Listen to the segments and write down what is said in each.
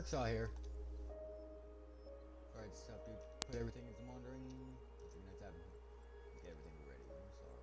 Worksaw here. Sorry, I just have to put everything into monitoring. You're gonna have to get everything ready. I'm sorry.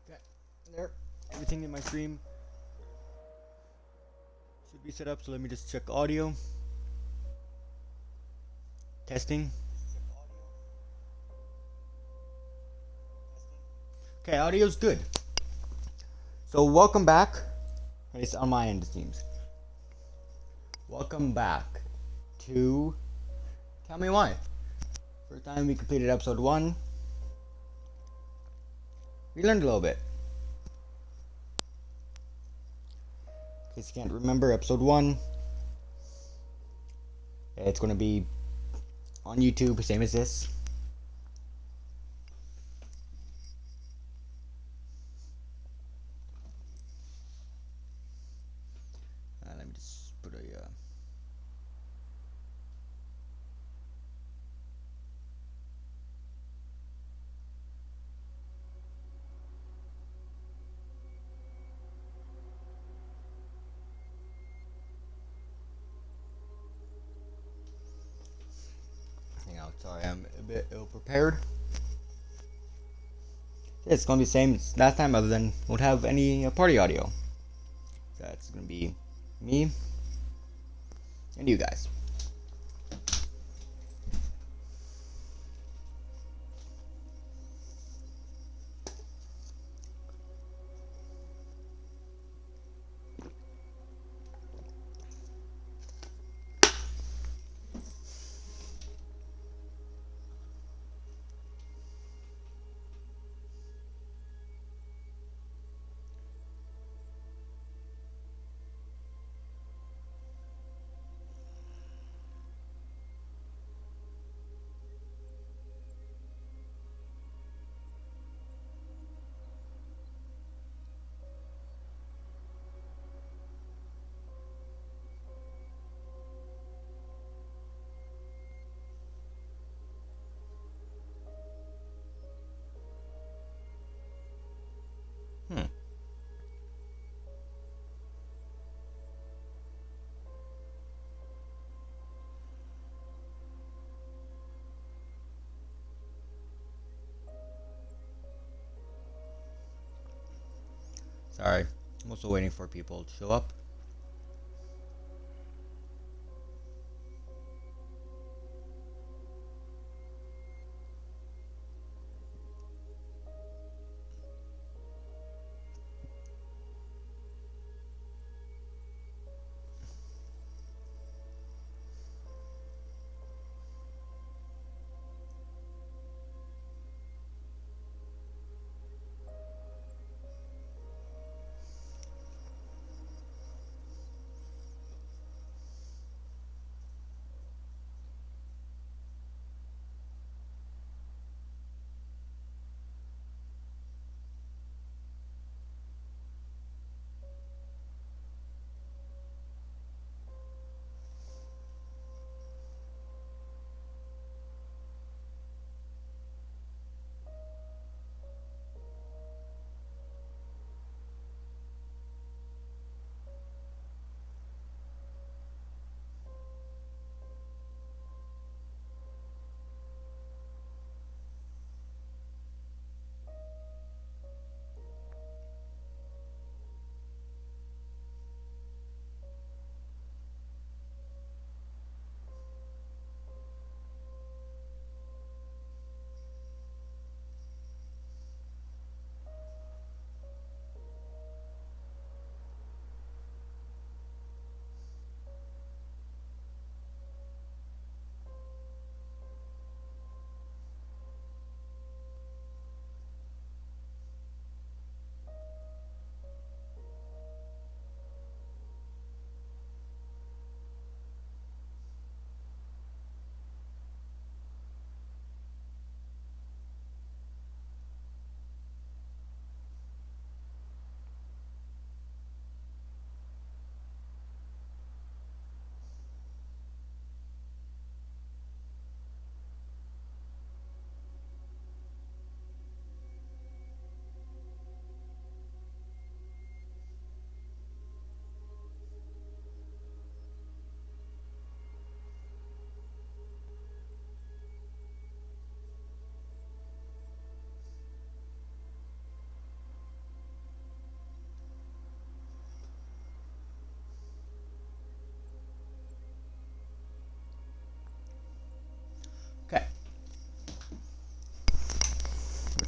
Okay, there. Everything in my stream should be set up. So let me just check audio. Testing. Okay, audio's good. So welcome back. At least on my end, it seems. Welcome back to Tell Me Why. First time we completed episode 1. We learned a little bit. In case you can't remember, episode 1. It's going to be on YouTube, same as this. Let me just put a... hang out, sorry, I'm a bit ill-prepared. It's going to be the same as last time, other than won't have any party audio. That's going to be me and you guys. Sorry, I'm also waiting for people to show up.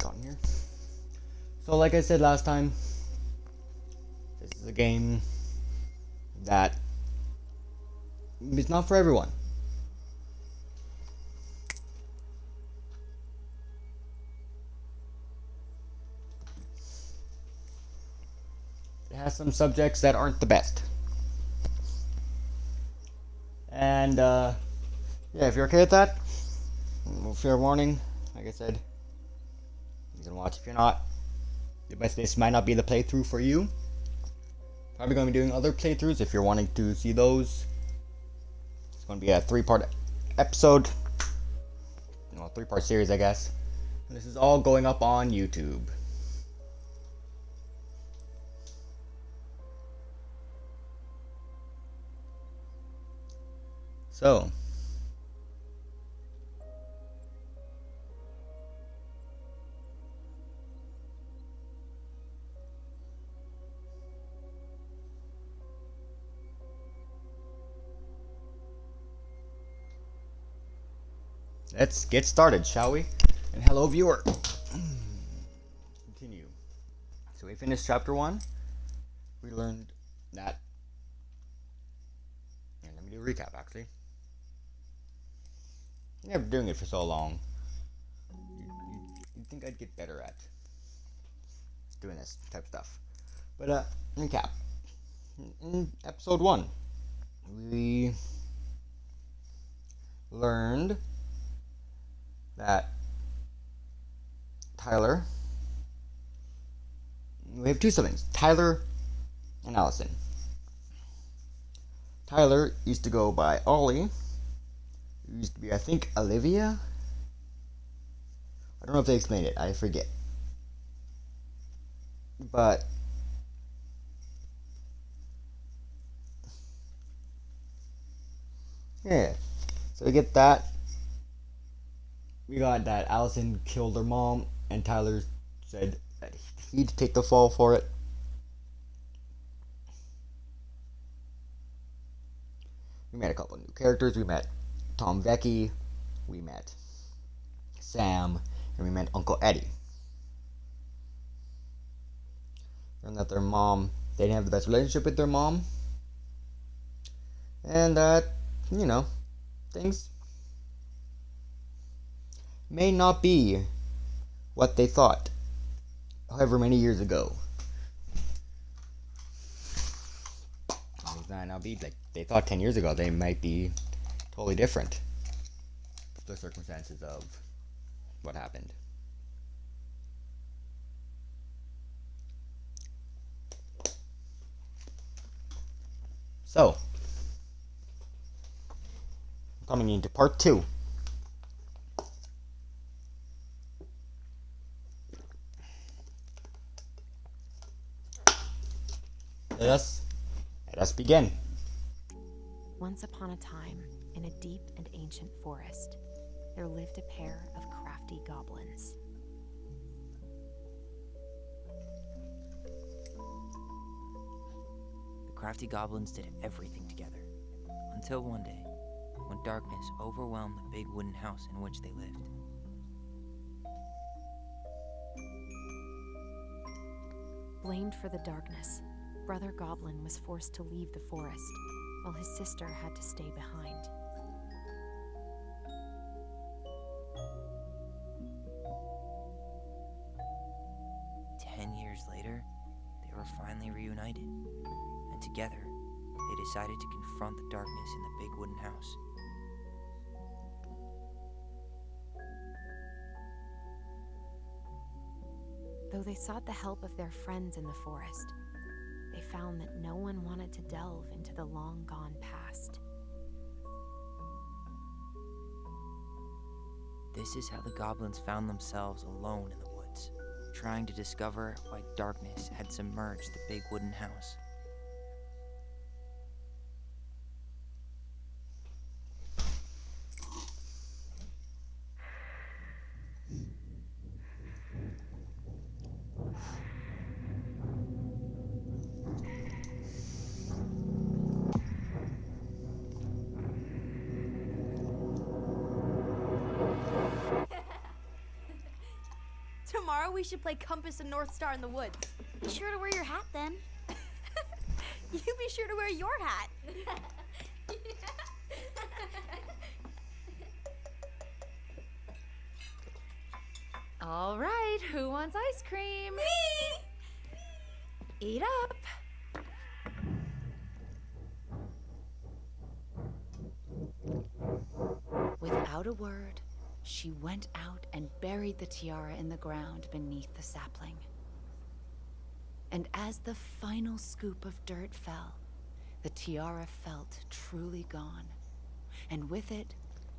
on here. So like I said last time, this is a game that is not for everyone. It has some subjects that aren't the best. And yeah, if you're okay with that, fair warning, like I said, you can watch. If you're not, this might not be the playthrough for you. Probably going to be doing other playthroughs if you're wanting to see those. It's going to be a 3-part episode, 3-part series, I guess. And this is all going up on YouTube. So, let's get started, shall we? And hello, viewer. Continue. So we finished chapter 1. We learned that. And let me do a recap, actually. Never doing it for so long. You'd think I'd get better at doing this type of stuff. But recap. In episode 1, we learned that Tyler. We have 2 siblings, Tyler and Allison. Tyler used to go by Ollie. It used to be, I think, Olivia. I don't know if they explained it. I forget. But yeah. So we get that. We got that Allison killed her mom, and Tyler said that he'd take the fall for it. We met a couple of new characters. We met Tom Vecchi, we met Sam, and we met Uncle Eddie. Learned that their mom, they didn't have the best relationship with their mom. And that, things may not be what they thought however many years ago. It might not be like they thought 10 years ago. They might be totally different. The circumstances of what happened. So, coming into part 2. Let us begin. Once upon a time, in a deep and ancient forest, there lived a pair of crafty goblins. The crafty goblins did everything together, until one day, when darkness overwhelmed the big wooden house in which they lived. Blamed for the darkness, Brother Goblin was forced to leave the forest, while his sister had to stay behind. Years later, they were finally reunited, and together, they decided to confront the darkness in the big wooden house. Though they sought the help of their friends in the forest, they found that no one wanted to delve into the long-gone past. This is how the goblins found themselves alone in the woods, trying to discover why darkness had submerged the big wooden house. Tomorrow we should play Compass and North Star in the woods. Be sure to wear your hat then. You be sure to wear your hat. All right, who wants ice cream? Me! Eat up. Without a word, she went out and buried the tiara in the ground beneath the sapling. And as the final scoop of dirt fell, the tiara felt truly gone, and with it,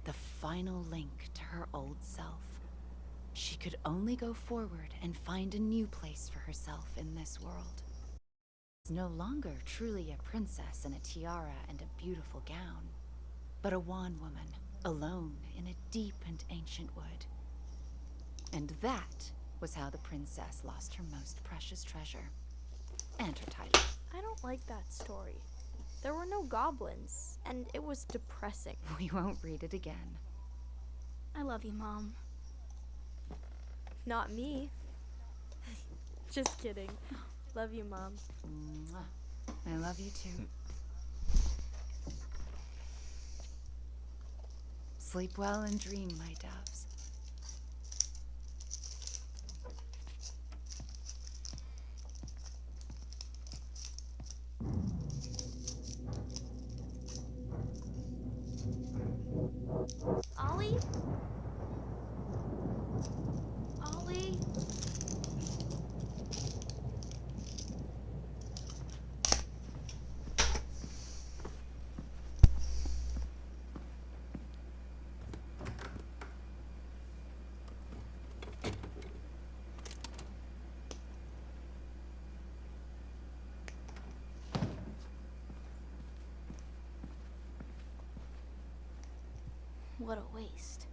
the final link to her old self. She could only go forward and find a new place for herself in this world. She was no longer truly a princess in a tiara and a beautiful gown, but a wan woman, alone in a deep and ancient wood. And that was how the princess lost her most precious treasure, and her title. I don't like that story. There were no goblins, and it was depressing. We won't read it again. I love you, Mom. Not me. Just kidding. Love you, Mom. Mwah. I love you too. Sleep well and dream, my doves. Ollie? Ollie? What a waste.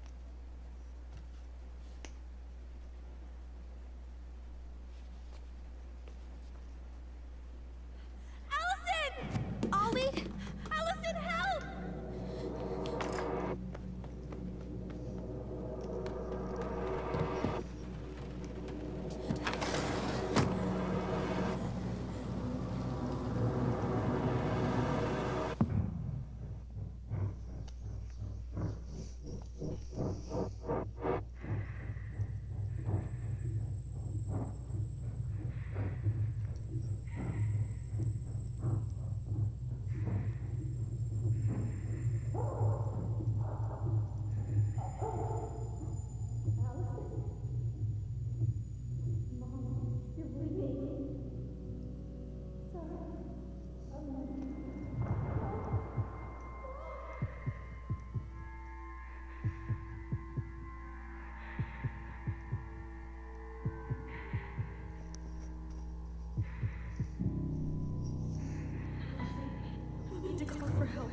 Allison! Ollie! Allison, help! I need to call for help.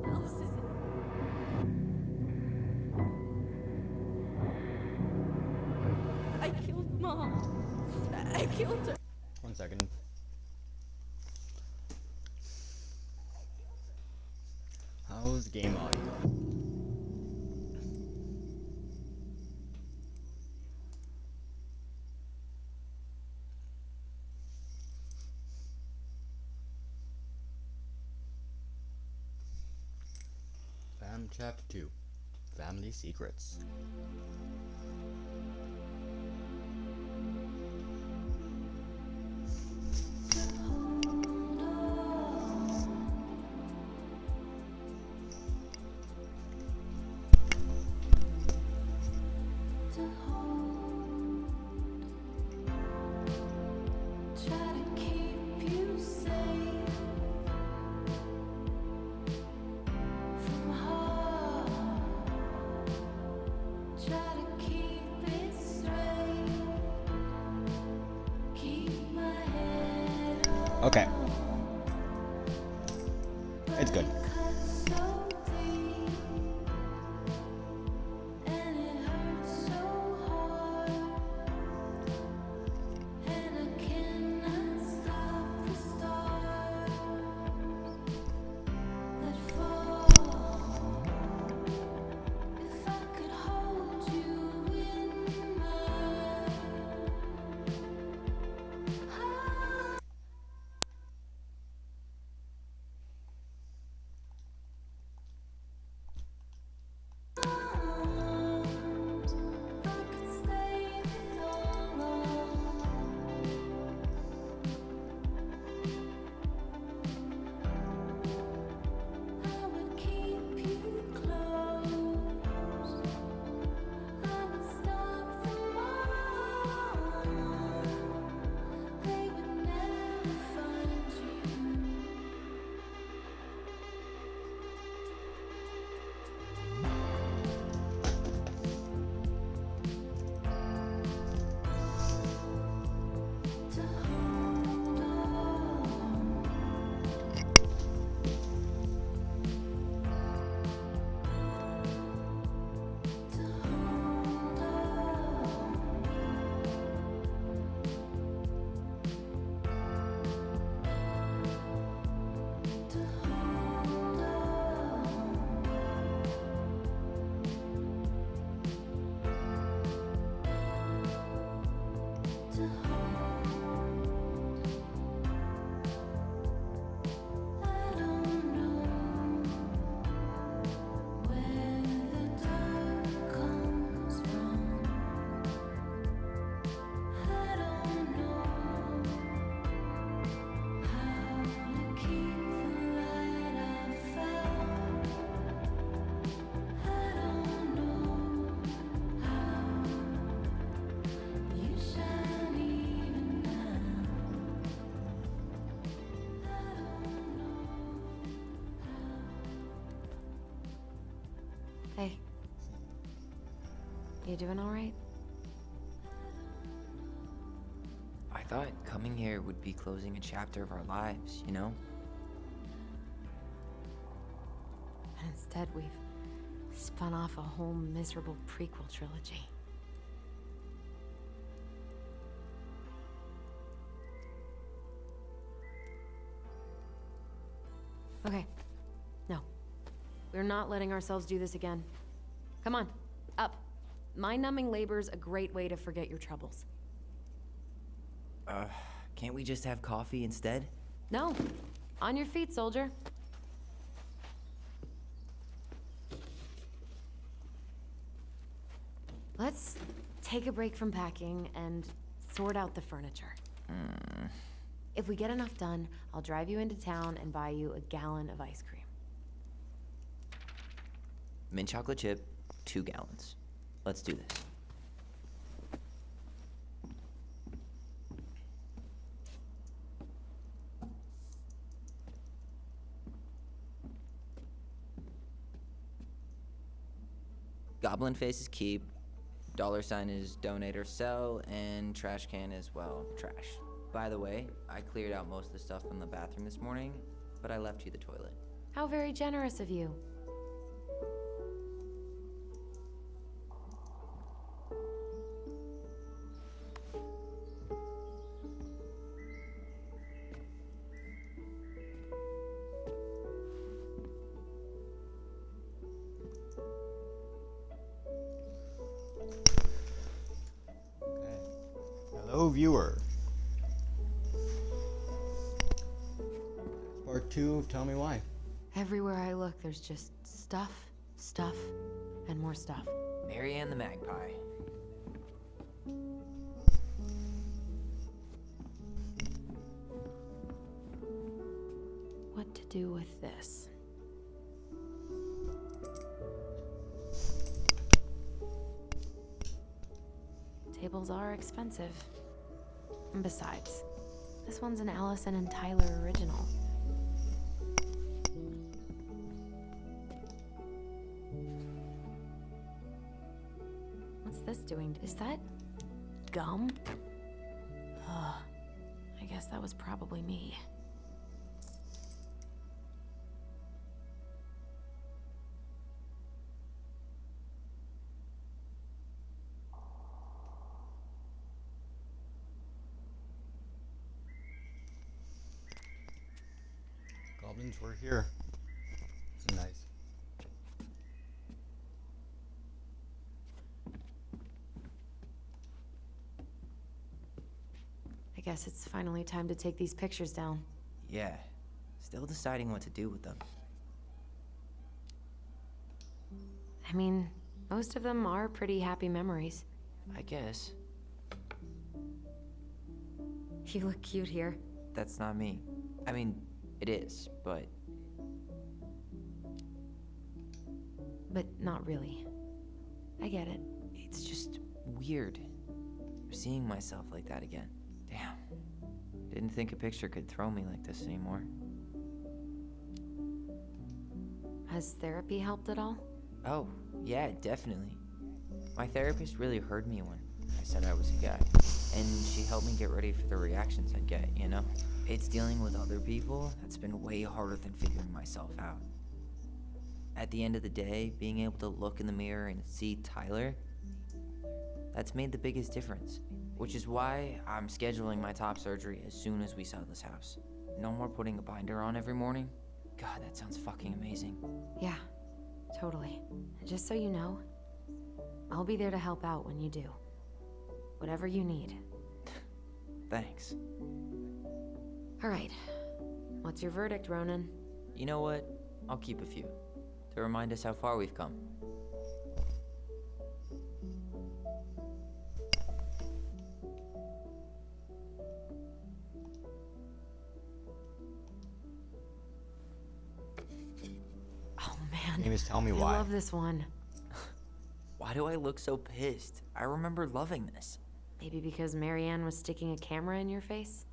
Allison. I killed Mom. I killed her. 1 second. How's game audio? Chapter 2 Family Secrets. Okay. It's good. doing all right? I thought coming here would be closing a chapter of our lives, you know? And instead, we've spun off a whole miserable prequel trilogy. Okay. No. We're not letting ourselves do this again. Come on, up. Mind-numbing labor's a great way to forget your troubles. Can't we just have coffee instead? No. On your feet, soldier. Let's take a break from packing and sort out the furniture. If we get enough done, I'll drive you into town and buy you a gallon of ice cream. Mint chocolate chip, 2 gallons. Let's do this. Goblin face is keep, $sign is donate or sell, and trash can is, well, trash. By the way, I cleared out most of the stuff from the bathroom this morning, but I left you the toilet. How very generous of you. Okay. Hello, viewer. Part 2 of Tell Me Why. Everywhere I look, there's just stuff, stuff, and more stuff. Marianne the Magpie. What to do with this? Tables are expensive. And besides, this one's an Allison and Tyler original. What's this doing? Is that gum? Ugh. I guess that was probably me. Goblins were here. Nice. I guess it's finally time to take these pictures down. Yeah, still deciding what to do with them. I mean, most of them are pretty happy memories. I guess. You look cute here. That's not me. I mean, it is, but But not really. I get it. it's just weird. Seeing myself like that again. Damn. Didn't think a picture could throw me like this anymore. Has therapy helped at all? Oh, yeah, definitely. My therapist really heard me when I said I was a guy. And she helped me get ready for the reactions I'd get, you know? It's dealing with other people that's been way harder than figuring myself out. At the end of the day, being able to look in the mirror and see Tyler, that's made the biggest difference. Which is why I'm scheduling my top surgery as soon as we sell this house. No more putting a binder on every morning. God, that sounds fucking amazing. Yeah, totally. Just so you know, I'll be there to help out when you do. Whatever you need. Thanks. All right. What's your verdict, Ronan? You know what? I'll keep a few. To remind us how far we've come. Oh man. Name is Tell Me I Why. love this one. Why do I look so pissed? I remember loving this. Maybe because Marianne was sticking a camera in your face?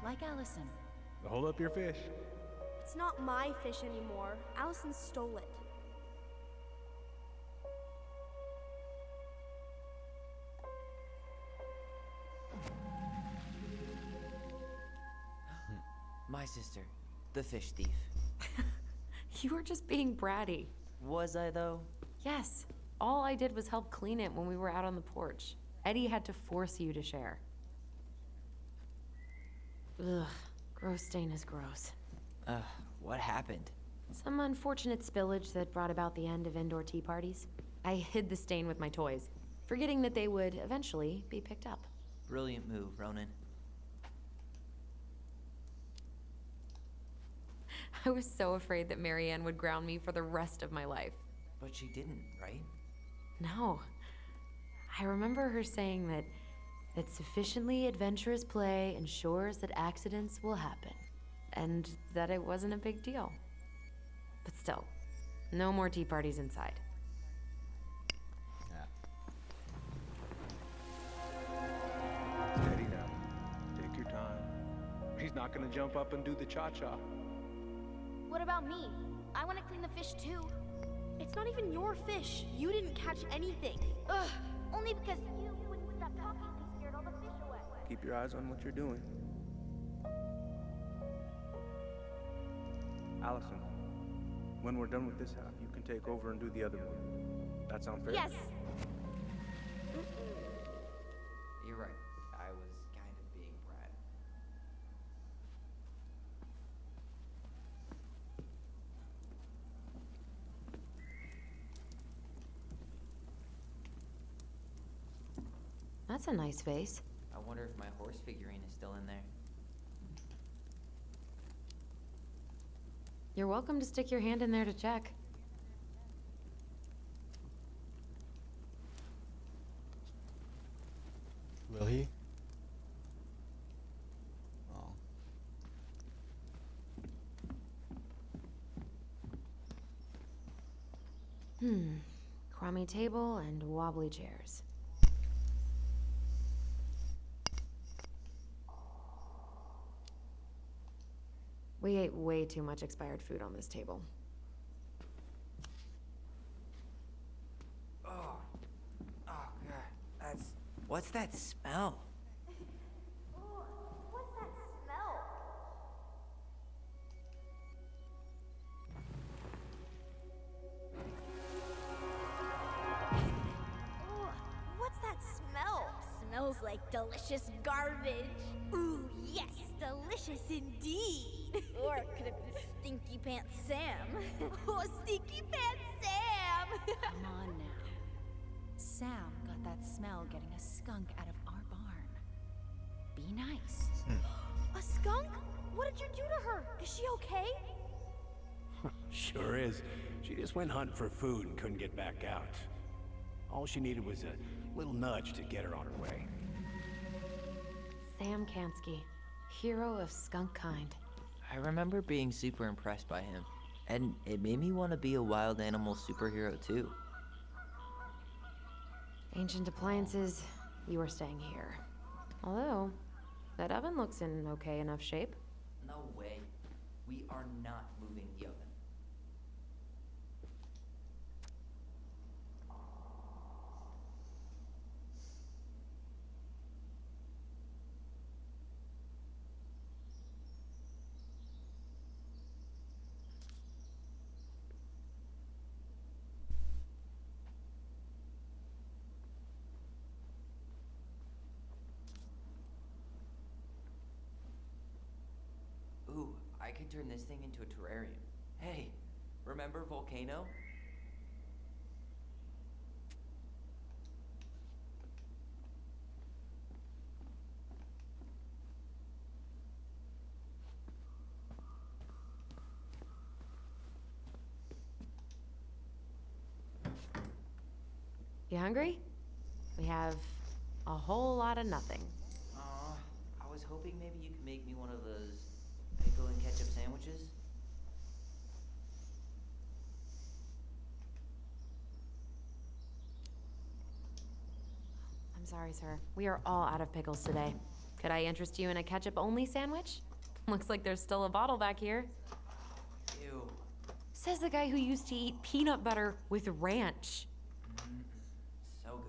like Allison. Hold up your fish. It's not my fish anymore. Allison stole it. My sister, the fish thief. You were just being bratty. Was I, though? Yes. All I did was help clean it when we were out on the porch. Eddie had to force you to share. Ugh. Gross stain is gross. What happened? Some unfortunate spillage that brought about the end of indoor tea parties. I hid the stain with my toys, forgetting that they would eventually be picked up. Brilliant move, Ronan. I was so afraid that Marianne would ground me for the rest of my life. But she didn't, right? No. I remember her saying that sufficiently adventurous play ensures that accidents will happen, and that it wasn't a big deal. But still, no more tea parties inside. Yeah. Steady now. Take your time. He's not gonna jump up and do the cha-cha. What about me? I want to clean the fish too. It's not even your fish. You didn't catch anything. Ugh, only because you wouldn't stop talking and scared all the fish away. Keep your eyes on what you're doing. Allison, when we're done with this half, you can take over and do the other one. That sound fair? Yes. You're right. I was kind of being Brad. That's a nice vase. I wonder if my horse figurine is still in there. You're welcome to stick your hand in there to check. Will he? Oh. Crummy table and wobbly chairs. We ate way too much expired food on this table. Oh, God. What's that smell? Ooh, what's that smell? Ooh, what's that smell? Smells like delicious garbage. Ooh, yes, delicious indeed. Or it could have been Stinky Pants Sam. Oh, Stinky Pants Sam! Come on now. Sam got that smell getting a skunk out of our barn. Be nice. A skunk? What did you do to her? Is she okay? Sure is. She just went hunting for food and couldn't get back out. All she needed was a little nudge to get her on her way. Sam Kansky, hero of skunk kind. I remember being super impressed by him, and it made me want to be a wild animal superhero too. Ancient appliances, you are staying here. Although, that oven looks in okay enough shape. No way. We are not moving the oven. Ooh, I could turn this thing into a terrarium. Hey, remember Volcano? You hungry? We have a whole lot of nothing. I was hoping maybe you could make me one of those pickle and ketchup sandwiches. I'm sorry, sir. We are all out of pickles today. Could I interest you in a ketchup-only sandwich? Looks like there's still a bottle back here. Ew. Says the guy who used to eat peanut butter with ranch. So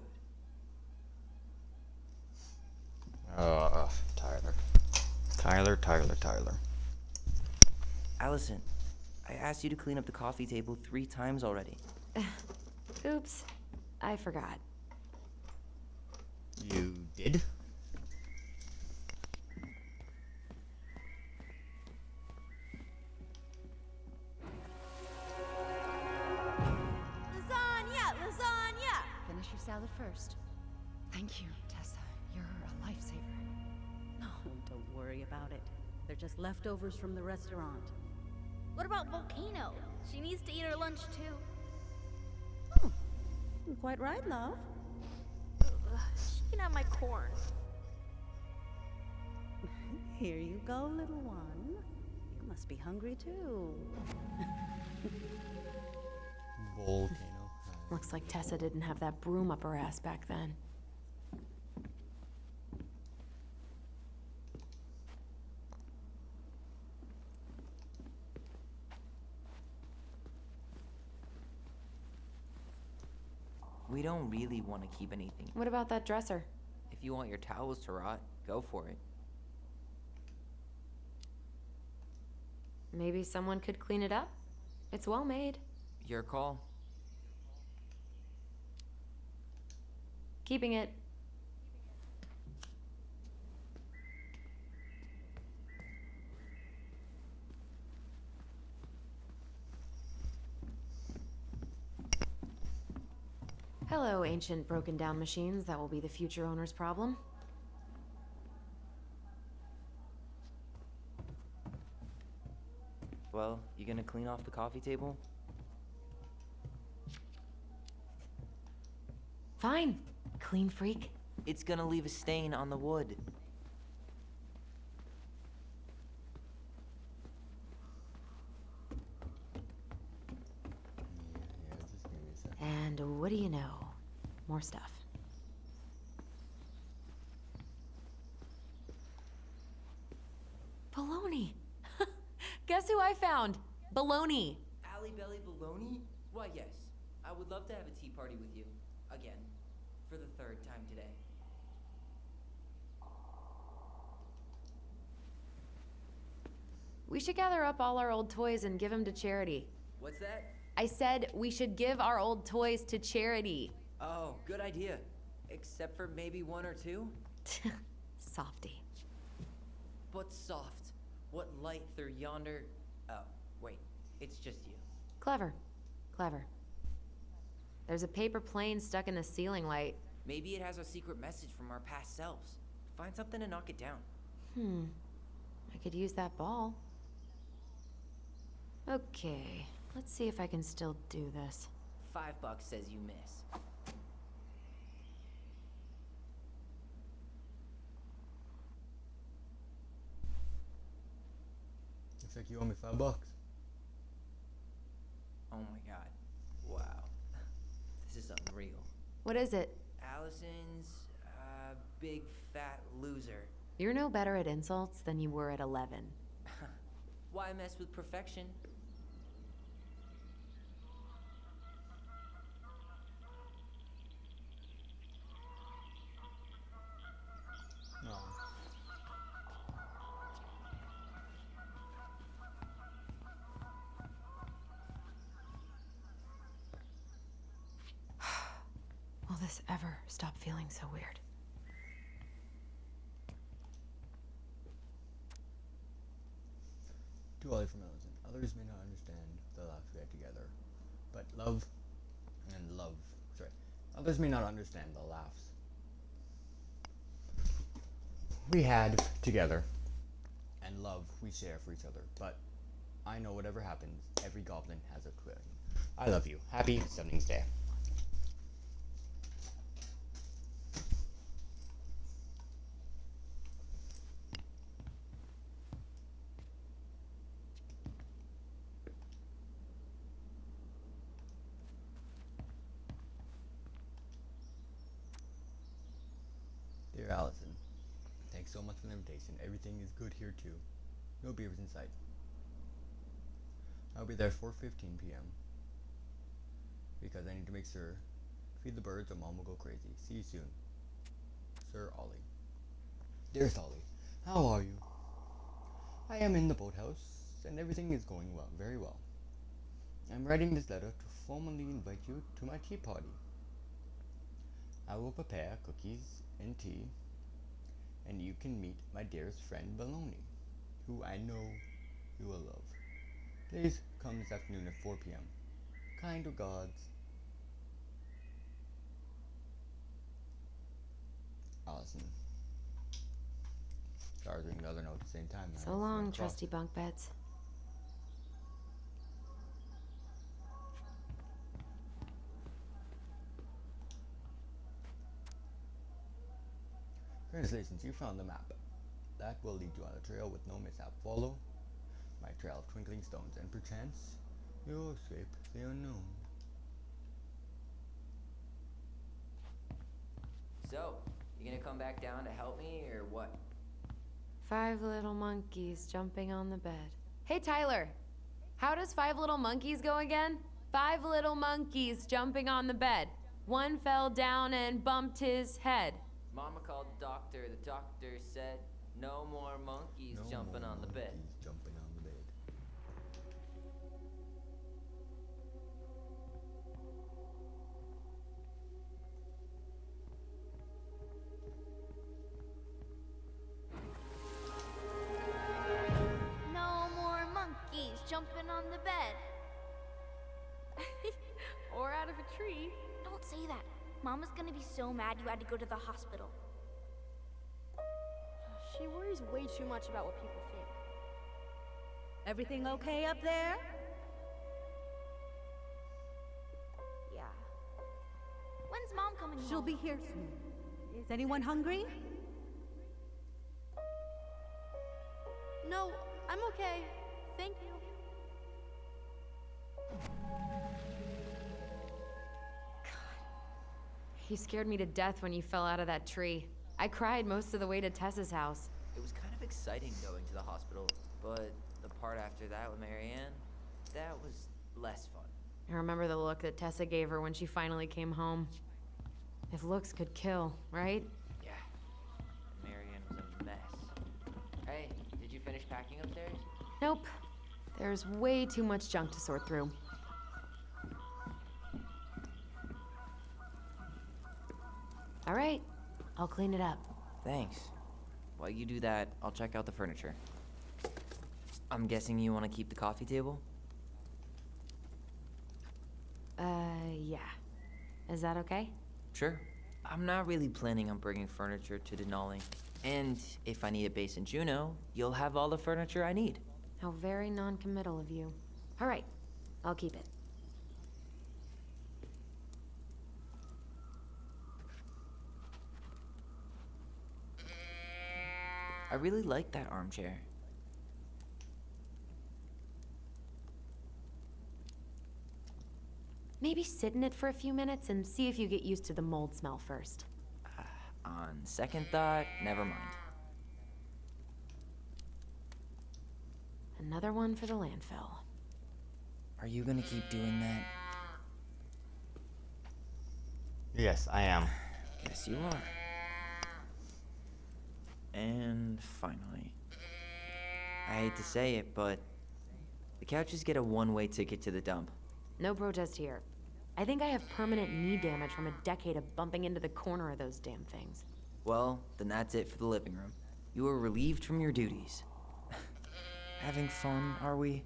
good. Tyler. Allison, I asked you to clean up the coffee table 3 times already. Oops, I forgot. You did? Lasagna! Finish your salad first. Thank you, Tessa. You're a lifesaver. No, don't worry about it. They're just leftovers from the restaurant. What about Volcano? She needs to eat her lunch too. Oh, you're quite right, love. She can have my corn. Here you go, little one. You must be hungry too. Volcano. Looks like Tessa didn't have that broom up her ass back then. We don't really want to keep anything. What about that dresser? If you want your towels to rot, go for it. Maybe someone could clean it up? It's well made. Your call. Keeping it. Hello, ancient broken down machines that will be the future owner's problem. Well, you gonna clean off the coffee table? Fine. Clean freak. It's gonna leave a stain on the wood. Just give me a sec. And what do you know? More stuff. Baloney! Guess who I found? Baloney! Alley Belly Baloney? Why, yes. I would love to have a tea party with you. Again. For the 3rd time today. We should gather up all our old toys and give them to charity. What's that? I said we should give our old toys to charity. Oh, good idea. Except for maybe 1 or 2? Softy. But soft. What light through yonder... Oh, wait. It's just you. Clever. Clever. There's a paper plane stuck in the ceiling light. Maybe it has a secret message from our past selves. Find something to knock it down. I could use that ball. Okay, let's see if I can still do this. $5 says you miss. Looks like you owe me $5. Oh my god. Wow. This is unreal. What is it? Allison's, big fat loser. You're no better at insults than you were at 11. Why mess with perfection? No. Will this ever stop feeling so weird? To Ollie from Allison. Others may not understand the laughs we had together, but others may not understand the laughs we had together and love we share for each other. But I know whatever happens, every goblin has a twin. I love you. Happy Summoning's Day. Dear Allison, thank Thanks so much for the invitation. Everything is good here too. No beavers in sight. I'll be there 4:15 p.m. because I need to make sure. Feed the birds or Mom will go crazy. See you soon. Sir Ollie. Dearest Ollie, how are you? I am in the boathouse and everything is going well, very well. I'm writing this letter to formally invite you to my tea party. I will prepare cookies and tea, and you can meet my dearest friend Baloney, who I know you will love. Please come this afternoon at 4 p.m. Kind regards, Allison. Sorry, I was reading the other note at the same time. So long, trusty bunk beds. Congratulations, you found the map. That will lead you on a trail with no mishap. Follow my trail of twinkling stones, and perchance you'll escape the unknown. So, you gonna come back down to help me, or what? 5 little monkeys jumping on the bed. Hey, Tyler! How does 5 little monkeys go again? 5 little monkeys jumping on the bed. One fell down and bumped his head. Mama called the doctor. The doctor said, no more monkeys jumping on the bed. Monkeys jumping on the bed. No more monkeys jumping on the bed. Or out of a tree. Don't say that. Mama's gonna be so mad you had to go to the hospital. She worries way too much about what people think. Everything okay up there? Yeah. When's Mom coming home? She'll be here soon. Is anyone hungry? No, I'm okay. Thank you. You scared me to death when you fell out of that tree. I cried most of the way to Tessa's house. It was kind of exciting going to the hospital, but the part after that with Marianne, that was less fun. I remember the look that Tessa gave her when she finally came home. If looks could kill, right? Yeah. Marianne was a mess. Hey, did you finish packing upstairs? Nope. There's way too much junk to sort through. All right, I'll clean it up. Thanks. While you do that, I'll check out the furniture. I'm guessing you want to keep the coffee table? Yeah. Is that okay? Sure. I'm not really planning on bringing furniture to Denali. And if I need a base in Juneau, you'll have all the furniture I need. How very non-committal of you. All right, I'll keep it. I really like that armchair. Maybe sit in it for a few minutes and see if you get used to the mold smell first. On second thought, never mind. Another one for the landfill. Are you gonna keep doing that? Yes, I am. Guess you are. And finally, I hate to say it, but the couches get a one-way ticket to the dump. No protest here. I think I have permanent knee damage from a decade of bumping into the corner of those damn things. Well, then that's it for the living room. You are relieved from your duties. Having fun, are we?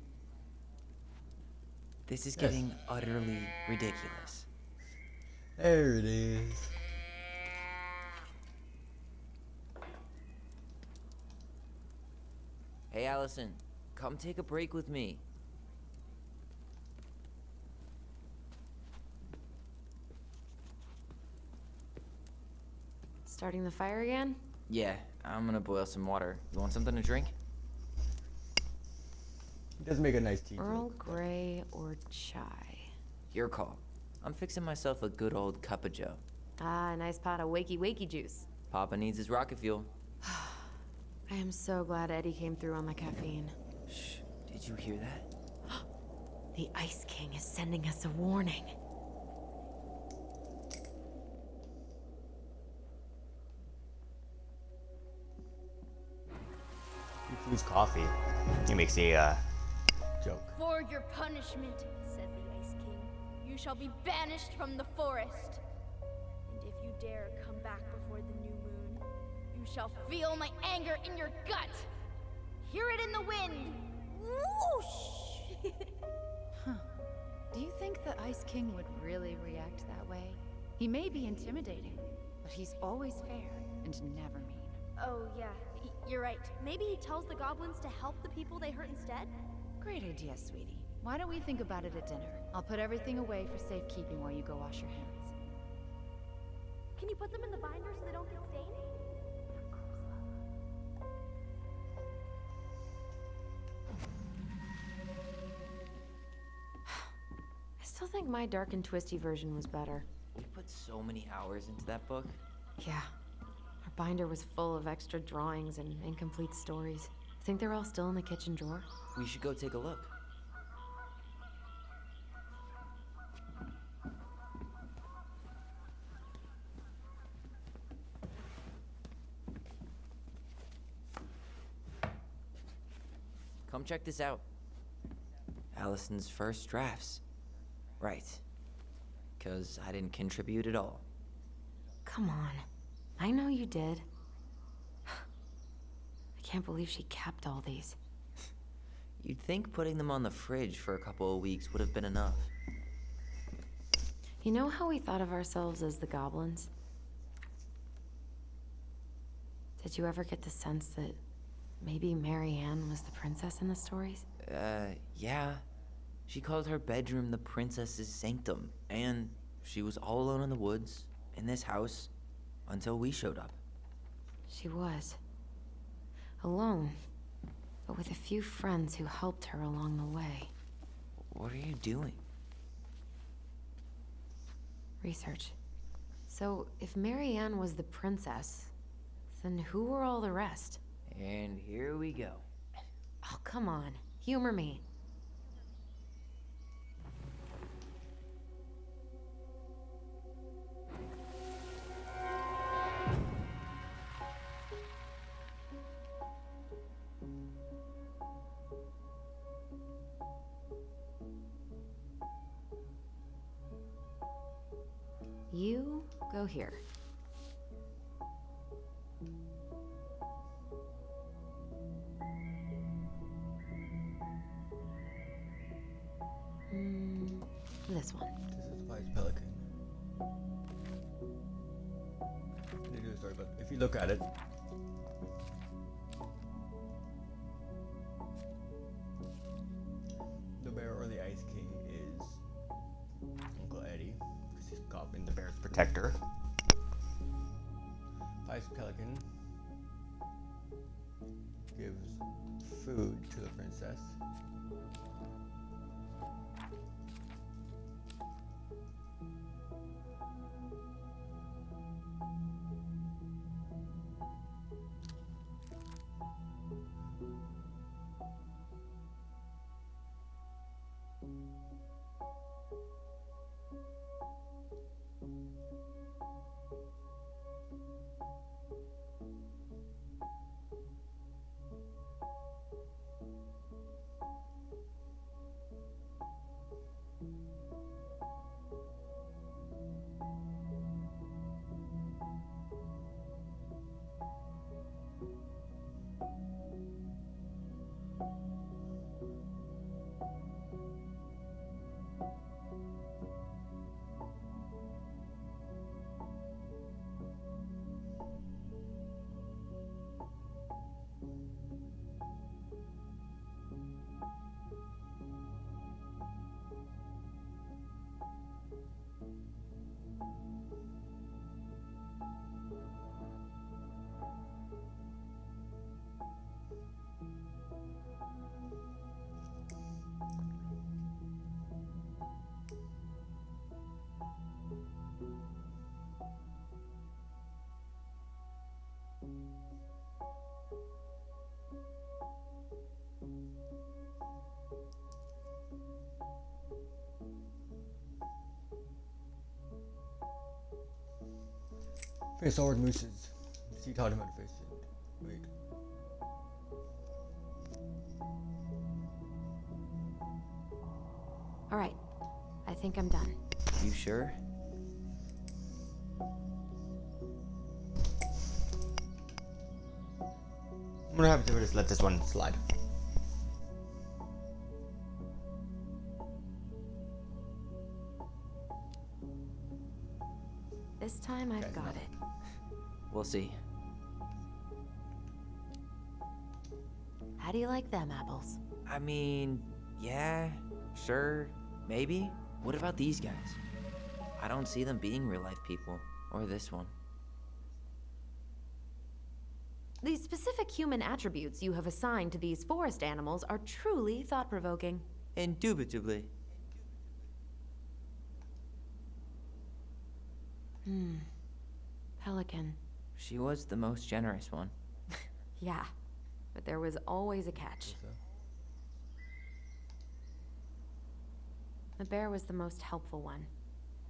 This is getting utterly ridiculous. There it is. Hey, Allison, come take a break with me. Starting the fire again? Yeah, I'm gonna boil some water. You want something to drink? It does make a nice tea. Earl joke. Grey or chai? Your call. I'm fixing myself a good old cup of joe. Ah, a nice pot of wakey wakey juice. Papa needs his rocket fuel. I am so glad Eddie came through on the caffeine. Shh, did you hear that? The Ice King is sending us a warning. He chews coffee. He makes a joke. For your punishment, said the Ice King, you shall be banished from the forest. And if you dare come back before the new moon, you shall feel my anger in your gut. Hear it in the wind. Whoosh! Huh. Do you think the Ice King would really react that way? He may be intimidating, but he's always fair and never mean. Oh, yeah, you're right. Maybe he tells the goblins to help the people they hurt instead? Great idea, sweetie. Why don't we think about it at dinner? I'll put everything away for safekeeping while you go wash your hands. Can you put them in the binder so they don't get stained? I still think my dark and twisty version was better. We put so many hours into that book. Yeah. Our binder was full of extra drawings and incomplete stories. I think they're all still in the kitchen drawer. We should go take a look. Come check this out. Allison's first drafts. Right. 'Cause I didn't contribute at all. Come on. I know you did. I can't believe she kept all these. You'd think putting them on the fridge for a couple of weeks would have been enough. You know how we thought of ourselves as the goblins? Did you ever get the sense that maybe Mary Ann was the princess in the stories? Yeah. She called her bedroom the princess's sanctum, and she was all alone in the woods, in this house, until we showed up. She was. Alone, but with a few friends who helped her along the way. What are you doing? Research. So, if Mary Ann was the princess, then who were all the rest? And here we go. Oh, come on. Humor me. You go here. This one. This is Vice Pelican. They do a story, but if you look at it, the bear or the Ice King is Uncle Eddie, because he's Goblin, the bear's protector. Vice Pelican gives food to the princess. Fish over mooses. Sea taught him how to fish. Wait. All right, I think I'm done. You sure? I'm gonna have to just let this one slide. This time I've Okay, got no. it. We'll see. How do you like them apples? I mean, yeah, sure, maybe. What about these guys? I don't see them being real life people. Or this one. The specific human attributes you have assigned to these forest animals are truly thought-provoking. Indubitably. Pelican. She was the most generous one. Yeah, but there was always a catch. The bear was the most helpful one.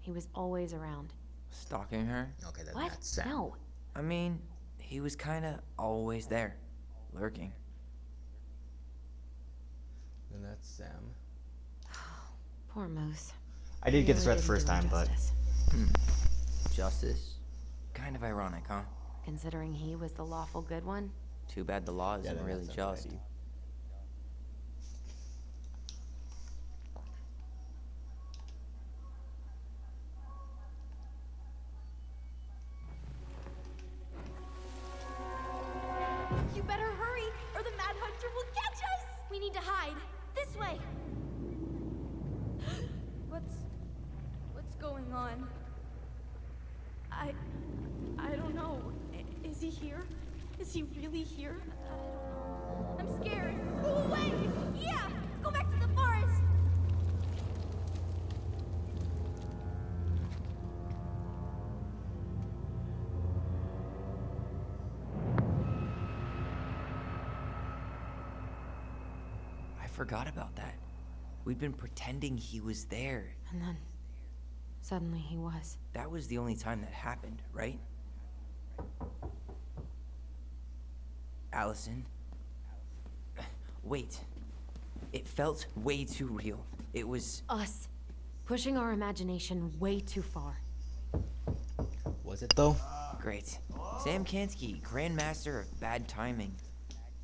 He was always around. Stalking her? Okay, then What? that's Sam. No. I mean, he was kinda always there. Lurking. Then that's Sam. Poor Moose. I did get this Really right the didn't first do him time, but justice, Justice. Kind of ironic, huh? considering he was the lawful good one. Too bad the law isn't then really that's just. alrighty. You better hurry, or the Mad Hunter will catch us! We need to hide. This way! What's going on? I don't know. Is he here? Is he really here? I'm scared. Go away! Yeah! Go back to the forest! I forgot about that. We'd been pretending he was there. And then, suddenly he was. That was the only time that happened, right? Allison? Wait. It felt way too real. It was... Us. Pushing our imagination way too far. Was it though? Great. Sam Kansky, Grandmaster of Bad Timing.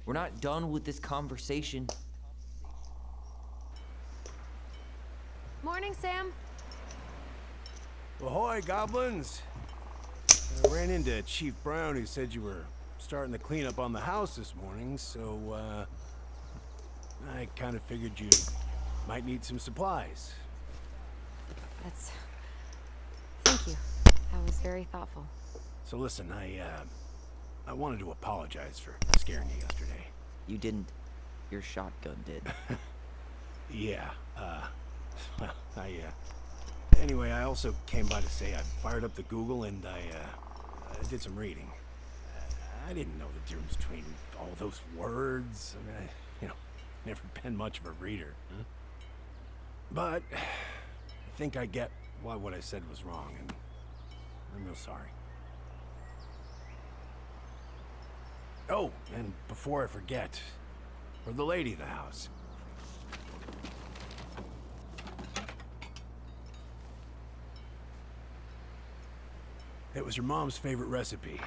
We're not done with this conversation. Morning, Sam. Ahoy, goblins! I ran into Chief Brown, who said you were starting the cleanup on the house this morning, so, I kind of figured you might need some supplies. That's... Thank you. That was very thoughtful. So listen, I wanted to apologize for scaring you yesterday. You didn't. Your shotgun did. Yeah, well, anyway, I also came by to say I fired up the Google and I did some reading. I didn't know the difference between all those words. I mean, never been much of a reader. Huh? But I think I get why what I said was wrong, and I'm real sorry. Oh, and before I forget, for the lady of the house. It was your mom's favorite recipe.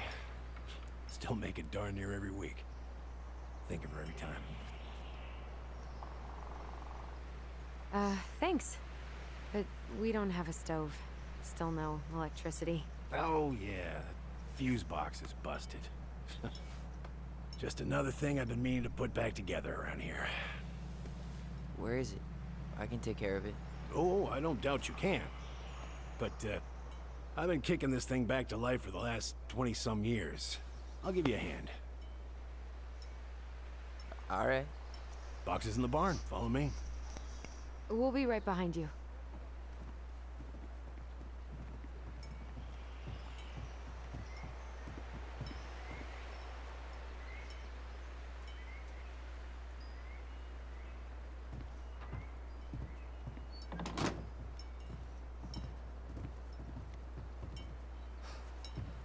Still make it darn near every week. Think of her every time. Thanks. But we don't have a stove. Still no electricity. Oh yeah, the fuse box is busted. Just another thing I've been meaning to put back together around here. Where is it? I can take care of it. Oh, I don't doubt you can. But, I've been kicking this thing back to life for the last 20-some years. I'll give you a hand. Alright. Box is in the barn. Follow me. We'll be right behind you.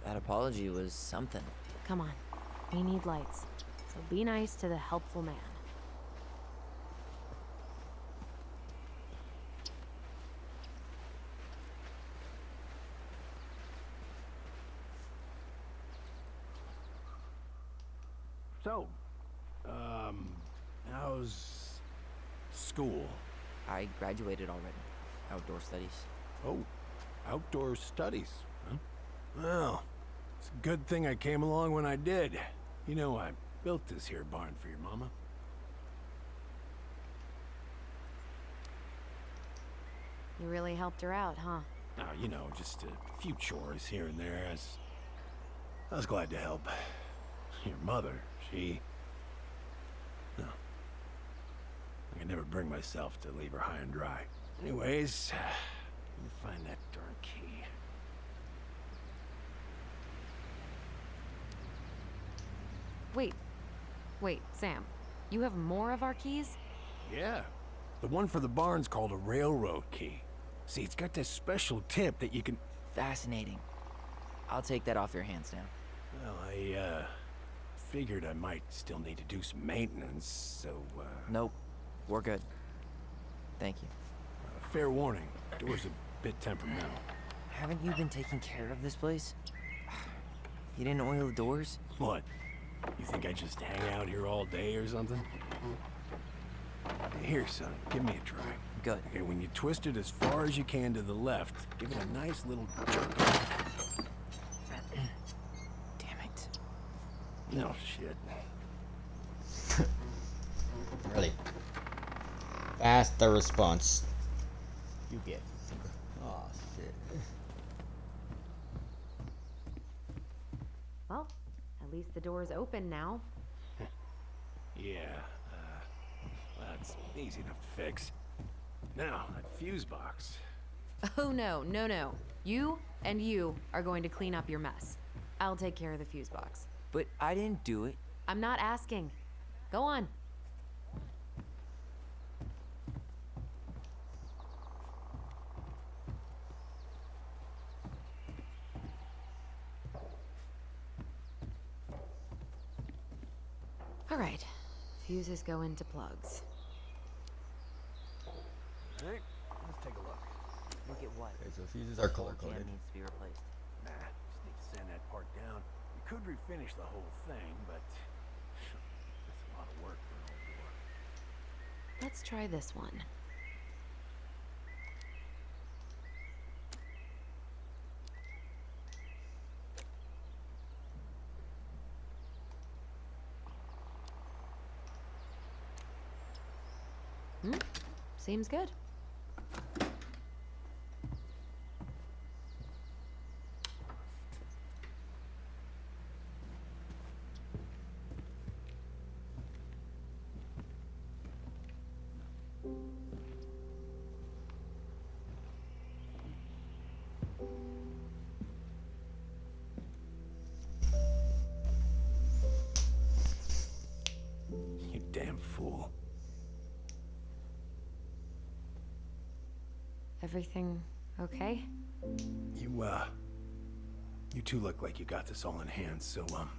That That apology was something. Come on. We need lights. So be nice to the helpful man. So, how's school? I graduated already. Outdoor studies. Oh, outdoor studies, huh? Well, it's a good thing I came along when I did. You know, I built this here barn for your mama. You really helped her out, huh? Now, you know, just a few chores here and there. I was glad to help. Your mother, no. I could never bring myself to leave her high and dry. Anyways, let me find that darn key. Wait, Sam. You have more of our keys? Yeah. The one for the barn's called a railroad key. See, it's got this special tip that you can... Fascinating. I'll take that off your hands now. Well, I, figured I might still need to do some maintenance, so, Nope. We're good. Thank you. fair warning. Door's a bit temperamental. Haven't you been taking care of this place? You didn't oil the doors? What? You think I just hang out here all day or something? Here, son, give me a try. Good. Okay, when you twist it as far as you can to the left, give it a nice little jerk. Damn it. No shit. Really. That's the response you get. Oh, shit. Well, at least the door's open now. Yeah, that's easy enough to fix. Now, that fuse box. Oh, no. You and you are going to clean up your mess. I'll take care of the fuse box. But I didn't do it. I'm not asking. Go on. All right. Fuses go into plugs. Alright, let's take a look. Look at what? Okay, so fuses are color Jam coded. needs to be replaced. Nah, just need to sand that part down. You could refinish the whole thing, but that's a lot of work for an old door. Let's try this one. Seems good. You damn fool. Everything okay? You two look like you got this all in hand, so, Sam.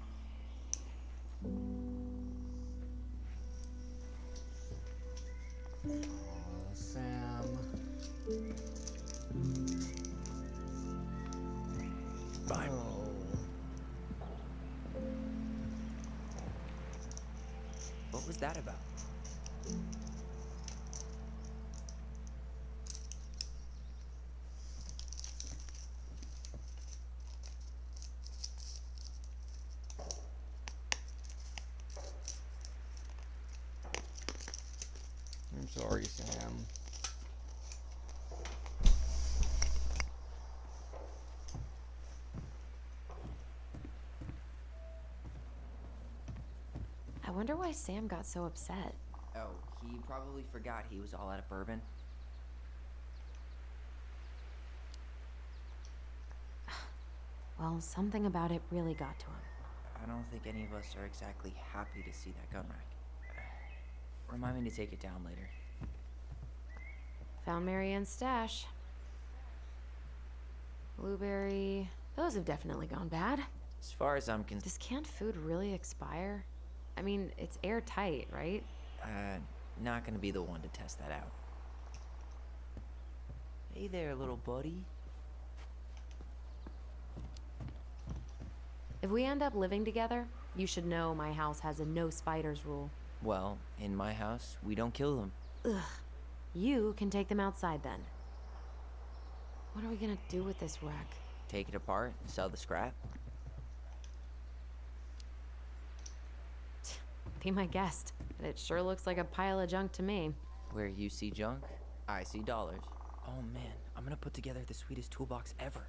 bye. Oh. What was that about? I'm sorry, Sam. I wonder why Sam got so upset. Oh, he probably forgot he was all out of bourbon. Well, something about it really got to him. I don't think any of us are exactly happy to see that gun rack. Remind me to take it down later. Found Marianne's stash. Blueberry, Those have definitely gone bad. As far as I'm concerned, Does canned food really expire? I mean, it's airtight, right? not gonna be the one to test that out. Hey there, little buddy. If we end up living together, you should know my house has a no spiders rule. Well, in my house, we don't kill them. Ugh. You can take them outside then. What are we gonna do with this wreck? Take it apart and sell the scrap. Be my guest. It sure looks like a pile of junk to me. Where you see junk, I see dollars. Oh man, I'm gonna put together the sweetest toolbox ever.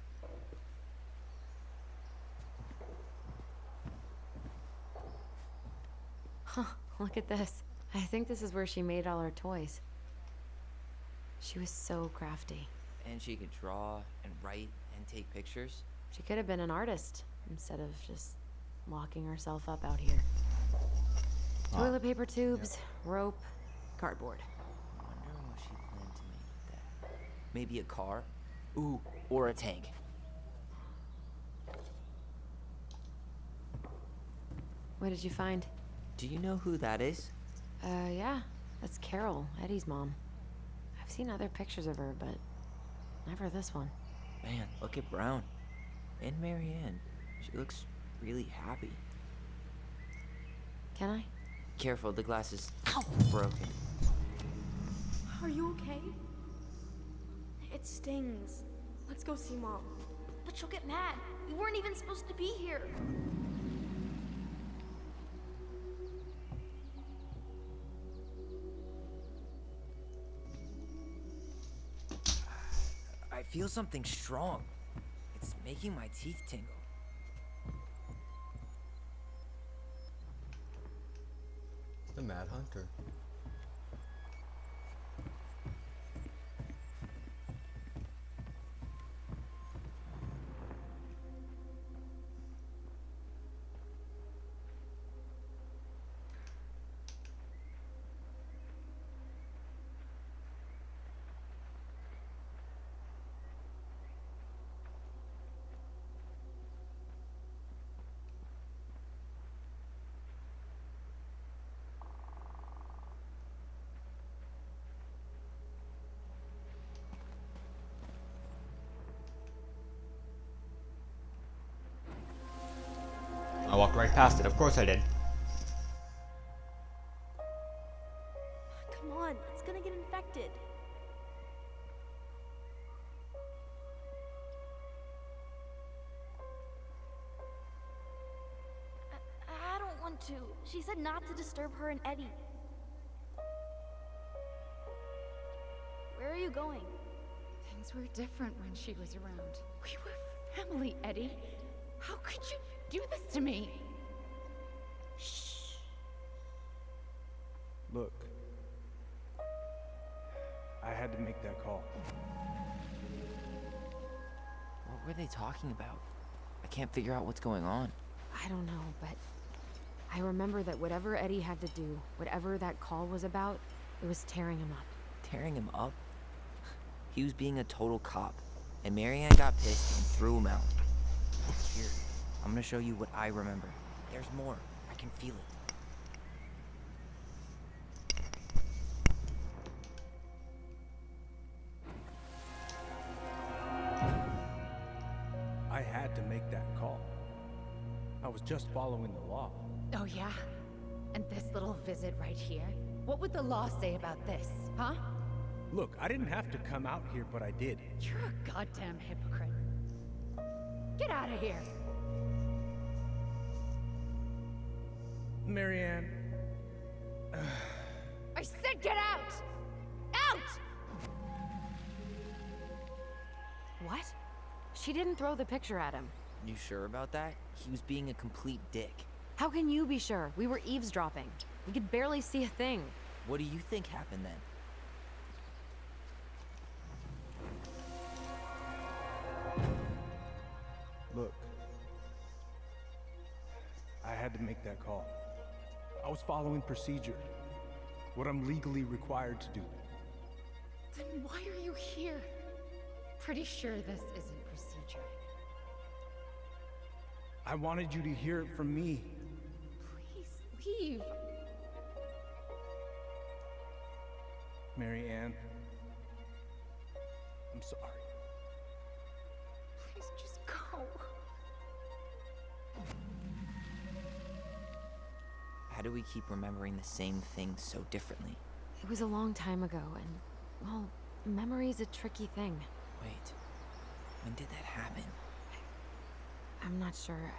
Huh, look at this. I think this is where she made all her toys. She was so crafty. And she could draw and write and take pictures. She could have been an artist instead of just locking herself up out here. Toilet paper tubes, rope, cardboard. I wonder what she planned to make with that. Maybe a car? Ooh, or a tank. What did you find? Do you know who that is? Yeah. That's Carol, Eddie's mom. I've seen other pictures of her, but never this one. Man, look at Brown. And Marianne. She looks really happy. Can I? Careful, the glass is broken. Are you okay? It stings. Let's go see Mom. But she'll get mad. We weren't even supposed to be here. I feel something strong. It's making my teeth tingle. The Mad Hunter. I walked right past it. Of course I did. Come on, it's gonna get infected. I don't want to. She said not to disturb her and Eddie. Where are you going? Things were different when she was around. We were family, Eddie. How could you do this to me? Shh. Look, I had to make that call. What were they talking about? I can't figure out what's going on. I don't know, but I remember that whatever Eddie had to do, whatever that call was about, it was tearing him up. Tearing him up? He was being a total cop, and Marianne got pissed and threw him out. Here, I'm gonna show you what I remember. There's more. I can feel it. I had to make that call. I was just following the law. Oh, yeah? And this little visit right here? What would the law say about this, huh? Look, I didn't have to come out here, but I did. You're a goddamn hypocrite. Get out of here. Marianne, I said get out! Out! What? She didn't throw the picture at him. You sure about that? He was being a complete dick. How can you be sure? We were eavesdropping. We could barely see a thing. What do you think happened then? look. I had to make that call. I was following procedure. What I'm legally required to do. Then why are you here? Pretty sure this isn't procedure. I wanted you to hear it from me. Please leave. Mary Ann, I'm sorry. Please just go. How do we keep remembering the same thing so differently? It was a long time ago, and, well, memory's a tricky thing. Wait, when did that happen? I'm not sure.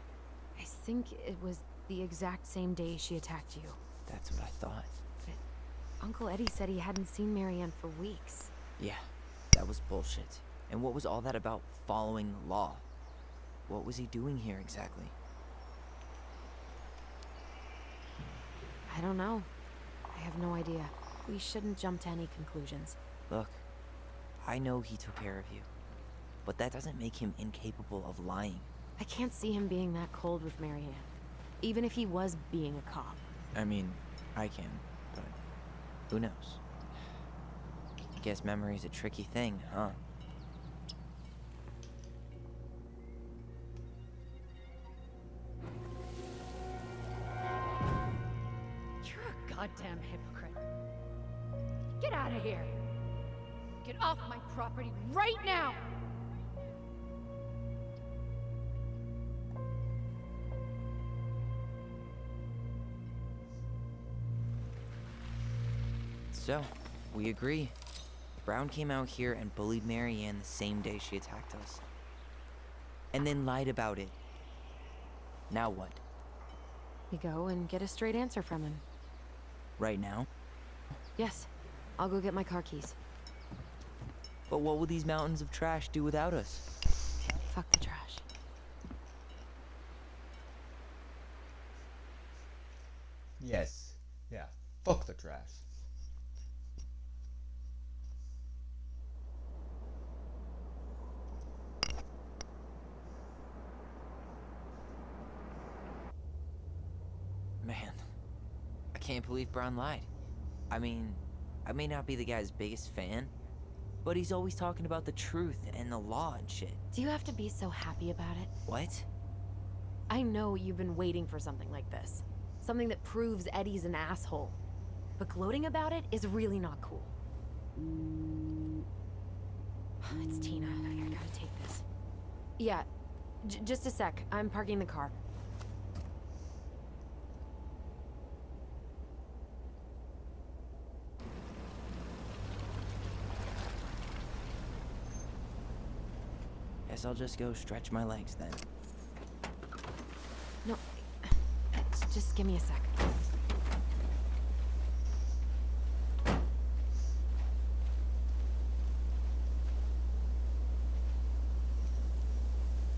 I think it was the exact same day she attacked you. That's what I thought. Uncle Eddie said he hadn't seen Marianne for weeks. Yeah, that was bullshit. And what was all that about following the law? What was he doing here exactly? I don't know. I have no idea. We shouldn't jump to any conclusions. Look, I know he took care of you, but that doesn't make him incapable of lying. I can't see him being that cold with Marianne, even if he was being a cop. I mean, I can, but who knows? Guess memory's a tricky thing, huh? You're a goddamn hypocrite. Get out of here. Get off my property right now. So, we agree. Brown came out here and bullied Marianne the same day she attacked us. And then lied about it. Now what? We go and get a straight answer from him. Right now? Yes. I'll go get my car keys. But what will these mountains of trash do without us? Fuck the trash. Yes. Yeah. Fuck the trash. Man, I can't believe Brown lied. I mean, I may not be the guy's biggest fan, but he's always talking about the truth and the law and shit. Do you have to be so happy about it? What? I know you've been waiting for something like this. Something that proves Eddie's an asshole. But gloating about it is really not cool. It's Tina. I gotta take this. Yeah, just a sec. I'm parking the car. Guess I'll just go stretch my legs then. No, just give me a sec.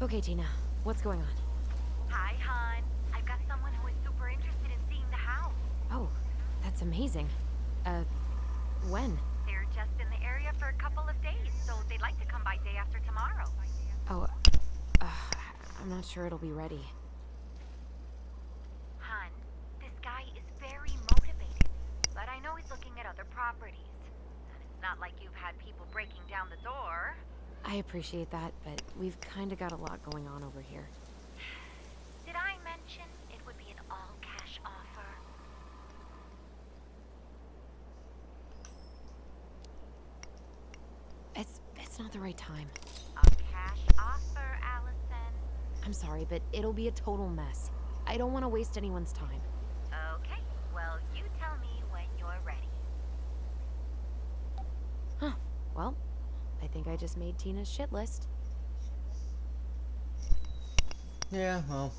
Okay, Tina, what's going on? Hi, hon. I've got someone who is super interested in seeing the house. Oh, that's amazing. When? They're just in the area for a couple of days, so they'd like to come by day after tomorrow. Oh, I'm not sure it'll be ready. Hun, this guy is very motivated, but I know he's looking at other properties. And it's not like you've had people breaking down the door. I appreciate that, but we've kinda got a lot going on over here. Did I mention it would be an all-cash offer? It's not the right time. A cash offer, Allison. I'm sorry, but it'll be a total mess. I don't want to waste anyone's time. Okay, well, you tell me when you're ready. Huh. Well, I think I just made Tina's shit list. Yeah, well.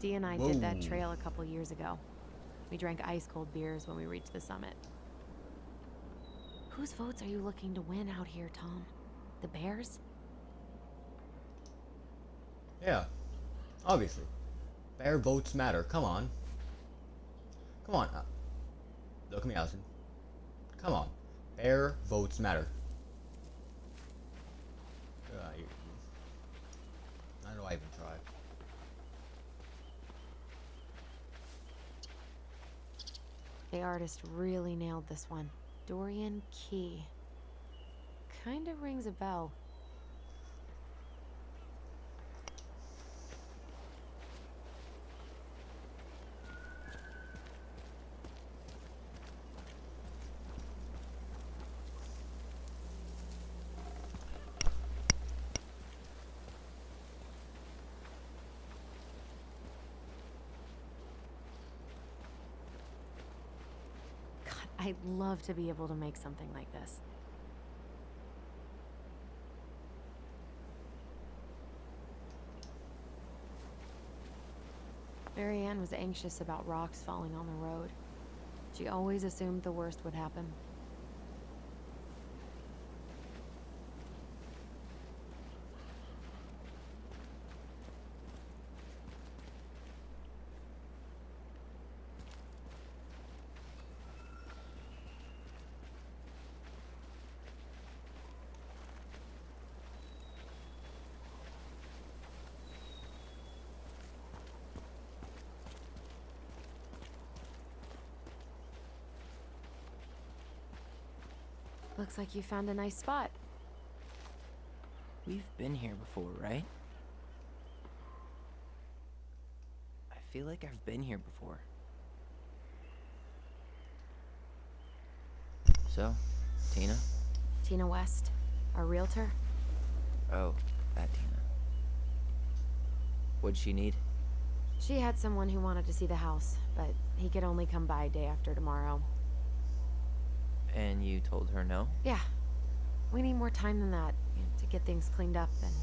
Dee and I did that Whoa. trail a couple years ago. We drank ice-cold beers when we reached the summit. Whose votes are you looking to win out here, Tom? The bears? Yeah, obviously. Bear votes matter. Come on. Come on. Look at me, Allison. Come on. Bear votes matter. I don't know I even tried. The artist really nailed this one. Dorian Key. Kinda rings a bell. I'd love to be able to make something like this. Marianne was anxious about rocks falling on the road. She always assumed the worst would happen. Looks like you found a nice spot. We've been here before, right? I feel like I've been here before. So, Tina? Tina West, our realtor. Oh, that Tina. What'd she need? She had someone who wanted to see the house, but he could only come by day after tomorrow. And you told her no? Yeah. We need more time than that to get things cleaned up and,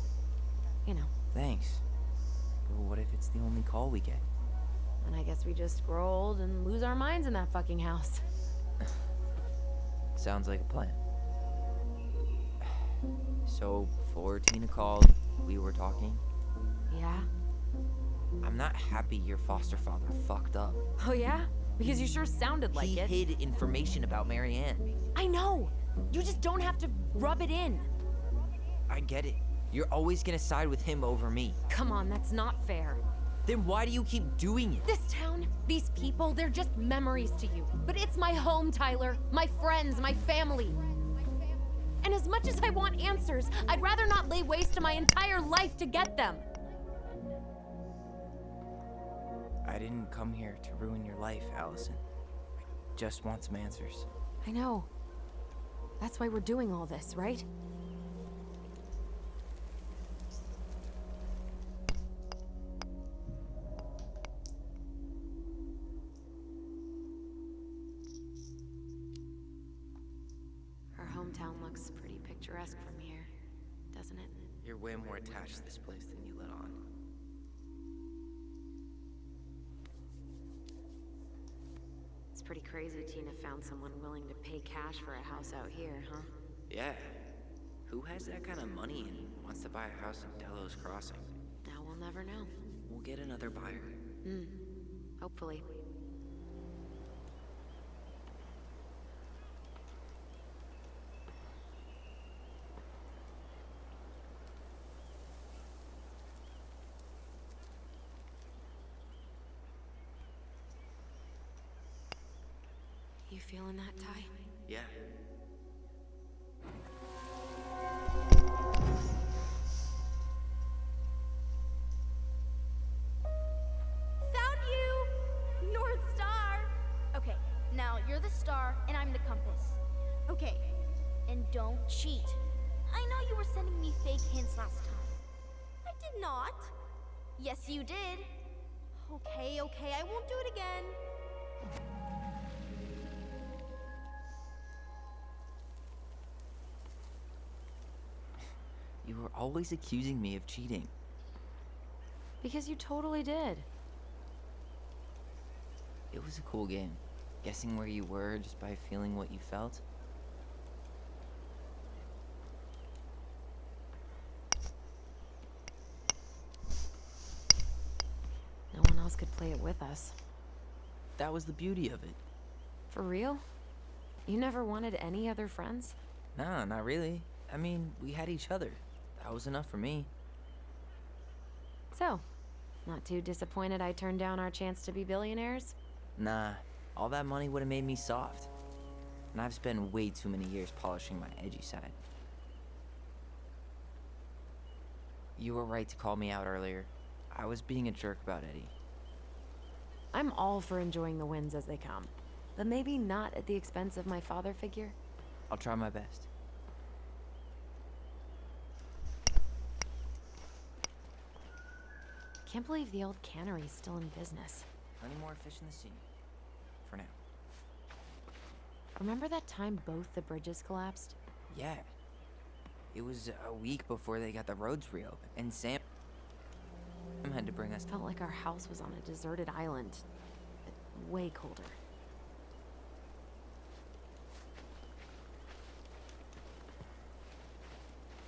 you know. Thanks. But what if it's the only call we get? And I guess we just grow old and lose our minds in that fucking house. Sounds like a plan. So, before Tina called, we were talking. Yeah? I'm not happy your foster father fucked up. Oh yeah? Because you sure sounded like it. He hid information about Marianne. I know! You just don't have to rub it in. I get it. You're always gonna side with him over me. Come on, that's not fair. Then why do you keep doing it? This town, these people, they're just memories to you. But it's my home, Tyler. My friends, my family. And as much as I want answers, I'd rather not lay waste to my entire life to get them. I didn't come here to ruin your life, Allison. I just want some answers. I know. That's why we're doing all this, right? Our hometown looks pretty picturesque from here, doesn't it? You're way more attached to this place than you let on. It's pretty crazy Tina found someone willing to pay cash for a house out here, huh? Yeah. Who has that kind of money and wants to buy a house in Delos Crossing? Now we'll never know. We'll get another buyer. Hopefully. You feeling that, Ty? Yeah. Found you! North Star! Okay, now you're the star and I'm the compass. Okay, and don't cheat. I know you were sending me fake hints last time. I did not. Yes, you did. Okay, I won't do it again. You were always accusing me of cheating. Because you totally did. It was a cool game. Guessing where you were just by feeling what you felt. else could play it with us. That was the beauty of it. For real? You never wanted any other friends? Nah, not really. I mean, we had each other. That was enough for me. So, not too disappointed I turned down our chance to be billionaires? Nah, all that money would have made me soft. And I've spent way too many years polishing my edgy side. You were right to call me out earlier. I was being a jerk about Eddie. I'm all for enjoying the wins as they come, but maybe not at the expense of my father figure. I'll try my best. Can't believe the old cannery's still in business. Plenty more fish in the sea. For now. Remember that time both the bridges collapsed? Yeah. It was a week before they got the roads reopened, and Sam had to bring us. Felt like our house was on a deserted island, but way colder.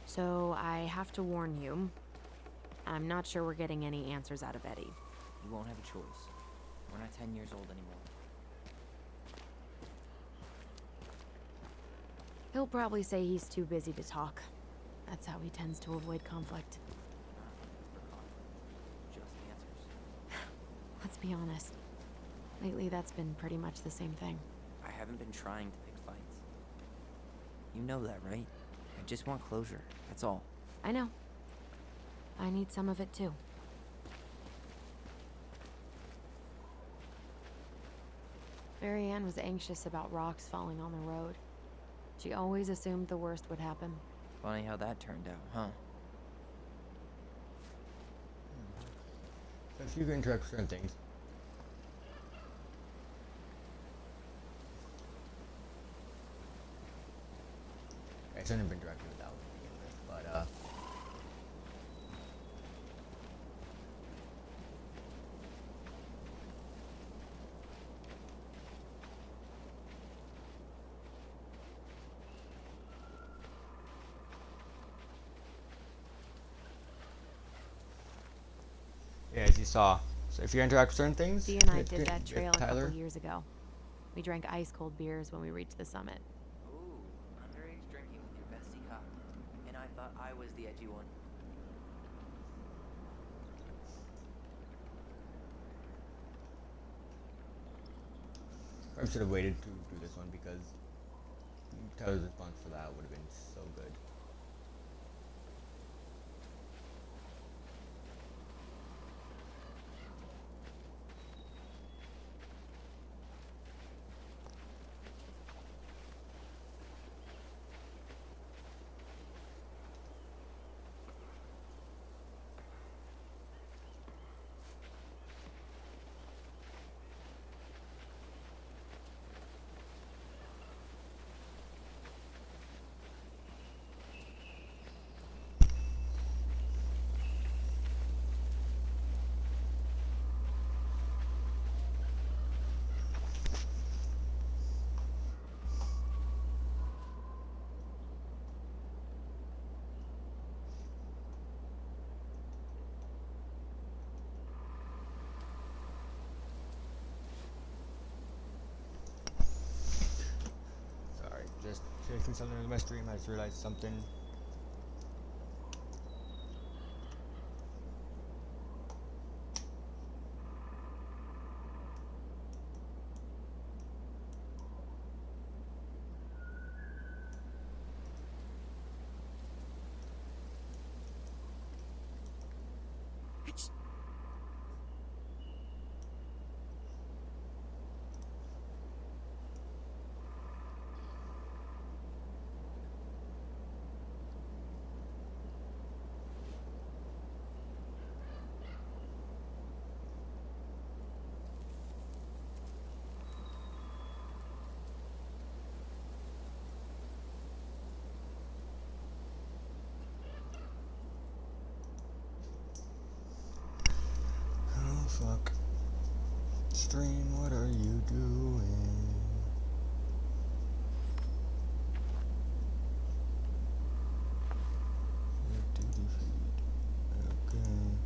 So I have to warn you, I'm not sure we're getting any answers out of Eddie. You won't have a choice. We're not 10 years old anymore. He'll probably say he's too busy to talk. That's how he tends to avoid conflict. Just answers. Let's be honest. Lately, that's been pretty much the same thing. I haven't been trying to pick fights. You know that, right? I just want closure. That's all. I know. I need some of it too. Mary Ann was anxious about rocks falling on the road. She always assumed the worst would happen. Funny how that turned out, huh? So if you can interact with certain things. I shouldn't have interacted with that one to begin with, but yeah, as you saw. So if you interact with certain things, Dee and I hit- did that hit trail a Tyler. couple years ago. We drank ice-cold beers when we reached the summit. Ooh, underage drinking with your bestie cop. And I thought I was the edgy one. I should have waited to do this one because Tyler's response for that would have been so good. Sorry, just checking something in my stream. I just realized something. Oh fuck. Stream, what are you doing? Activity feed. Okay.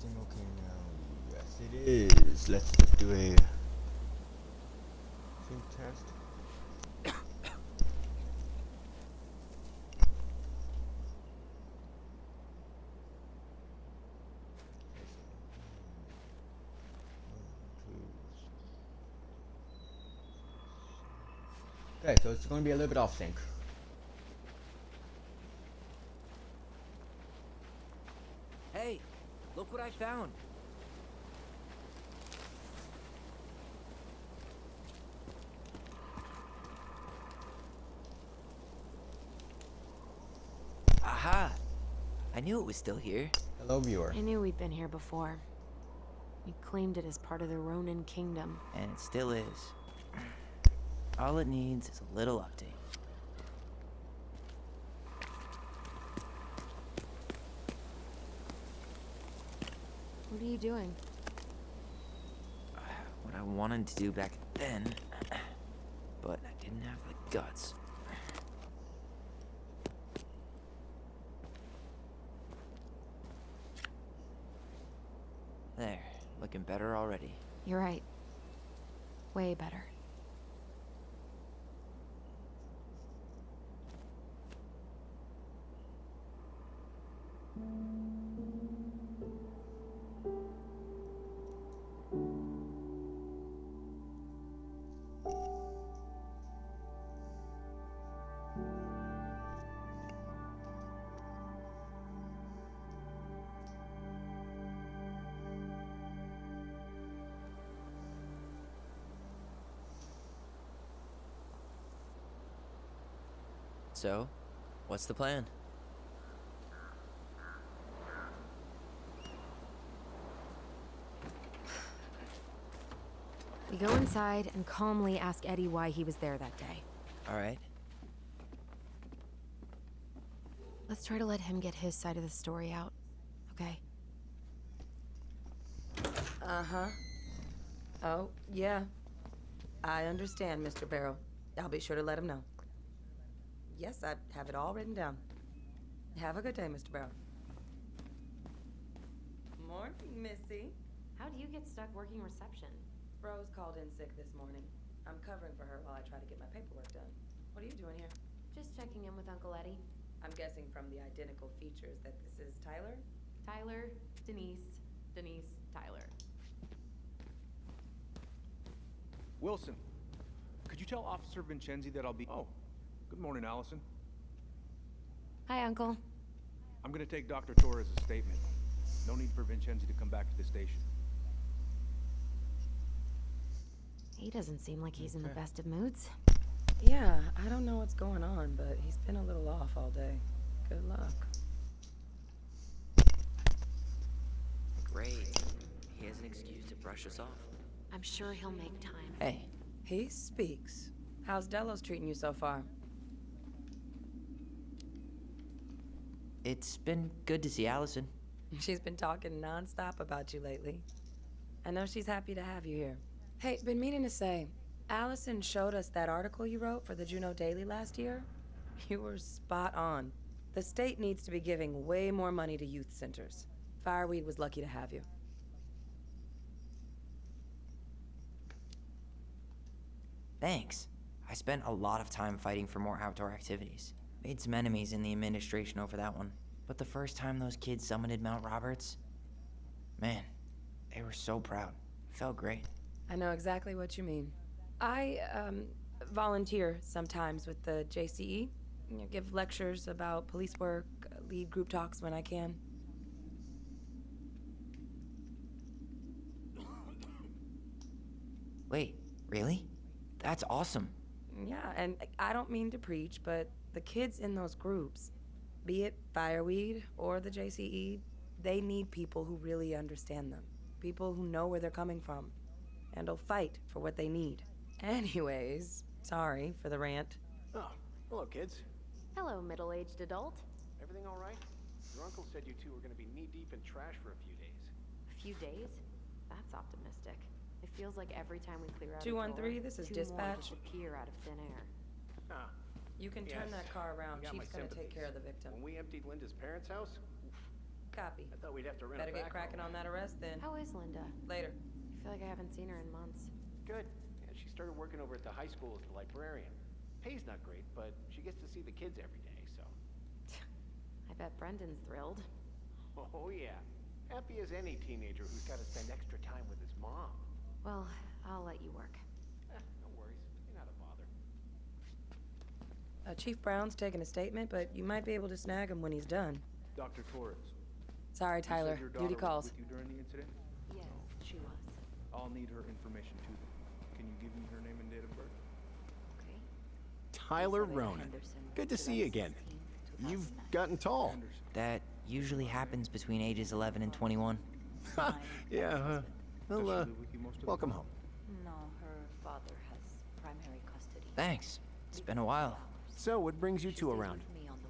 everything okay now? Yes, it is. Let's just do a sync test. Okay, so it's going to be a little bit off sync. Hey, look what I found. Aha! I knew it was still here. Hello, viewer. I knew we'd been here before. We claimed it as part of the Ronin Kingdom. And it still is. All it needs is a little update. What are you doing? What I wanted to do back then, but I didn't have the guts. There, looking better already. You're right. Way better. So, what's the plan? We go inside and calmly ask Eddie why he was there that day. All right. Let's try to let him get his side of the story out, okay? Uh-huh. Oh, yeah. I understand, Mr. Barrow. I'll be sure to let him know. Yes, I have it all written down. Have a good day, Mr. Barrow. Morning, Missy. How do you get stuck working reception? Rose called in sick this morning. I'm covering for her while I try to get my paperwork done. What are you doing here? Just checking in with Uncle Eddie. I'm guessing from the identical features that this is Tyler? Tyler, Denise, Tyler. Wilson, could you tell Officer Vincenzi that I'll be... Oh, good morning, Allison. Hi, Uncle. I'm gonna take Dr. Torres' statement. No need for Vincenzi to come back to the station. He doesn't seem like he's in the best of moods. Yeah, I don't know what's going on, but he's been a little off all day. Good luck. Great. He has an excuse to brush us off. I'm sure he'll make time. Hey. He speaks. How's Delos treating you so far? It's been good to see Allison. She's been talking nonstop about you lately. I know she's happy to have you here. Hey, been meaning to say, Allison showed us that article you wrote for the Juneau Daily last year. You were spot on. The state needs to be giving way more money to youth centers. Fireweed was lucky to have you. Thanks. I spent a lot of time fighting for more outdoor activities. Made some enemies in the administration over that one. But the first time those kids summited Mount Roberts, man, they were so proud. It felt great. I know exactly what you mean. I, volunteer sometimes with the JCE. You know, give lectures about police work, lead group talks when I can. Wait, really? That's awesome. Yeah, and I don't mean to preach, but the kids in those groups, be it Fireweed or the JCE, they need people who really understand them. People who know where they're coming from and will fight for what they need. Anyways, sorry for the rant. Oh, hello, kids. Hello, middle-aged adult. Everything all right? Your uncle said you two were going to be knee-deep in trash for a few days. A few days? That's optimistic. It feels like every time we clear out 213, this is two dispatch. more disappear out of thin air. Ah, Oh, you can turn Yes. that car around. You got my Chief's gonna take sympathies. care of the victim. when we emptied Linda's parents' house, oof, Copy. I thought we'd have to rent Better a get backhoe. cracking on that arrest then. How is Linda? Later. I feel like I haven't seen her in months. Good. Yeah, she started working over at the high school as the librarian. Pay's not great, but she gets to see the kids every day, so. I bet Brendan's thrilled. Oh, yeah. Happy as any teenager who's got to spend extra time with his mom. Well, I'll let you work. No worries. You're not a bother. Chief Brown's taking a statement, but you might be able to snag him when he's done. Dr. Torres. Sorry, you said Tyler. your Duty daughter calls. was with you during the incident? Yes, she was. I'll need her information too. Can you give me her name and date of birth? Okay. Tyler Ronan. Good to see you again. You've gotten tall. That usually happens between ages 11 and 21. Yeah, well, Does she live with you most of the welcome time? home. No, her father has primary custody. Thanks. It's been a while. So, what brings you two around? Me on the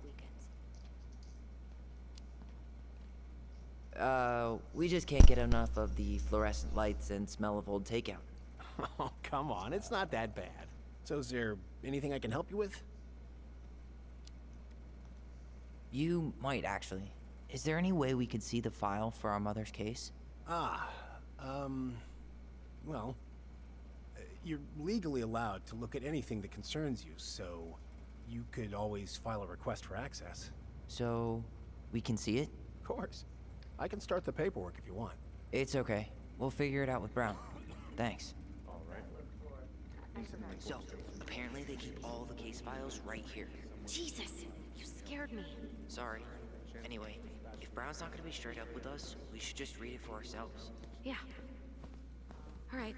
weekends. We just can't get enough of the fluorescent lights and smell of old takeout. Oh, come on, it's not that bad. So, is there anything I can help you with? You might actually. Is there any way we could see the file for our mother's case? Well, you're legally allowed to look at anything that concerns you, so you could always file a request for access. So, we can see it? Of course. I can start the paperwork if you want. It's okay. We'll figure it out with Brown. Thanks. All right. So, apparently they keep all the case files right here. Jesus, you scared me. Sorry. Anyway, if Brown's not gonna be straight up with us, we should just read it for ourselves. Yeah. All right.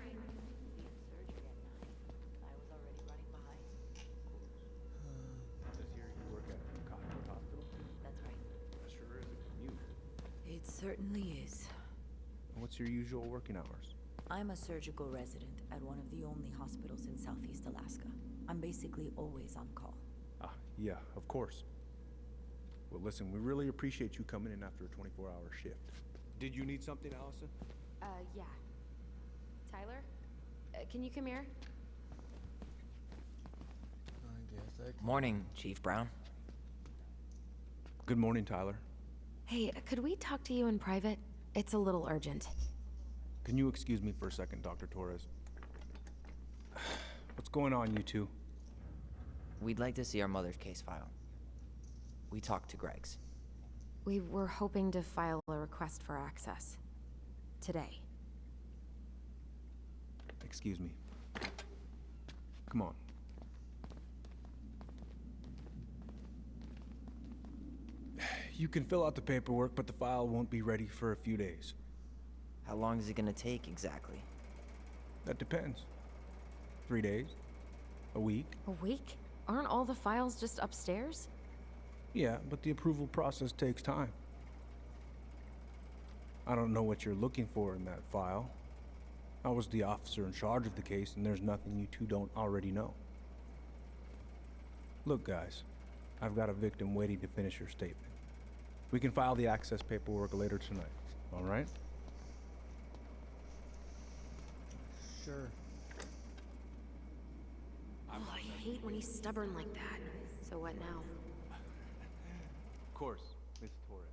Says here you work at Cottonwood Hospital? That's right. That sure is a commute. It certainly is. What's your usual working hours? I'm a surgical resident at one of the only hospitals in Southeast Alaska. I'm basically always on call. Ah, yeah, of course. Well, listen, we really appreciate you coming in after a 24-hour shift. Did you need something, Allison? Yeah. Tyler? Can you come here? Morning, Chief Brown. Good morning, Tyler. Hey, could we talk to you in private? It's a little urgent. Can you excuse me for a second, Dr. Torres? What's going on, you two? We'd like to see our mother's case file. We talked to Greg's. We were hoping to file a request for access. Today. Excuse me. Come on. You can fill out the paperwork, but the file won't be ready for a few days. How long is it gonna take exactly? That depends. 3 days? A week? A week? Aren't all the files just upstairs? Yeah, but the approval process takes time. I don't know what you're looking for in that file. I was the officer in charge of the case, and there's nothing you two don't already know. Look, guys, I've got a victim waiting to finish her statement. We can file the access paperwork later tonight, all right? Sure. Oh, I hate when he's stubborn like that. So what now? Of course, Miss Torres.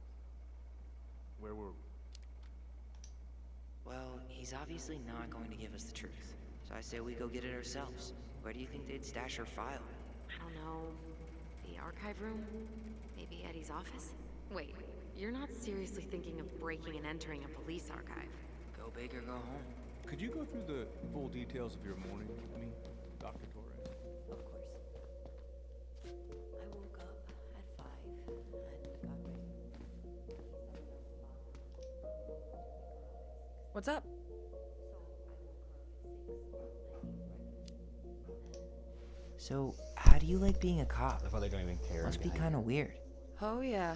Where were we? Well, he's obviously not going to give us the truth. So I say we go get it ourselves. Where do you think they'd stash her file? I don't know. The archive room? Maybe Eddie's office? Wait, you're not seriously thinking of breaking and entering a police archive? Go big or go home. Could you go through the full details of your morning with me, Dr. Torres? Of course. I woke up at 5 and got ready. What's up? So, how do you like being a cop? That's why they don't even care. Must be kind of weird. Oh, yeah.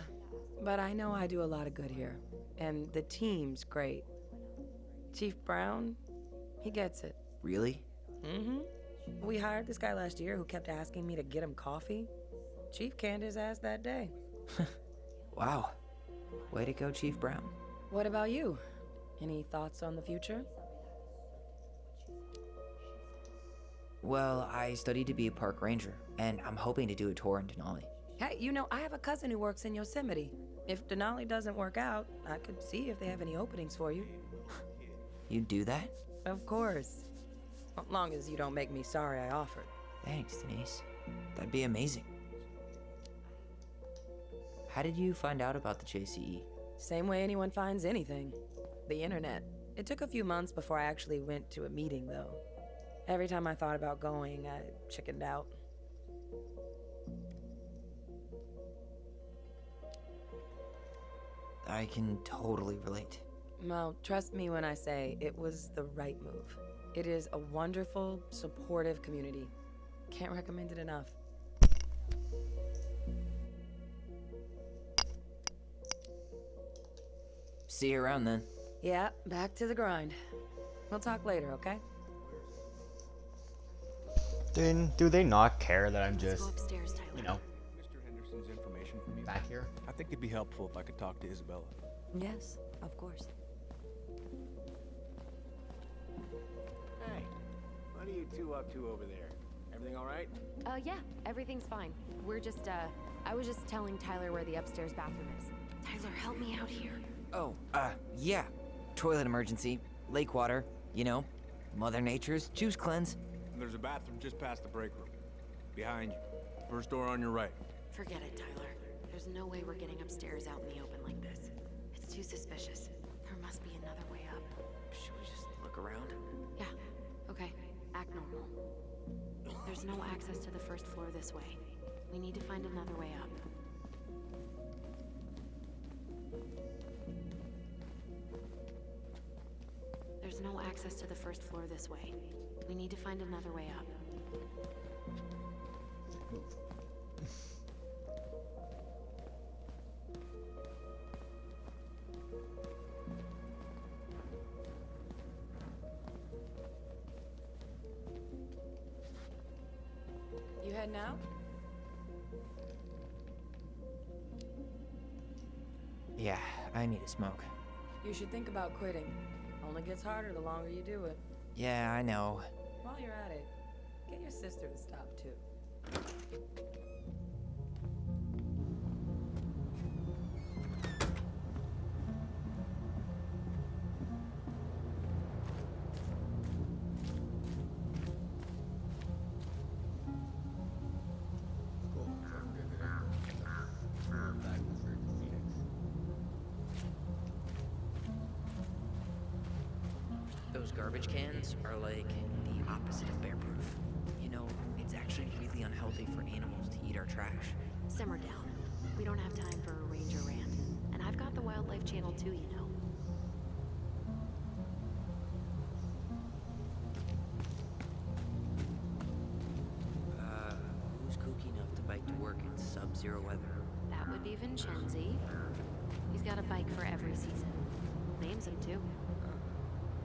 But I know I do a lot of good here. And the team's great. Chief Brown, he gets it. Really? Mm-hmm. We hired this guy last year who kept asking me to get him coffee. Chief canned his ass that day. Wow. Way to go, Chief Brown. What about you? Any thoughts on the future? Well, I studied to be a park ranger, and I'm hoping to do a tour in Denali. Hey, you know, I have a cousin who works in Yosemite. If Denali doesn't work out, I could see if they have any openings for you. You'd do that? Of course. As long as you don't make me sorry I offered. Thanks, Denise. That'd be amazing. How did you find out about the JCE? Same way anyone finds anything. The internet. It took a few months before I actually went to a meeting, though. Every time I thought about going, I chickened out. I can totally relate. Well, trust me when I say it was the right move. It is a wonderful, supportive community. Can't recommend it enough. See you around then. Yeah, back to the grind. We'll talk later, okay? Then, do they not care that I'm just, upstairs, Tyler. you know, Mr. Henderson's information from you. back here? I think it'd be helpful if I could talk to Isabella. Yes, of course. Hey, what are you two up to over there? Everything all right? Yeah, everything's fine. We're just, I was just telling Tyler where the upstairs bathroom is. Tyler, help me out here. Oh, yeah. Toilet emergency, lake water, you know, Mother Nature's juice cleanse. There's a bathroom just past the break room. Behind you. First door on your right. Forget it, Tyler. There's no way we're getting upstairs out in the open like this. It's too suspicious. There must be another way up. Should we just look around? Yeah, okay. Act normal. There's no access to the first floor this way. We need to find another way up. There's no access to the first floor this way. We need to find another way up. You heading out? Yeah, I need a smoke. You should think about quitting. Only gets harder the longer you do it. Yeah, I know. While you're at it, get your sister to stop too. Those garbage cans are like the opposite of bear-proof. You know, it's actually really unhealthy for animals to eat our trash. Simmer down. We don't have time for a ranger rant. And I've got the Wildlife Channel too, you know. Who's kooky enough to bike to work in sub-zero weather? That would be Vincenzi. He's got a bike for every season. Names him too.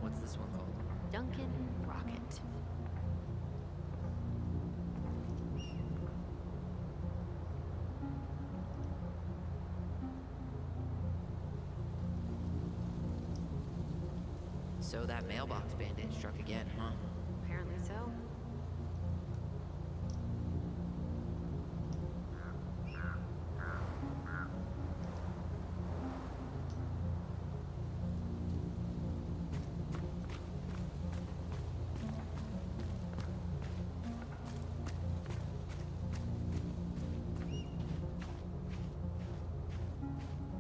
What's this one called? Duncan Rocket. So that mailbox bandit struck again, huh? Apparently so.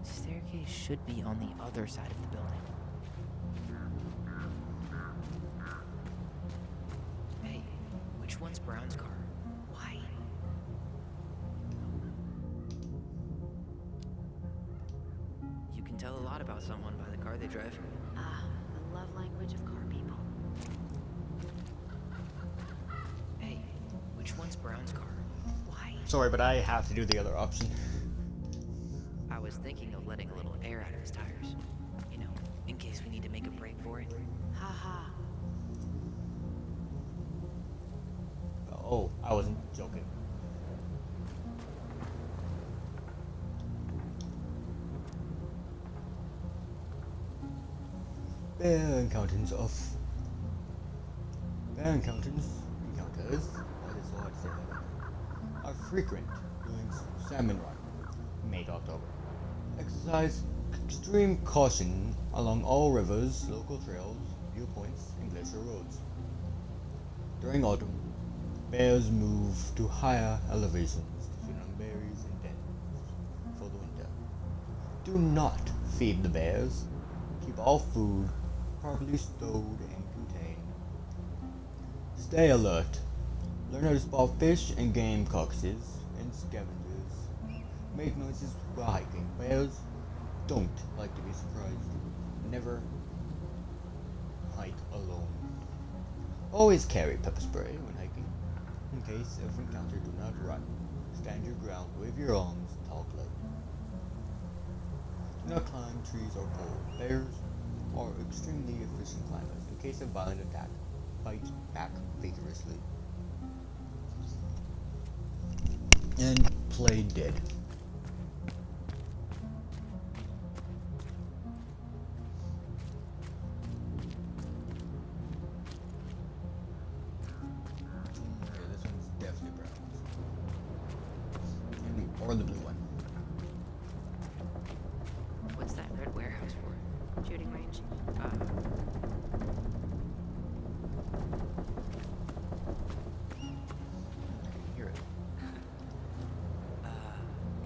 Staircase should be on the other side of the building. Hey, which one's Brown's car? Why? You can tell a lot about someone by the car they drive. Ah, the love language of car people. Hey, which one's Brown's car? Why? Sorry, but I have to do the other option. I was thinking of letting a little air out of his tires. You know, in case we need to make a break for it. Ha ha. Oh, I wasn't joking. Bear encounters, that is all I'd say, are frequent during salmon run, May to October. Exercise extreme caution along all rivers, local trails, viewpoints, and glacier roads. During autumn, bears move to higher elevations to feed on berries and dens for the winter. Do not feed the bears. Keep all food properly stowed and contained. Stay alert. Learn how to spot fish and game carcasses and scavengers. Make noises while hiking. Bears don't like to be surprised. Never hike alone. Always carry pepper spray when hiking. In case of encounter, do not run. Stand your ground, wave your arms, talk loud. Do not climb trees or poles. Bears are extremely efficient climbers. In case of violent attack, fight back vigorously. And play dead. Yeah, this one's definitely brown. Or the blue one. What's that red warehouse for? Shooting range? Hear it.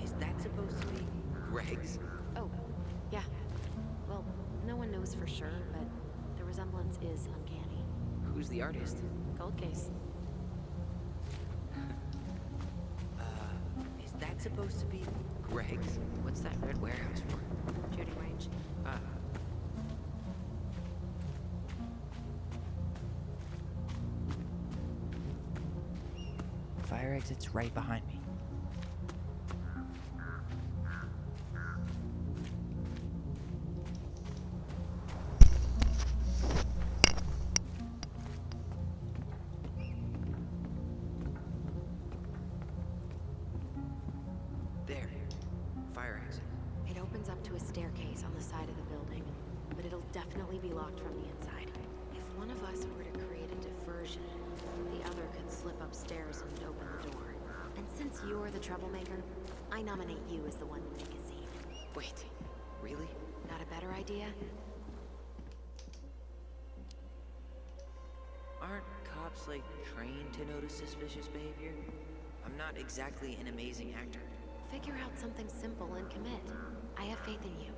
Is that supposed to be Greg's? Oh, yeah. Well, no one knows for sure, but the resemblance is uncanny. Who's the artist? Cold case. Is that supposed to be Greg's? What's that red warehouse for? Shooting range? Fire exit's right behind me. There. Fire exit. It opens up to a staircase on the side of the building, but it'll definitely be locked from the inside. If one of us were to create a diversion, the other could slip upstairs and open the door. And since you're the troublemaker, I nominate you as the one to make a scene. Wait, really? Got a better idea? Aren't cops, like, trained to notice suspicious behavior? I'm not exactly an amazing actor. Figure out something simple and commit. I have faith in you.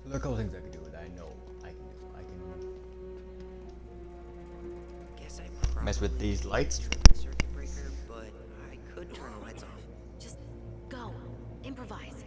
There are a couple things I can do that I know I can do. I Guess I can mess with these lights. the circuit breaker, but I could turn the lights off. Just go. Improvise.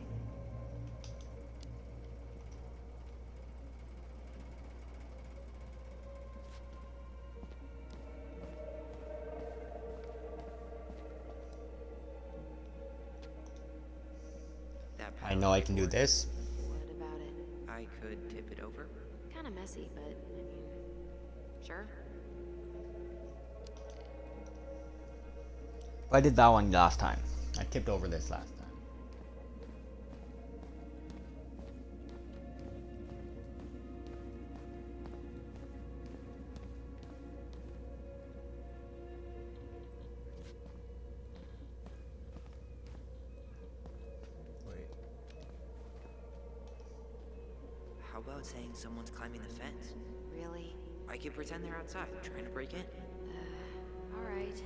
That I know I can do this. What about it? I could tip it over. Kinda messy, but I mean, sure. I did that one last time. I tipped over this last time. Wait. How about saying someone's climbing the fence? Really? I could pretend they're outside, trying to break in. Alright.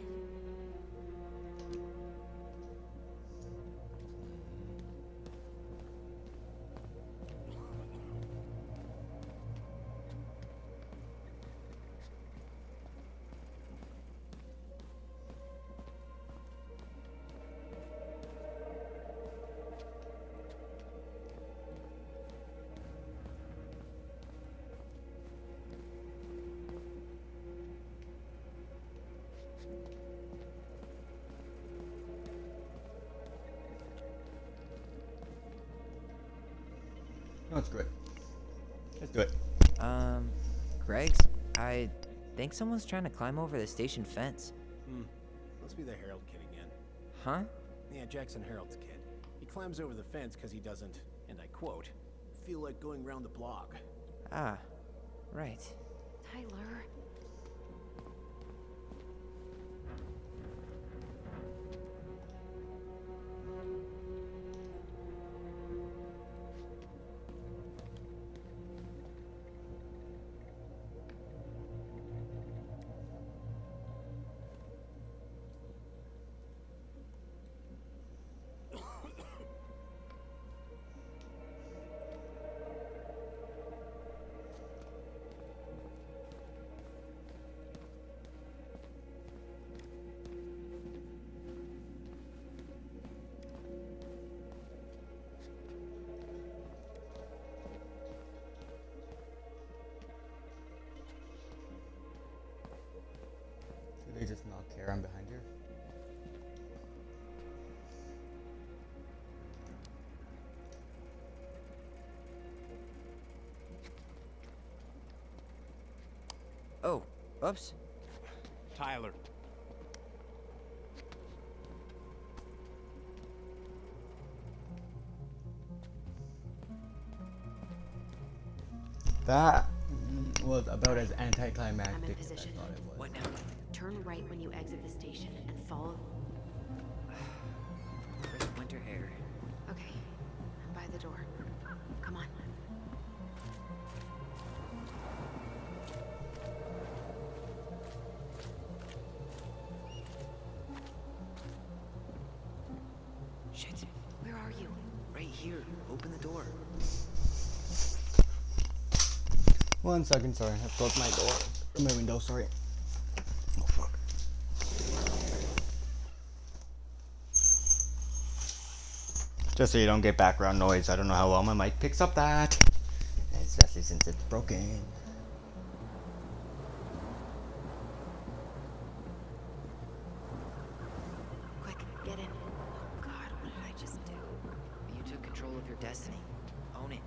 No, it's good. Let's do it. Greg's, I think someone's trying to climb over the station fence. Must be the Harold kid again. Huh? Yeah, Jackson Harold's kid. He climbs over the fence because he doesn't, and I quote, feel like going round the block. Ah, right. Tyler. Do they just not care I'm behind here? Oh, oops. Tyler. That was about as I'm anticlimactic in as I position. thought it was. What now? Turn right when you exit the station and follow. Crisp winter air. Okay, I'm by the door. Come on. Shit. Where are you? Right here. Open the door. 1 second, sorry. I closed my door. Or my window, sorry. Oh, fuck. Just so you don't get background noise. I don't know how well my mic picks up that. Especially since it's broken. Quick, get in. Oh God, what did I just do? You took control of your destiny. Own it.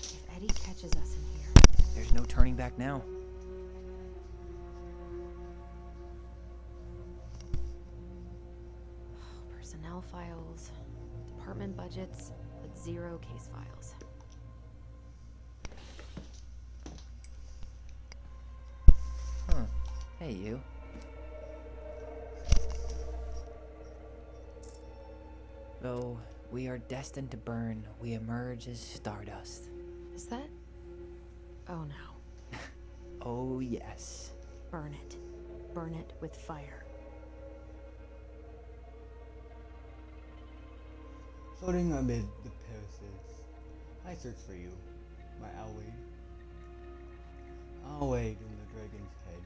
If Eddie catches us in here, There's no turning back now. personnel files, department budgets, but 0 case files. Huh. Hey, you. Though we are destined to burn, we emerge as stardust. Is that? Oh no. Oh, yes. Burn it. Burn it with fire. Floating amid the terraces, I search for you, my Alwade. Alwade in the dragon's head.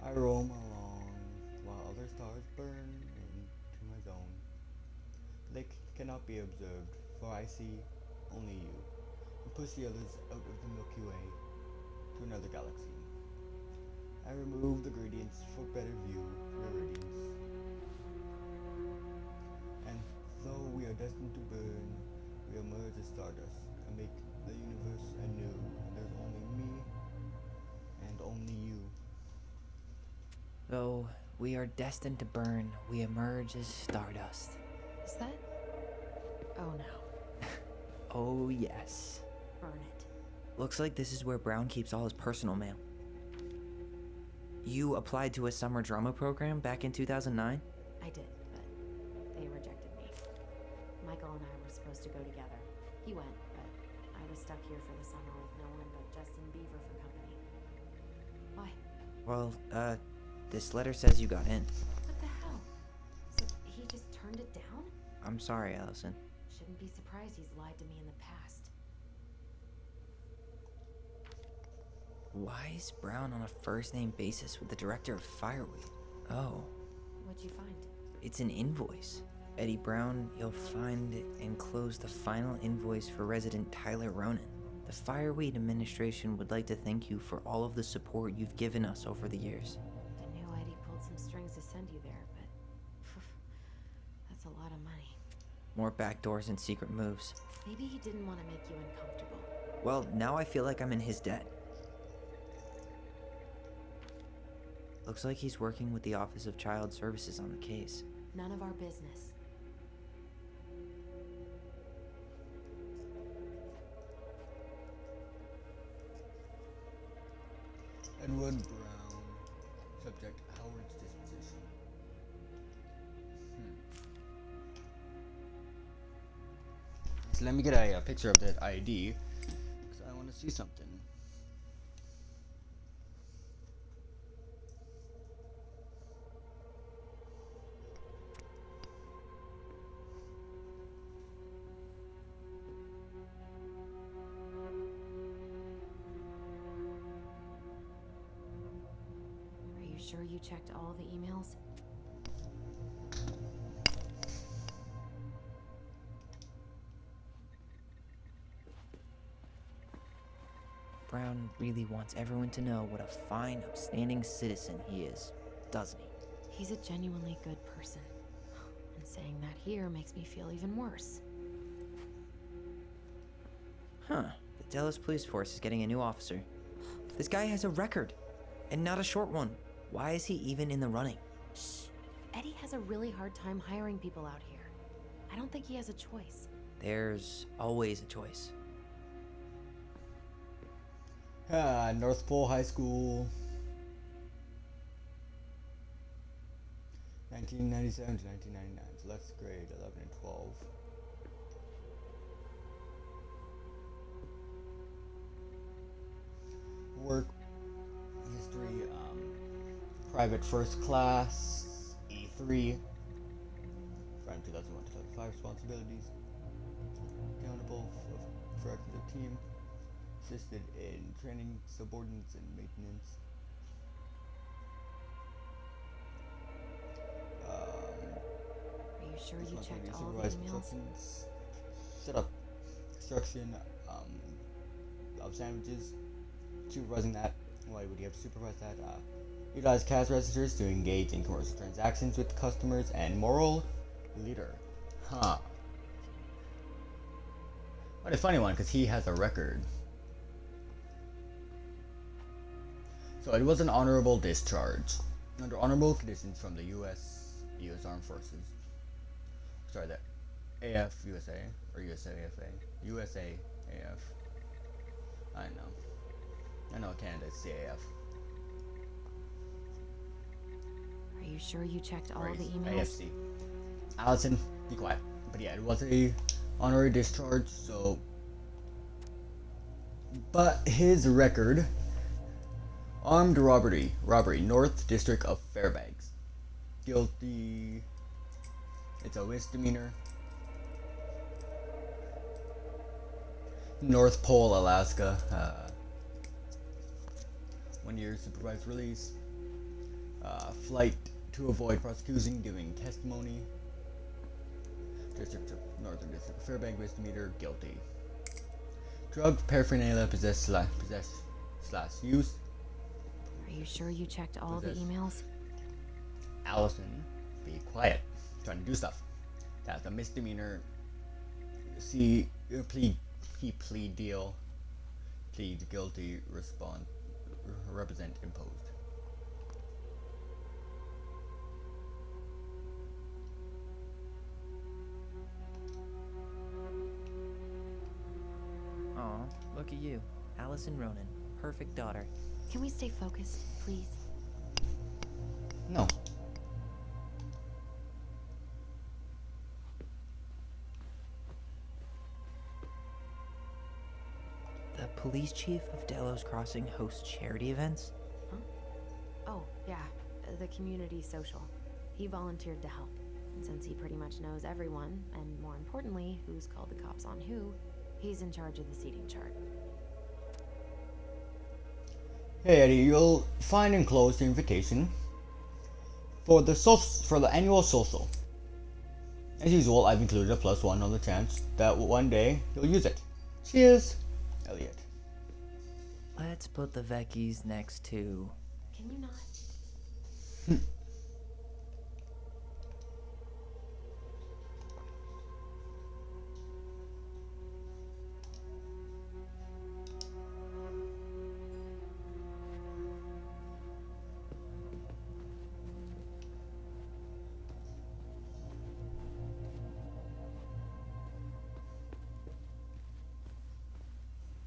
I roam along while other stars burn into my zone. They cannot be observed, for I see only you, and push the others out of the Milky Way to another galaxy. I remove the gradients for better view of your radiance. And though we are destined to burn, we emerge as stardust and make the universe anew. And there's only me and only you. Though we are destined to burn, we emerge as stardust. Is that? Oh no. Oh, yes. Burn it. Looks like this is where Brown keeps all his personal mail. You applied to a summer drama program back in 2009? I did, but they rejected me. Michael and I were supposed to go together. He went, but I was stuck here for the summer with no one but Justin Beaver for company. Why? Well, this letter says you got in. What the hell? So he just turned it down? I'm sorry, Allison. Shouldn't be surprised he's lied to me in the past. Why is Brown on a first-name basis with the director of Fireweed? Oh, What'd you find? it's an invoice. Eddie Brown, you'll find enclosed the final invoice for resident Tyler Ronan. The Fireweed administration would like to thank you for all of the support you've given us over the years. I knew Eddie pulled some strings to send you there, but that's a lot of money. More backdoors and secret moves. Maybe he didn't want to make you uncomfortable. Well, now I feel like I'm in his debt. Looks like he's working with the Office of Child Services on the case. None of our business. Edward Brown, subject Howard's disposition. So let me get a picture of that ID, because I want to see something. Sure you checked all the emails? Brown really wants everyone to know what a fine, upstanding citizen he is, doesn't he? He's a genuinely good person. And saying that here makes me feel even worse. Huh. The Dallas Police Force is getting a new officer. This guy has a record, and not a short one. Why is he even in the running? Shh. Eddie has a really hard time hiring people out here. I don't think he has a choice. There's always a choice. North Pole High School. 1997 to 1999. Select grade 11 and 12. Work history. Private first class, E3, from 2001 to 2005, responsibilities, accountable for acting as a team, assisted in training subordinates and maintenance, Are you sure you checked all the emails? Set up construction of sandwiches, supervising that. Why would you have to supervise that? Utilize cash registers to engage in commercial transactions with customers, and moral leader. Huh. What a funny one, because he has a record. So it was an honorable discharge under honorable conditions from the U.S. Armed Forces. Sorry, the AF USA or USAFA. USAAF. I know Canada's CAF. Are you sure you checked all Right, the emails? AFC. Allison, be quiet. But yeah, it was a honorary discharge, so... But his record... Armed robbery, North District of Fairbanks. Guilty... It's a misdemeanor. North Pole, Alaska. 1 year supervised release. Flight to avoid prosecution, giving testimony. District of Northern District of Fairbanks misdemeanor, guilty. Drug paraphernalia possess / use. Are you sure you checked all the Possess. emails? Allison, be quiet. Trying to do stuff. That's a misdemeanor. See, he plead deal. Plead guilty. Represent imposed. Aw, look at you. Allison Ronan. Perfect daughter. Can we stay focused, please? No. The police chief of Delos Crossing hosts charity events? Huh? Oh, yeah. The community social. He volunteered to help. And since he pretty much knows everyone, and more importantly, who's called the cops on who, he's in charge of the seating chart. Hey Eddie, you'll find enclosed the invitation for the annual social. As usual, I've included a +1 on the chance that one day you'll use it. Cheers, Elliot. Let's put the Vecchies next to... Can you not?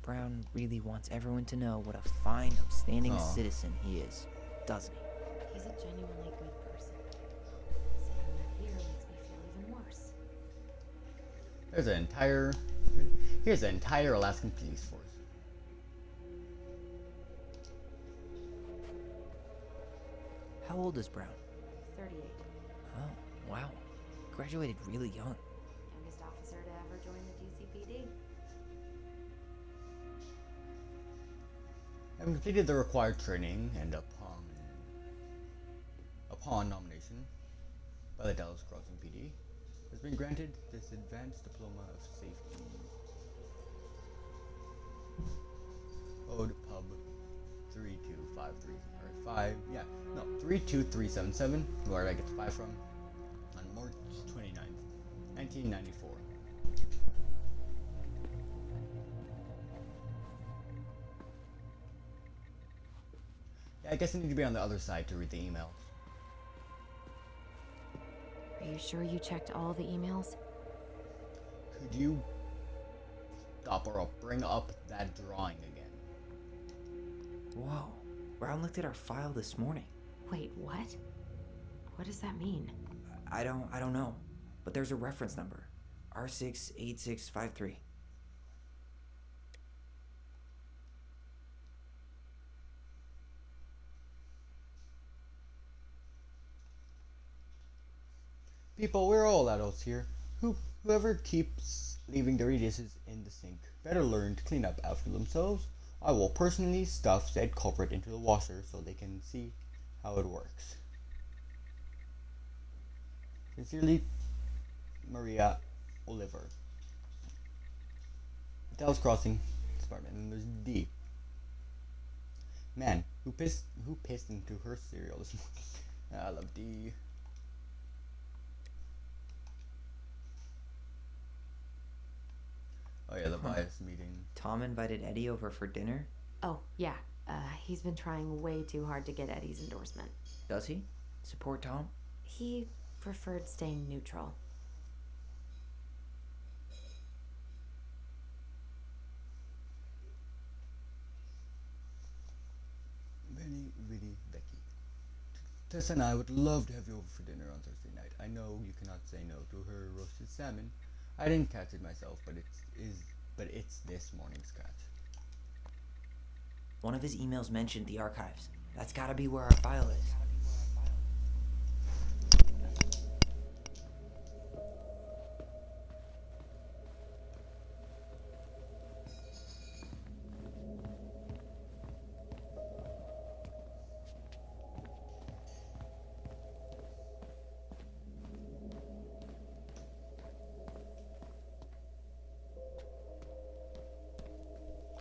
Brown really wants everyone to know what a fine, upstanding Aw. citizen he is, doesn't he? He's a genuinely good person. Seeing that here makes me feel even worse. Here's an entire Alaskan police force. How old is Brown? 38. Oh, wow. Graduated really young. Youngest officer to ever join the DCPD. Having completed the required training and upon nomination by the Dallas Crossing PD, has been granted this advanced diploma of safety. Code Pub 32377, where I get the 5 from, on March 29th, 1994. Yeah, I guess I need to be on the other side to read the emails. Are you sure you checked all the emails? Could you stop or I'll bring up that drawing again? Whoa. Brown looked at our file this morning. Wait, what? What does that mean? I don't know. But there's a reference number. R68653. People, we're all adults here. Whoever keeps leaving dirty dishes in the sink better learn to clean up after themselves. I will personally stuff said culprit into the washer so they can see how it works. Sincerely, Maria Oliver. Dallas Crossing Department. And there's D. Man, who pissed into her cereal this morning? I love D. Oh yeah, the bias meeting. Tom invited Eddie over for dinner? Oh, yeah. He's been trying way too hard to get Eddie's endorsement. Does he? Support Tom? He preferred staying neutral. Really, Becky. Tess and I would love to have you over for dinner on Thursday night. I know you cannot say no to her roasted salmon. I didn't catch it myself, but it's this morning's catch. One of his emails mentioned the archives. That's gotta be where our file is.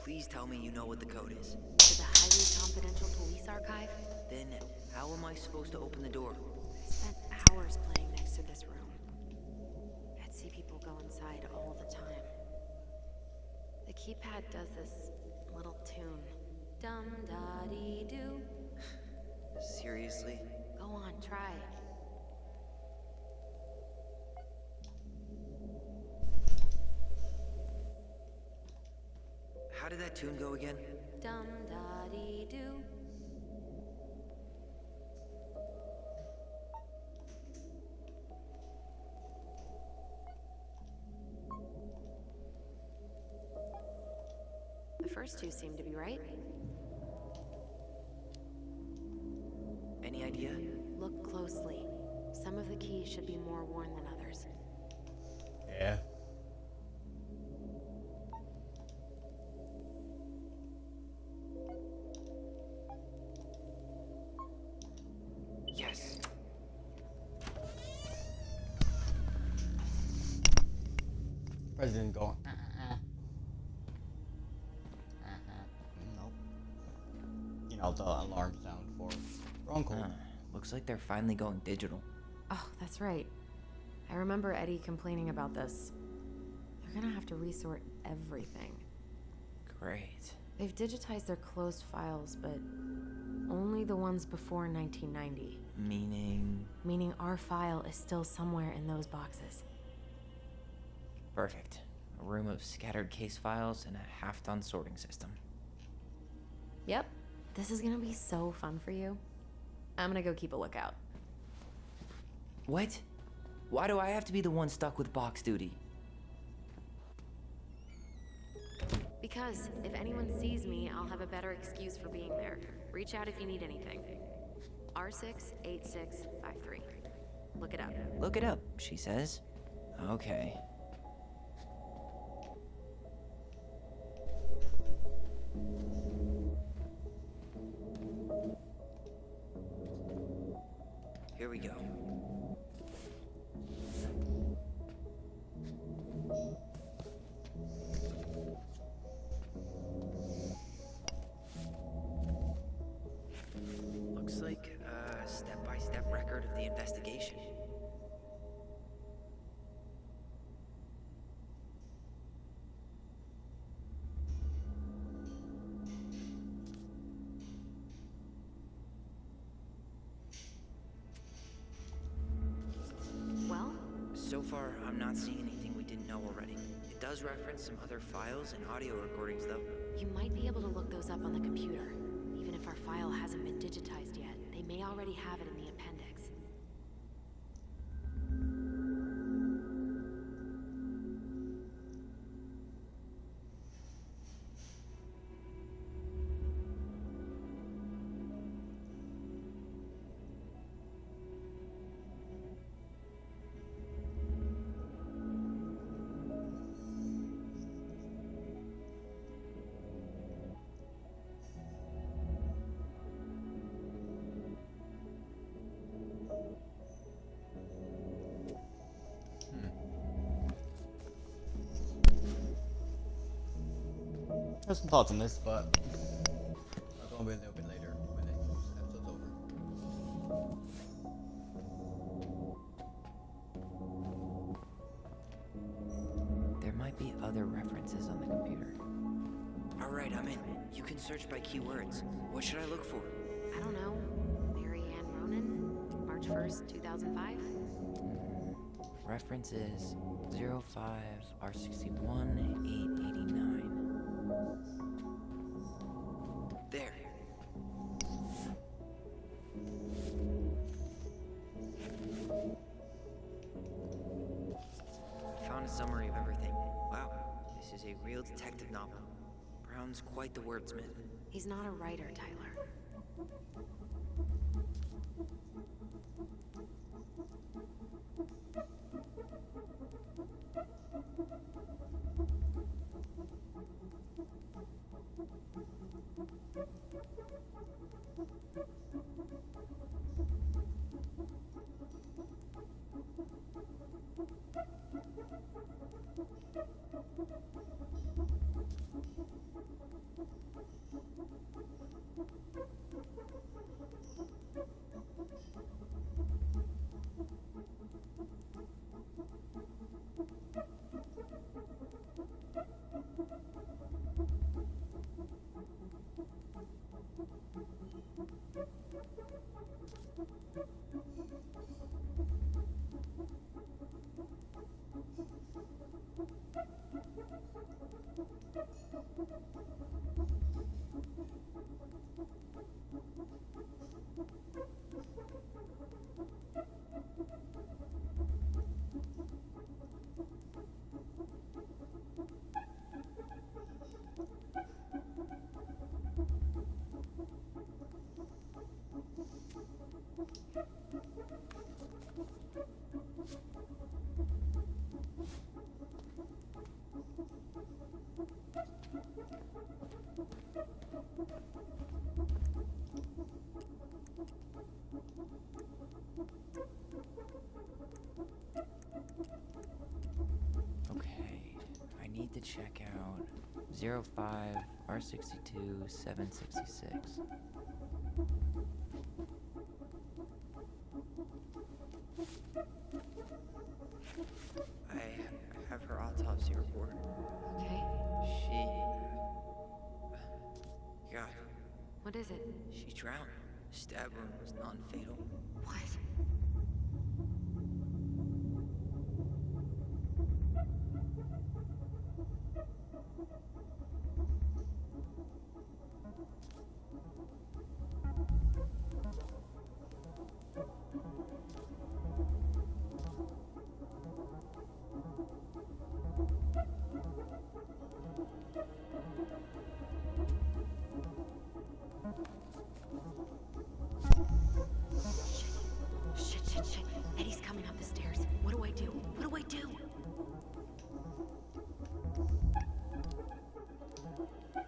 Please tell me you know what the code is. To the highly confidential police archive? Then, how am I supposed to open the door? I spent hours playing next to this room. I'd see people go inside all the time. The keypad does this little tune. Dum-da-dee-doo. Seriously? Go on, try. How did that tune go again? Dum-da-dee-doo. The first two seem to be right. Any idea? Look closely. Some of the keys should be more worn than others. Yeah. Yes. President go, nope. You know, the alarm sound for wrong code. Looks like they're finally going digital. Oh, that's right. I remember Eddie complaining about this. They're gonna have to resort everything. Great. They've digitized their closed files, but only the ones before 1990. Meaning? Meaning our file is still somewhere in those boxes. Perfect. A room of scattered case files and a half-done sorting system. Yep. This is gonna be so fun for you. I'm gonna go keep a lookout. What? Why do I have to be the one stuck with box duty? Because if anyone sees me, I'll have a better excuse for being there. Reach out if you need anything. R68653. Look it up. Look it up, she says. Okay. Here we go. Looks like a step-by-step record of the investigation. Well? So far, I'm not seeing anything we didn't know already. It does reference some other files and audio recordings, though. You might be able to look those up on the computer. Even if our file hasn't been digitized yet, they may already have it in the appendix. I have some thoughts on this, but I'll go a little bit later when this episode's over. There might be other references on the computer. Alright, I'm in. You can search by keywords. What should I look for? I don't know. Mary Ann Ronan? March 1st, 2005? References 05 R61 889. There. Found a summary of everything. Wow, this is a real detective novel. Brown's quite the wordsmith. He's not a writer, Tyler. check out 05 R62 766. I have her autopsy report. Okay. She... God, What is it? she drowned. Stab wound was non-fatal. What? Shit. Eddie's coming up the stairs. What do I do? What do I do?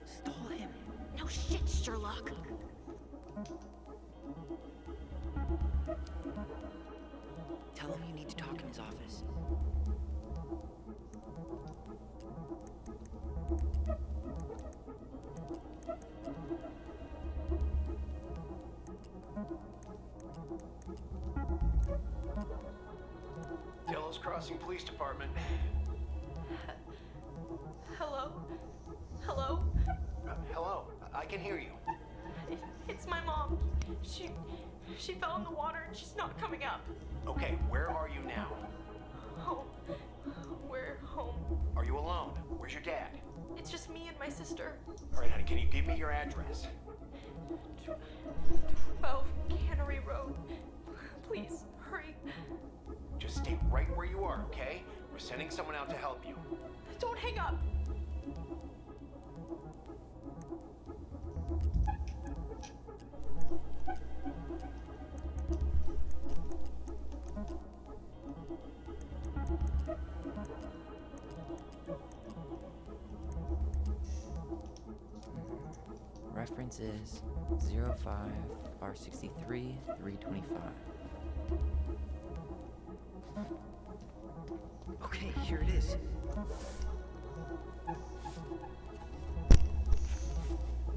Stall him. No shit, Sherlock. Tell him you need to talk in his office. Delos Crossing Police Department. Hello? Hello? Hello, I can hear you. It's my mom. She fell in the water and she's not coming up. Okay, where are you now? Home. We're home. Are you alone? Where's your dad? It's just me and my sister. All right, honey, can you give me your address? 12 Cannery Road. Please, hurry. Just stay right where you are, okay? We're sending someone out to help you. Don't hang up. Reference is 05 R63 325. Okay, here it is.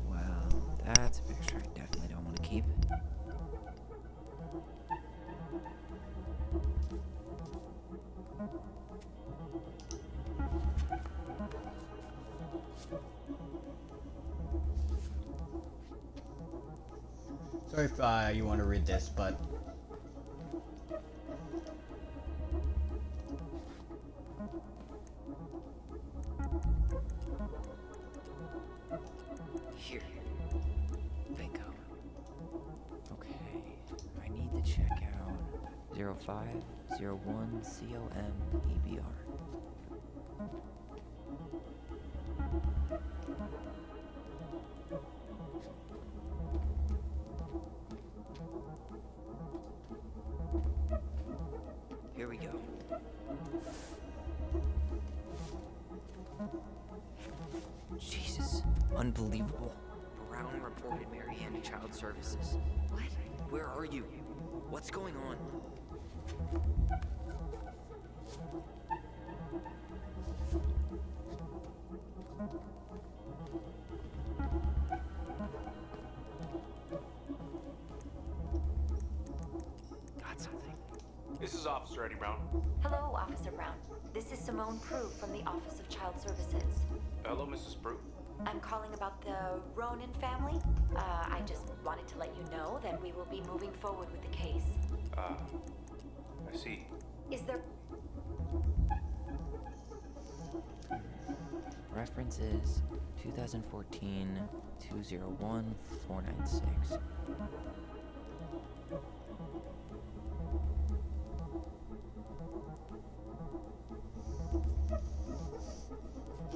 Well, that's a picture I definitely don't want to keep. Sorry if you want to read this, but Here. Bingo. Okay, I need to check out 0501 COM EBR. Here we go. Jesus, unbelievable. Brown reported Mary Ann to Child Services. What? Where are you? What's going on? Got something. This is Officer Eddie Brown. Hello, Officer Brown. This is Simone Prue from the Office of Child Services. Hello, Mrs. Prue. I'm calling about the Ronan family. I just wanted to let you know that we will be moving forward with the case. I see. Is there... Reference is 2014 201 496.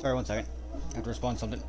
sorry, 1 second. I have to respond to something.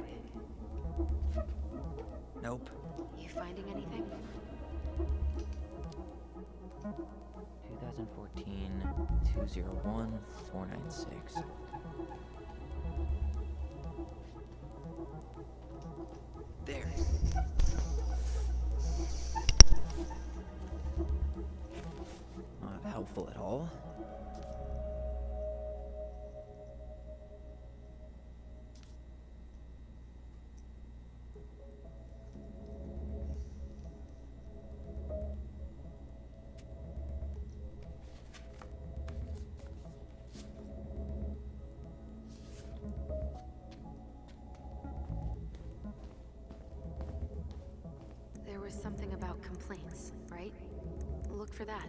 it? Nope. You finding anything? 2014 201 496. There. Not helpful at all. There was something about complaints, right? Look for that.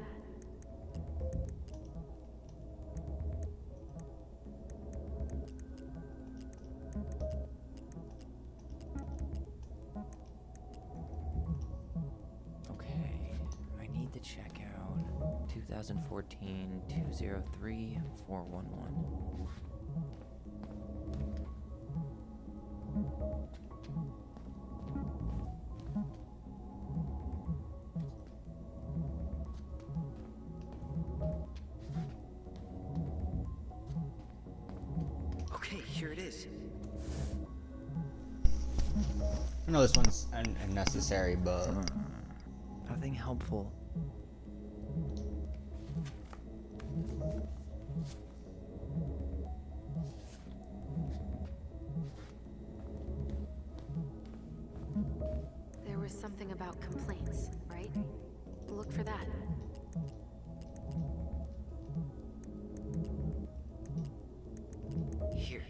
Okay, I need to check out 2014 203 411. Okay, here it is. I know this one's unnecessary, but Nothing helpful. There was something about complaints, right? Look for that. Here.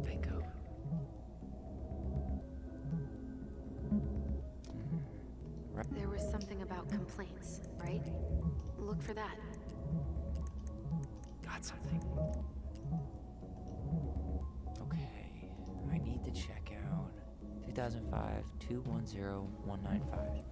Bingo. There was something about complaints, right? Look for that. Got something. Okay, I need to check out 2005 210 195.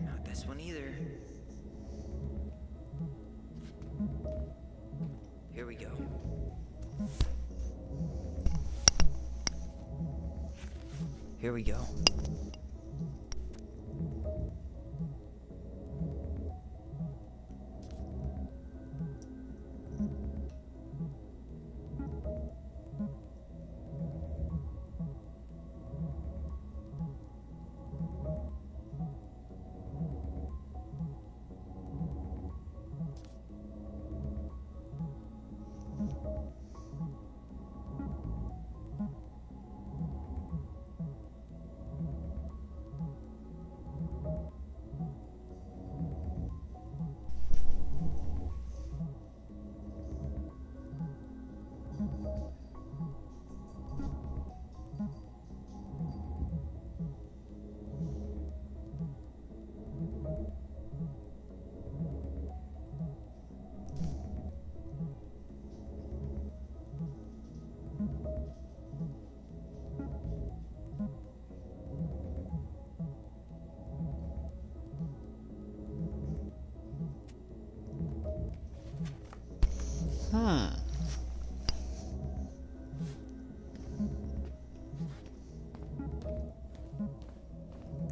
Not this one either. Here we go. Here we go.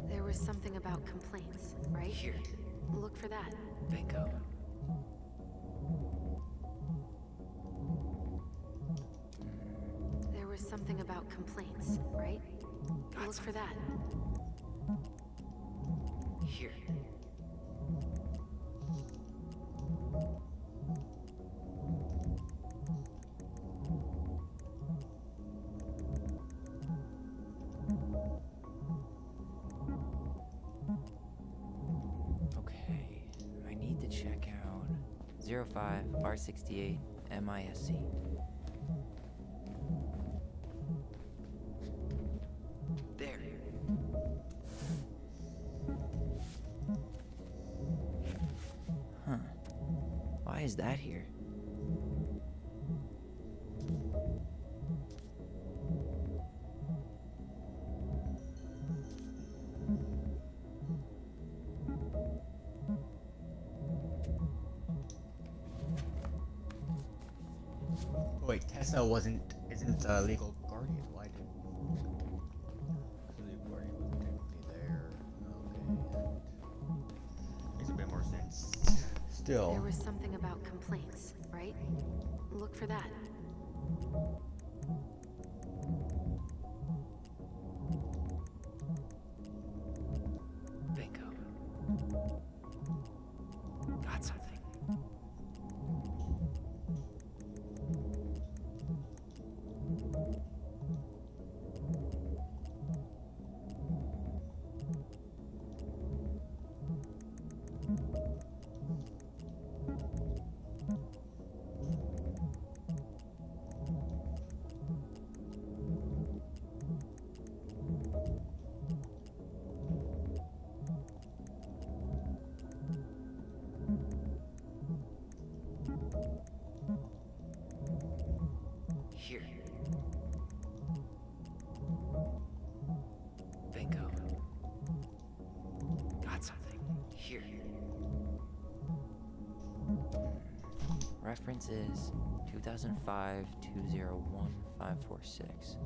There was something about complaints, right? Here. Look for that. Bingo. There was something about complaints, right? Look for that. Here. Okay, I need to check out 05 R68 MISC. There. is that here? Wait, Tessa isn't a legal guardian. Why did the legal guardian wasn't technically there? Okay, makes a bit more sense. Still. There was something about complaints, right? Look for that. Bingo. Got something. Here. Bingo. Got something. Here. Reference is 2005-201-546.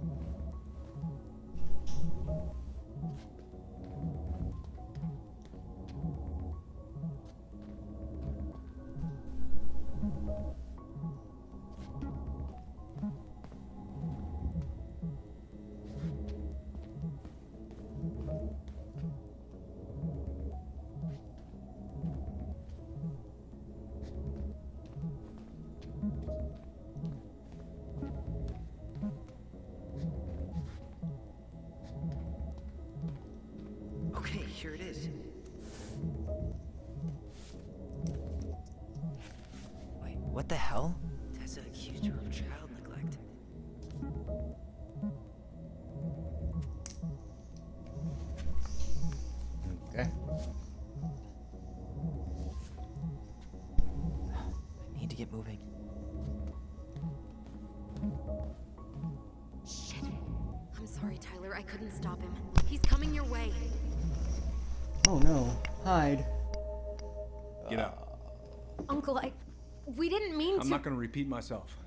Okay, here it is. Wait, what the hell? Tessa accused her of child neglect. Okay. I need to get moving. Shit. I'm sorry, Tyler. I couldn't stop him. He's coming your way. Oh no. Hide. Get out. Uncle, we didn't mean to. I'm not gonna repeat myself.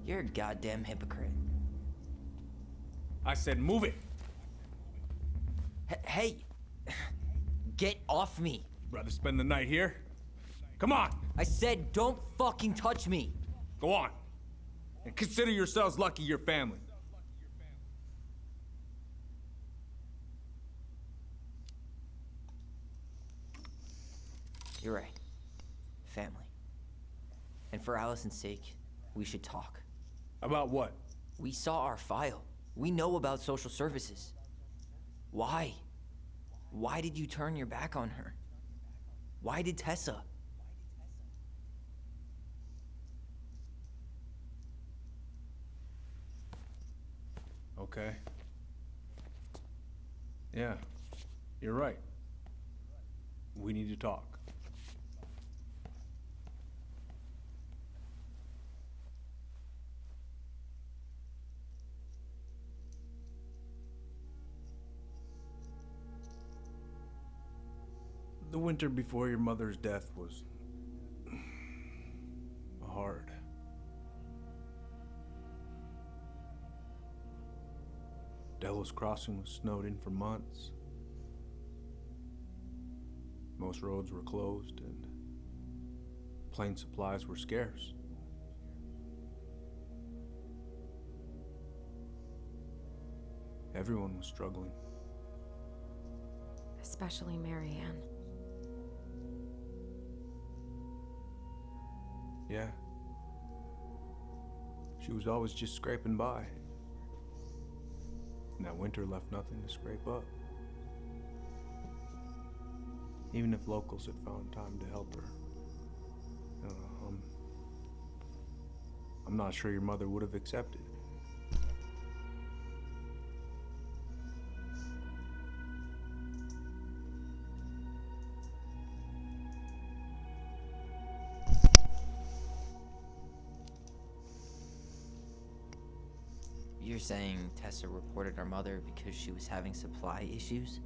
You're a goddamn hypocrite. I said move it. Hey! Get off me! Rather spend the night here? Come on! I said don't fucking touch me! Go on. And consider yourselves lucky you're family. You're right. Family. And for Allison's sake, we should talk. About what? We saw our file. We know about social services. Why? Why did you turn your back on her? Why did Tessa? Okay. Yeah, you're right. We need to talk. The winter before your mother's death was hard. Delos Crossing was snowed in for months. Most roads were closed and plane supplies were scarce. Everyone was struggling. Especially Marianne. Yeah. She was always just scraping by. And that winter left nothing to scrape up. Even if locals had found time to help her. I'm not sure your mother would have accepted. You're saying Tessa reported her mother because she was having supply issues?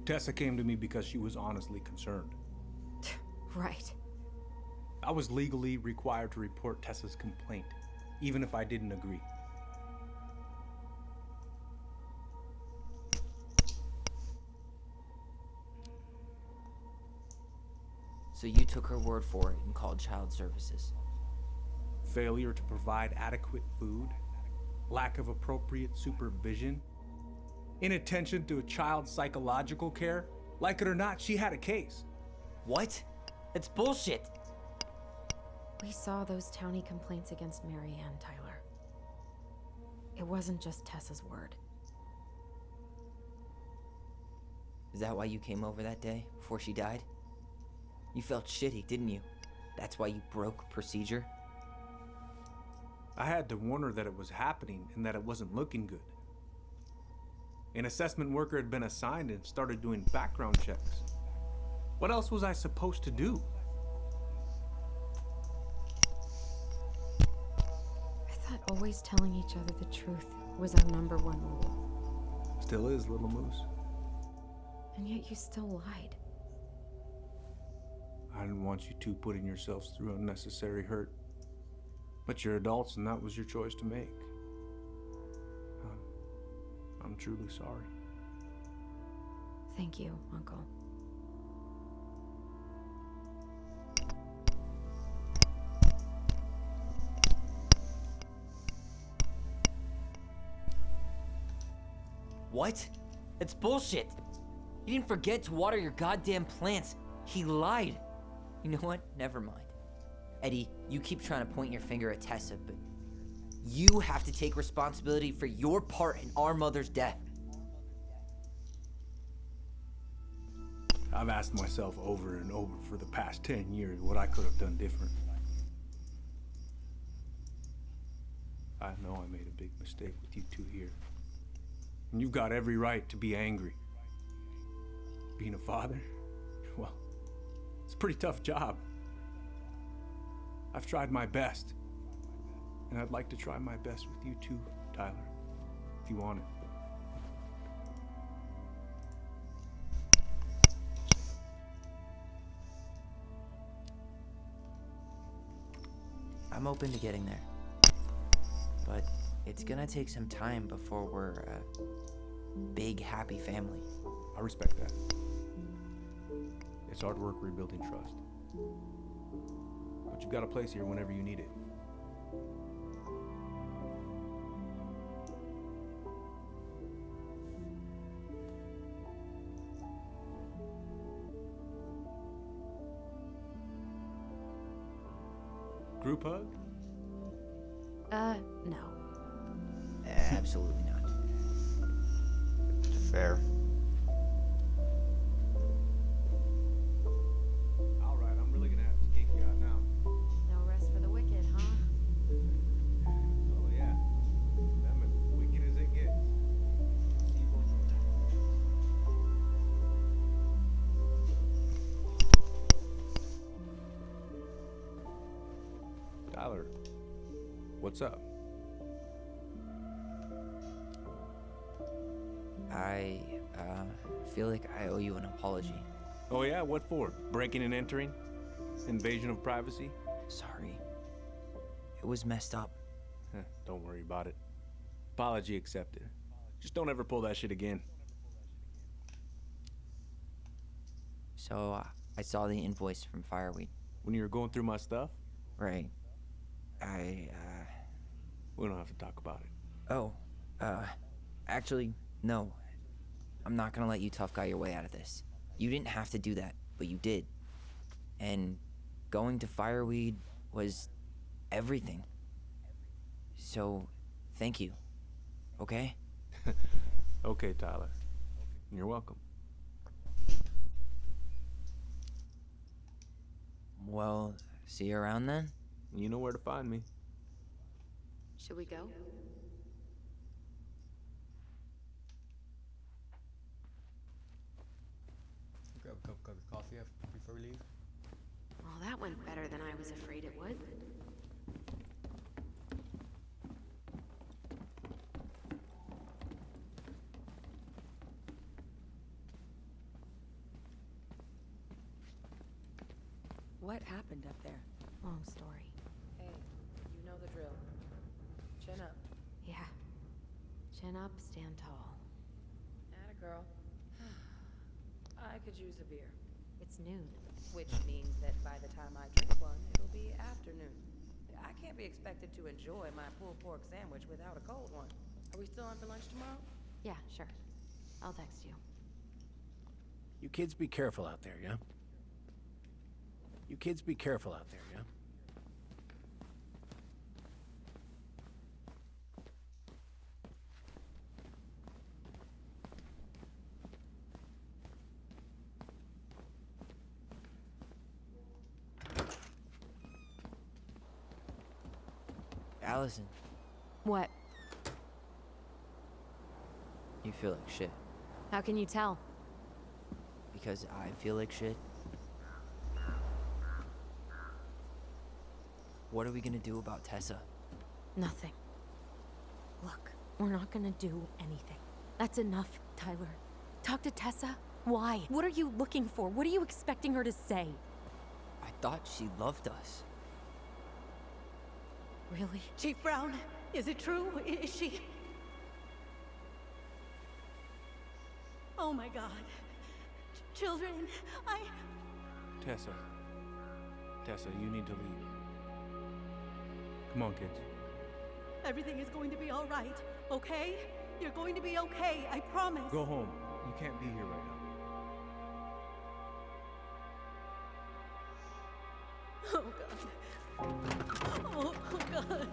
Tessa came to me because she was honestly concerned. Right. I was legally required to report Tessa's complaint, even if I didn't agree. So you took her word for it and called child services. Failure to provide adequate food, lack of appropriate supervision, inattention to a child's psychological care. Like it or not, she had a case. What? That's bullshit! We saw those townie complaints against Mary Ann, Tyler. It wasn't just Tessa's word. Is that why you came over that day, before she died? You felt shitty, didn't you? That's why you broke procedure? I had to warn her that it was happening and that it wasn't looking good. An assessment worker had been assigned and started doing background checks. What else was I supposed to do? I thought always telling each other the truth was our #1 rule. Still is, little moose. And yet you still lied. I didn't want you two putting yourselves through unnecessary hurt. But you're adults and that was your choice to make. I'm truly sorry. Thank you, Uncle. What? It's bullshit! He didn't forget to water your goddamn plants. He lied. You know what? Never mind. Eddie, you keep trying to point your finger at Tessa, but you have to take responsibility for your part in our mother's death. I've asked myself over and over for the past 10 years what I could have done different. I know I made a big mistake with you two here. And you've got every right to be angry. Being a father, well, it's a pretty tough job. I've tried my best. And I'd like to try my best with you too, Tyler, if you want it. I'm open to getting there. But it's gonna take some time before we're a big, happy family. I respect that. It's hard work rebuilding trust. But you've got a place here whenever you need it. Group hug? No. Absolutely not. Fair. All right, I'm really gonna have to kick you out now. No rest for the wicked, huh? Oh yeah, I'm as wicked as it gets. See you both later. Tyler, what's up? I feel like I owe you an apology. Oh yeah, what for? Breaking and entering? Invasion of privacy? Sorry. It was messed up. Don't worry about it. Apology accepted. Just don't ever pull that shit again. So, I saw the invoice from Fireweed. When you were going through my stuff? Right. We don't have to talk about it. Oh, actually, no. I'm not gonna let you tough guy your way out of this. You didn't have to do that, but you did. And going to Fireweed was everything. So, thank you. Okay? Okay, Tyler. You're welcome. Well, see you around then? You know where to find me. Should we go? Grab a cup of coffee before we leave. Well, that went better than I was afraid it would. What happened up there? Long story. Hey, you know the drill. Chin up. Yeah. Chin up, stand tall. Atta girl. I could use a beer. It's noon. Which means that by the time I drink one, it'll be afternoon. I can't be expected to enjoy my pulled pork sandwich without a cold one. Are we still on for lunch tomorrow? Yeah, sure. I'll text you. You kids be careful out there, yeah? You kids be careful out there, yeah? Allison, What? you feel like shit. How can you tell? Because I feel like shit. What are we gonna do about Tessa? Nothing. Look, we're not gonna do anything. That's enough, Tyler. Talk to Tessa? Why? What are you looking for? What are you expecting her to say? I thought she loved us. Really? Chief Brown, is it true? Is she... Oh my God. Children, Tessa. Tessa, you need to leave. Come on, kids. Everything is going to be all right, okay? You're going to be okay, I promise. Go home. You can't be here right now. Oh God. Oh God.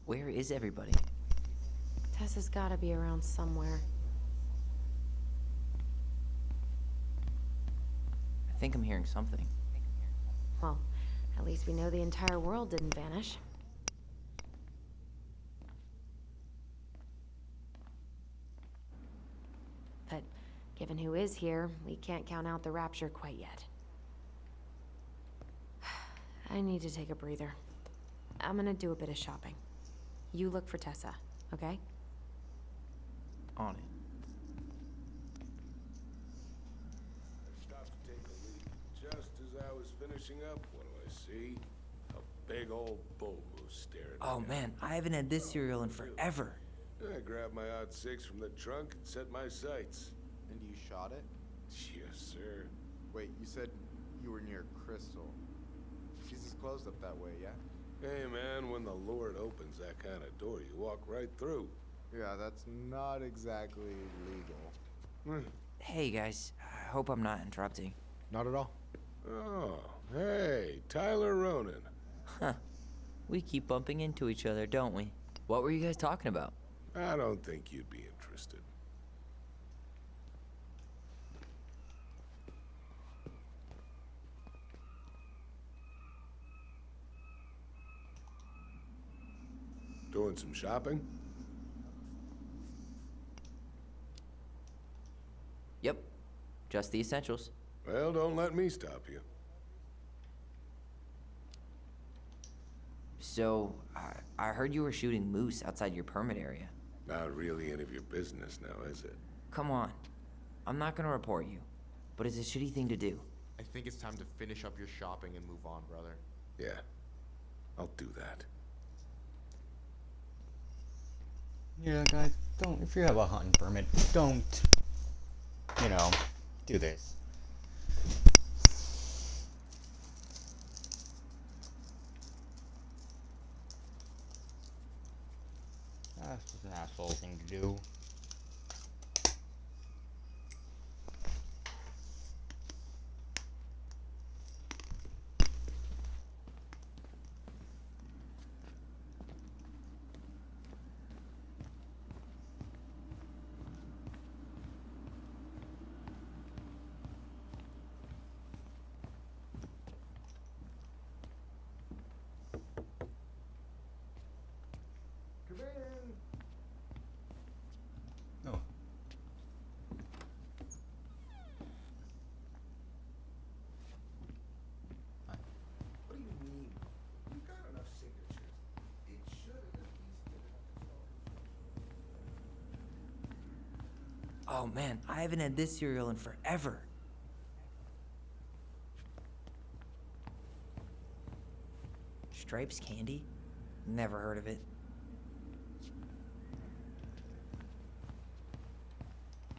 Where is everybody? Tessa's gotta be around somewhere. I think I'm hearing something. Well, at least we know the entire world didn't vanish. But given who is here, we can't count out the rapture quite yet. I need to take a breather. I'm gonna do a bit of shopping. You look for Tessa, okay? On it. I stopped to take a leak. Just as I was finishing up, what do I see? A big old bull moose staring Oh at me. man, I haven't had this cereal in forever. I grabbed my odd six from the trunk and set my sights. And you shot it? Yes, sir. Wait, you said you were near Crystal. She's just closed up that way, yeah? Hey man, when the Lord opens that kind of door, you walk right through. Yeah, that's not exactly legal. Hey guys, I hope I'm not interrupting. Not at all. Oh, hey, Tyler Ronan. Huh. We keep bumping into each other, don't we? What were you guys talking about? I don't think you'd be interested. Doing some shopping? Yep. Just the essentials. Well, don't let me stop you. So, I heard you were shooting moose outside your permit area. Not really any of your business now, is it? Come on. I'm not gonna report you, but it's a shitty thing to do. I think it's time to finish up your shopping and move on, brother. Yeah, I'll do that. Yeah, guys, don't. If you have a hunting permit, don't. You know, do this. That's just an asshole thing to do. No. What do you mean? You got enough signatures. It should have at least been enough to Oh man, I haven't had this cereal in forever. Stripes candy? Never heard of it.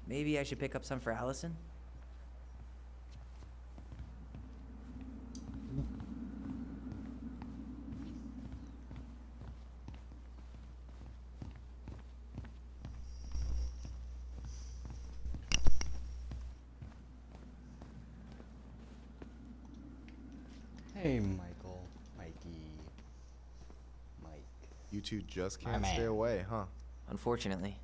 Maybe I should pick up some for Allison? Hey, Michael. Mikey. Mike. You two just My can't stay man. away, huh? Unfortunately.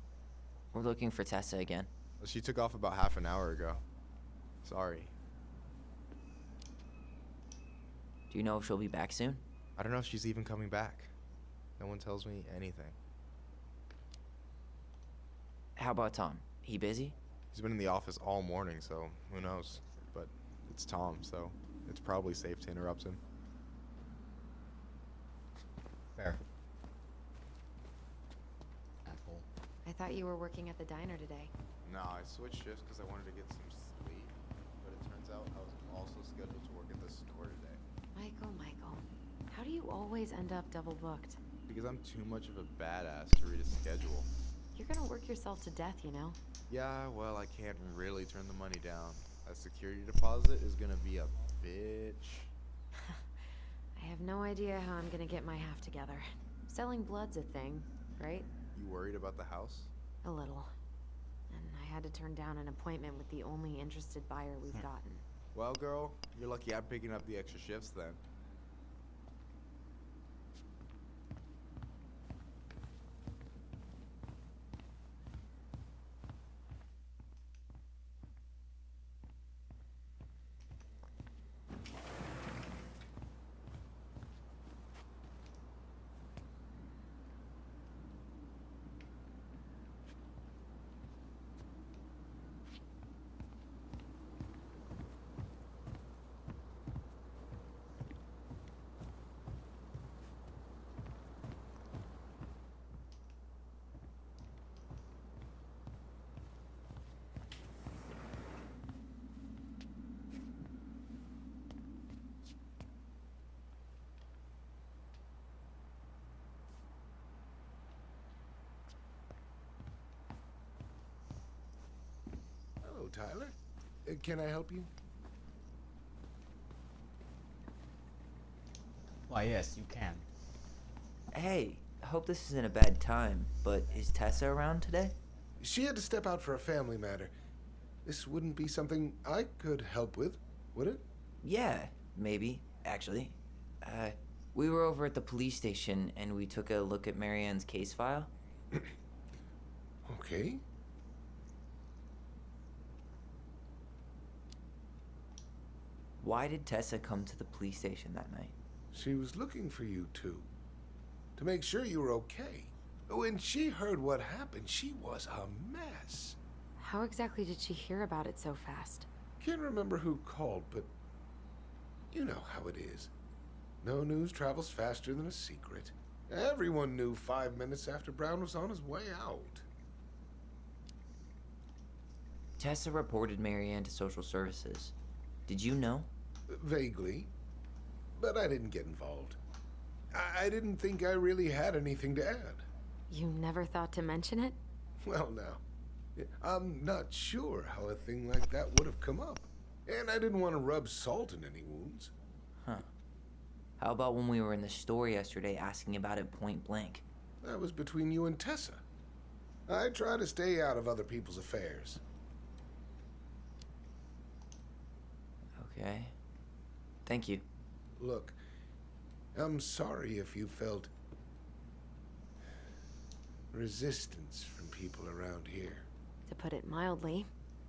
We're looking for Tessa again. She took off about half an hour ago. Sorry. Do you know if she'll be back soon? I don't know if she's even coming back. No one tells me anything. How about Tom? He busy? He's been in the office all morning, so who knows? But it's Tom, so it's probably safe to interrupt him. Fair. Apple. I thought you were working at the diner today. No, I switched shifts because I wanted to get some sleep, but it turns out I was also scheduled to work at the store today. Michael, how do you always end up double booked? Because I'm too much of a badass to read a schedule. You're gonna work yourself to death, you know? Yeah, well, I can't really turn the money down. A security deposit is gonna be a bitch. I have no idea how I'm gonna get my half together. Selling blood's a thing, right? You worried about the house? A little. And I had to turn down an appointment with the only interested buyer we've gotten. Well, girl, you're lucky I'm picking up the extra shifts then. Hello, Tyler. Can I help you? Why, yes, you can. Hey, I hope this isn't a bad time, but is Tessa around today? She had to step out for a family matter. This wouldn't be something I could help with, would it? Yeah, maybe, actually. We were over at the police station and we took a look at Marianne's case file. Okay. Why did Tessa come to the police station that night? She was looking for you two. To make sure you were okay. When she heard what happened, she was a mess. How exactly did she hear about it so fast? Can't remember who called, but you know how it is. No news travels faster than a secret. Everyone knew 5 minutes after Brown was on his way out. Tessa reported Marianne to social services. Did you know? Vaguely. But I didn't get involved. I didn't think I really had anything to add. You never thought to mention it? Well, now, I'm not sure how a thing like that would have come up. And I didn't want to rub salt in any wounds. Huh. How about when we were in the store yesterday asking about it point blank? That was between you and Tessa. I try to stay out of other people's affairs. Okay. Thank you. Look, I'm sorry if you felt resistance from people around here. To put it mildly.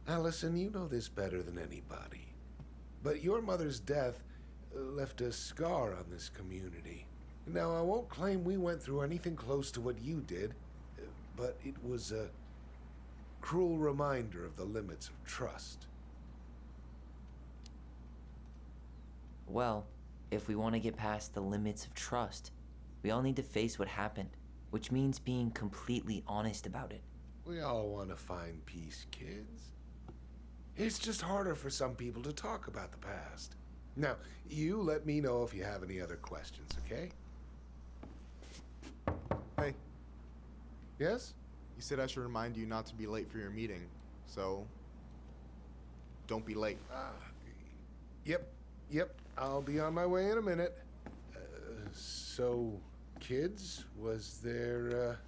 Allison, you know this better than anybody. But your mother's death left a scar on this community. Now, I won't claim we went through anything close to what you did, but it was a cruel reminder of the limits of trust. Well, if we want to get past the limits of trust, we all need to face what happened, which means being completely honest about it. We all want to find peace, kids. It's just harder for some people to talk about the past. Now, you let me know if you have any other questions, okay? Hey. Yes? You said I should remind you not to be late for your meeting, so don't be late. Yep. I'll be on my way in a minute. So, kids, was there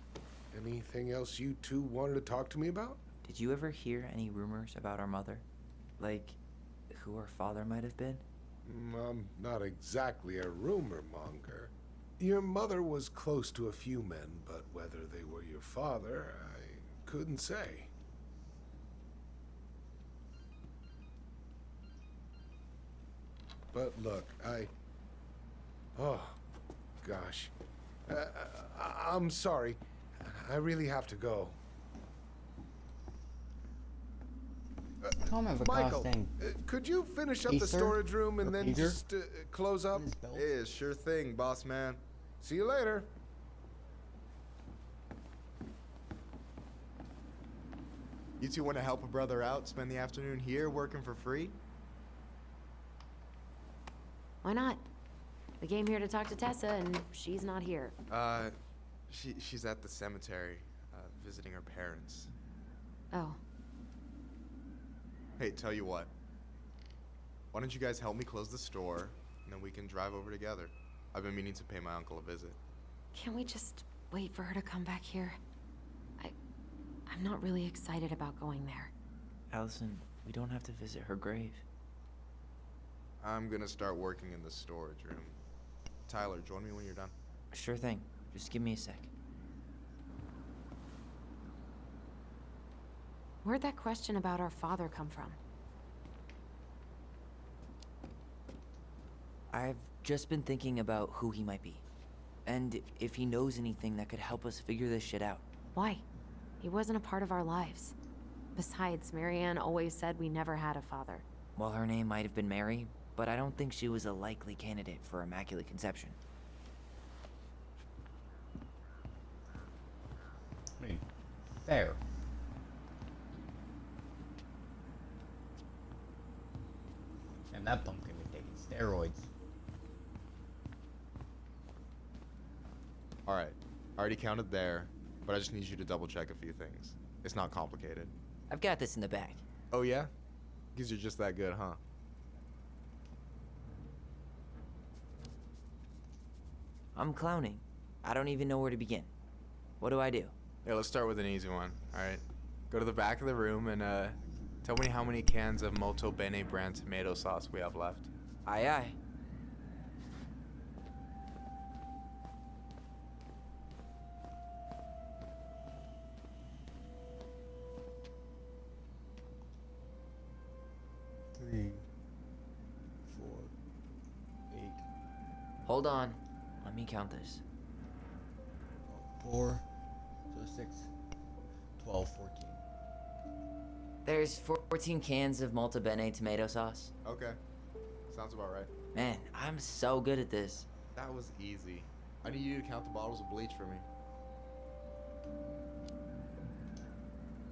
anything else you two wanted to talk to me about? Did you ever hear any rumors about our mother? Like, who her father might have been? I'm not exactly a rumor monger. Your mother was close to a few men, but whether they were your father, I couldn't say. But look, oh, gosh. I'm sorry. I really have to go. Michael, could you finish up the storage room and then just close up? Yeah, sure thing, boss man. See you later. You two want to help a brother out, spend the afternoon here working for free? Why not? We came here to talk to Tessa, and she's not here. She's at the cemetery, visiting her parents. Oh. Hey, tell you what. Why don't you guys help me close the store, and then we can drive over together. I've been meaning to pay my uncle a visit. Can't we just wait for her to come back here? I'm not really excited about going there. Allison, we don't have to visit her grave. I'm gonna start working in the storage room. Tyler, join me when you're done. Sure thing. Just give me a sec. Where'd that question about our father come from? I've just been thinking about who he might be. And if he knows anything that could help us figure this shit out. Why? He wasn't a part of our lives. Besides, Marianne always said we never had a father. Well, her name might have been Mary, but I don't think she was a likely candidate for Immaculate Conception. Fair. And that pumpkin was taking steroids. Alright, I already counted there, but I just need you to double check a few things. It's not complicated. I've got this in the bag. Oh yeah? Because you're just that good, huh? I'm clowning. I don't even know where to begin. What do I do? Yeah, let's start with an easy one, alright? Go to the back of the room and tell me how many cans of Molto Bene brand tomato sauce we have left. Aye aye. Three, 4, 8. Hold on. Let me count this. 4, so 6, 12, 14. There's 14 cans of Molto Bene tomato sauce. Okay. Sounds about right. Man, I'm so good at this. That was easy. I need you to count the bottles of bleach for me.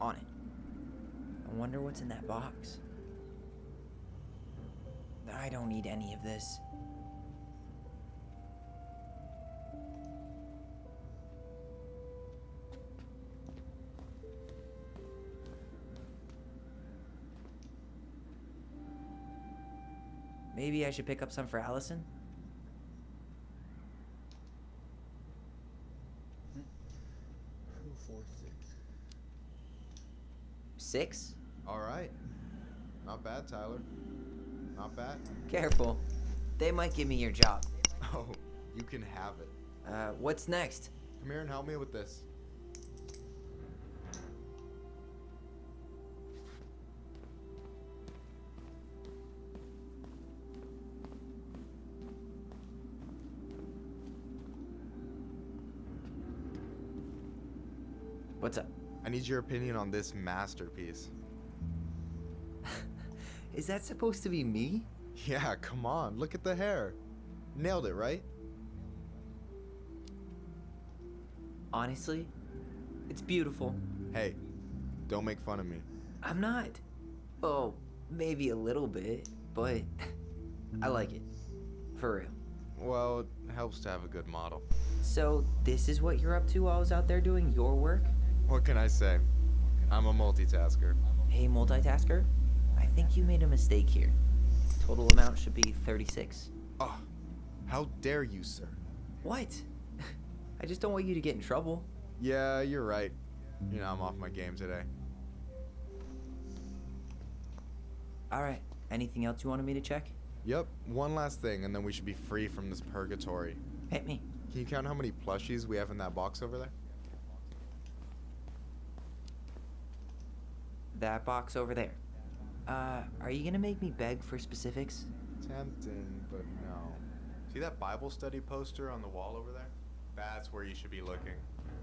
On it. I wonder what's in that box. I don't need any of this. Maybe I should pick up some for Allison? 2, 4, 6. 6? Alright. Not bad, Tyler. Not bad. Careful. They might give me your job. Oh, you can have it. What's next? Come here and help me with this. What's up? I need your opinion on this masterpiece. Is that supposed to be me? Yeah, come on. Look at the hair. Nailed it, right? Honestly, it's beautiful. Hey, don't make fun of me. I'm not. Oh, maybe a little bit, but I like it. For real. Well, it helps to have a good model. So, this is what you're up to while I was out there doing your work? What can I say? I'm a multitasker. Hey, multitasker? I think you made a mistake here. Total amount should be 36. Oh, how dare you, sir? What? I just don't want you to get in trouble. Yeah, you're right. You know, I'm off my game today. Alright, anything else you wanted me to check? Yep, one last thing, and then we should be free from this purgatory. Hit me. Can you count how many plushies we have in that box over there? That box over there. Are you gonna make me beg for specifics? Tempting, but no. See that Bible study poster on the wall over there? That's where you should be looking.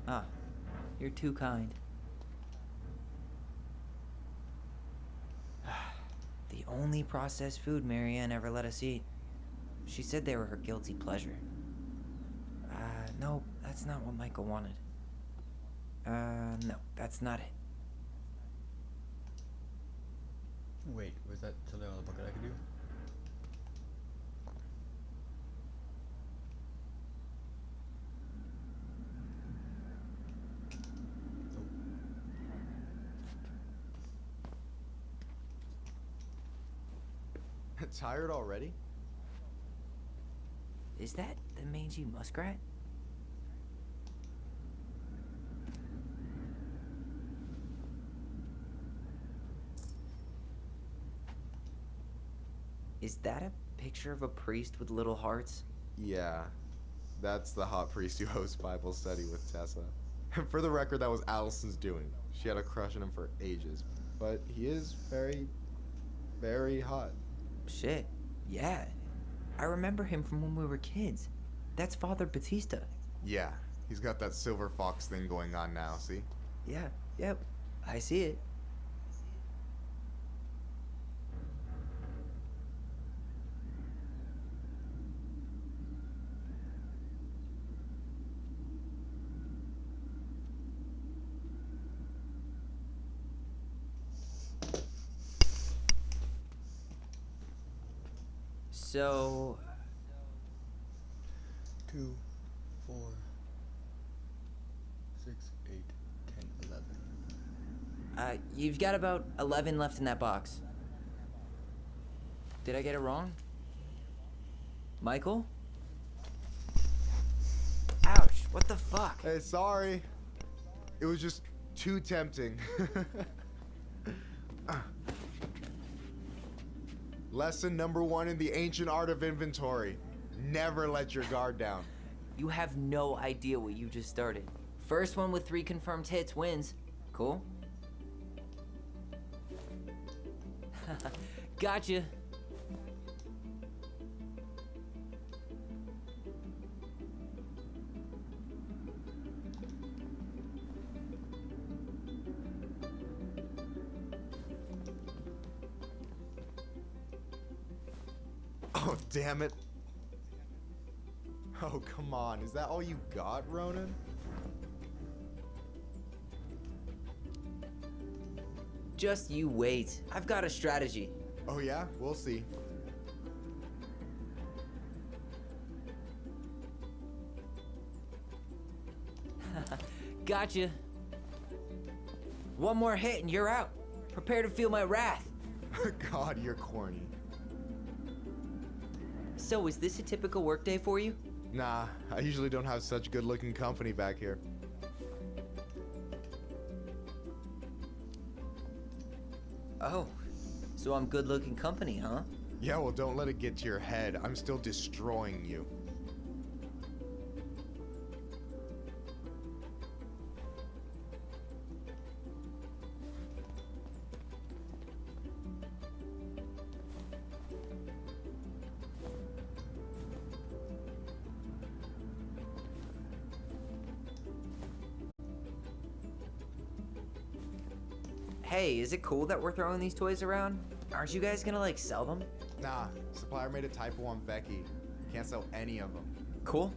Ah, you're too kind. The only processed food Marianne ever let us eat. She said they were her guilty pleasure. No, that's not what Michael wanted. No, that's not it. Wait, was that something on the book that I could do? Tired already? Is that the mangy muskrat? Is that a picture of a priest with little hearts? Yeah, that's the hot priest who hosts Bible study with Tessa. For the record, that was Allison's doing. She had a crush on him for ages, but he is very, very hot. Shit, yeah. I remember him from when we were kids. That's Father Batista. Yeah, he's got that silver fox thing going on now, see? Yeah, yep, I see it. So... 2, 4, 6, 8, 10, 11. You've got about 11 left in that box. Did I get it wrong? Michael? Ouch, what the fuck? Hey, sorry. It was just too tempting. Lesson number 1 in the ancient art of inventory. Never let your guard down. You have no idea what you just started. First one with 3 confirmed hits wins. Cool? Gotcha. Oh, damn it. Oh, come on. Is that all you got, Ronan? Just you wait. I've got a strategy. Oh, yeah? We'll see. Gotcha. One more hit and you're out. Prepare to feel my wrath. God, you're corny. So, is this a typical workday for you? Nah, I usually don't have such good-looking company back here. Oh, so I'm good-looking company, huh? Yeah, well, don't let it get to your head. I'm still destroying you. Hey, is it cool that we're throwing these toys around? Aren't you guys gonna, like, sell them? Nah, supplier made a typo on Becky. Can't sell any of them. Cool.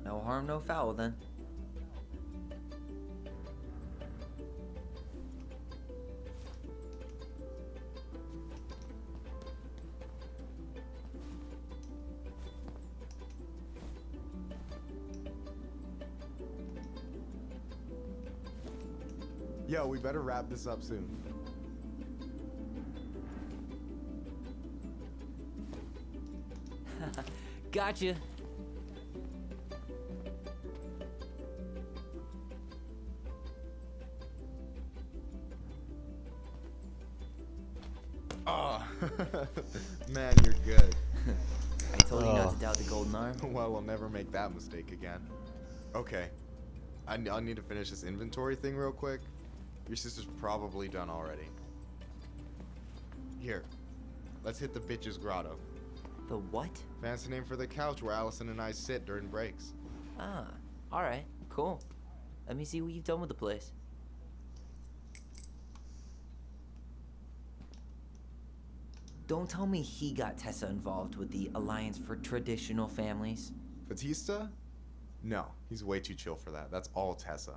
No harm, no foul then. Yo, we better wrap this up soon. Gotcha. Oh, man, you're good. I told you not to doubt the golden arm. Well, we'll never make that mistake again. Okay, I'll need to finish this inventory thing real quick. Your sister's probably done already. Here, let's hit the bitch's grotto. The what? Fancy name for the couch where Allison and I sit during breaks. Ah, alright, cool. Let me see what you've done with the place. Don't tell me he got Tessa involved with the Alliance for Traditional Families. Batista? No, he's way too chill for that. That's all Tessa.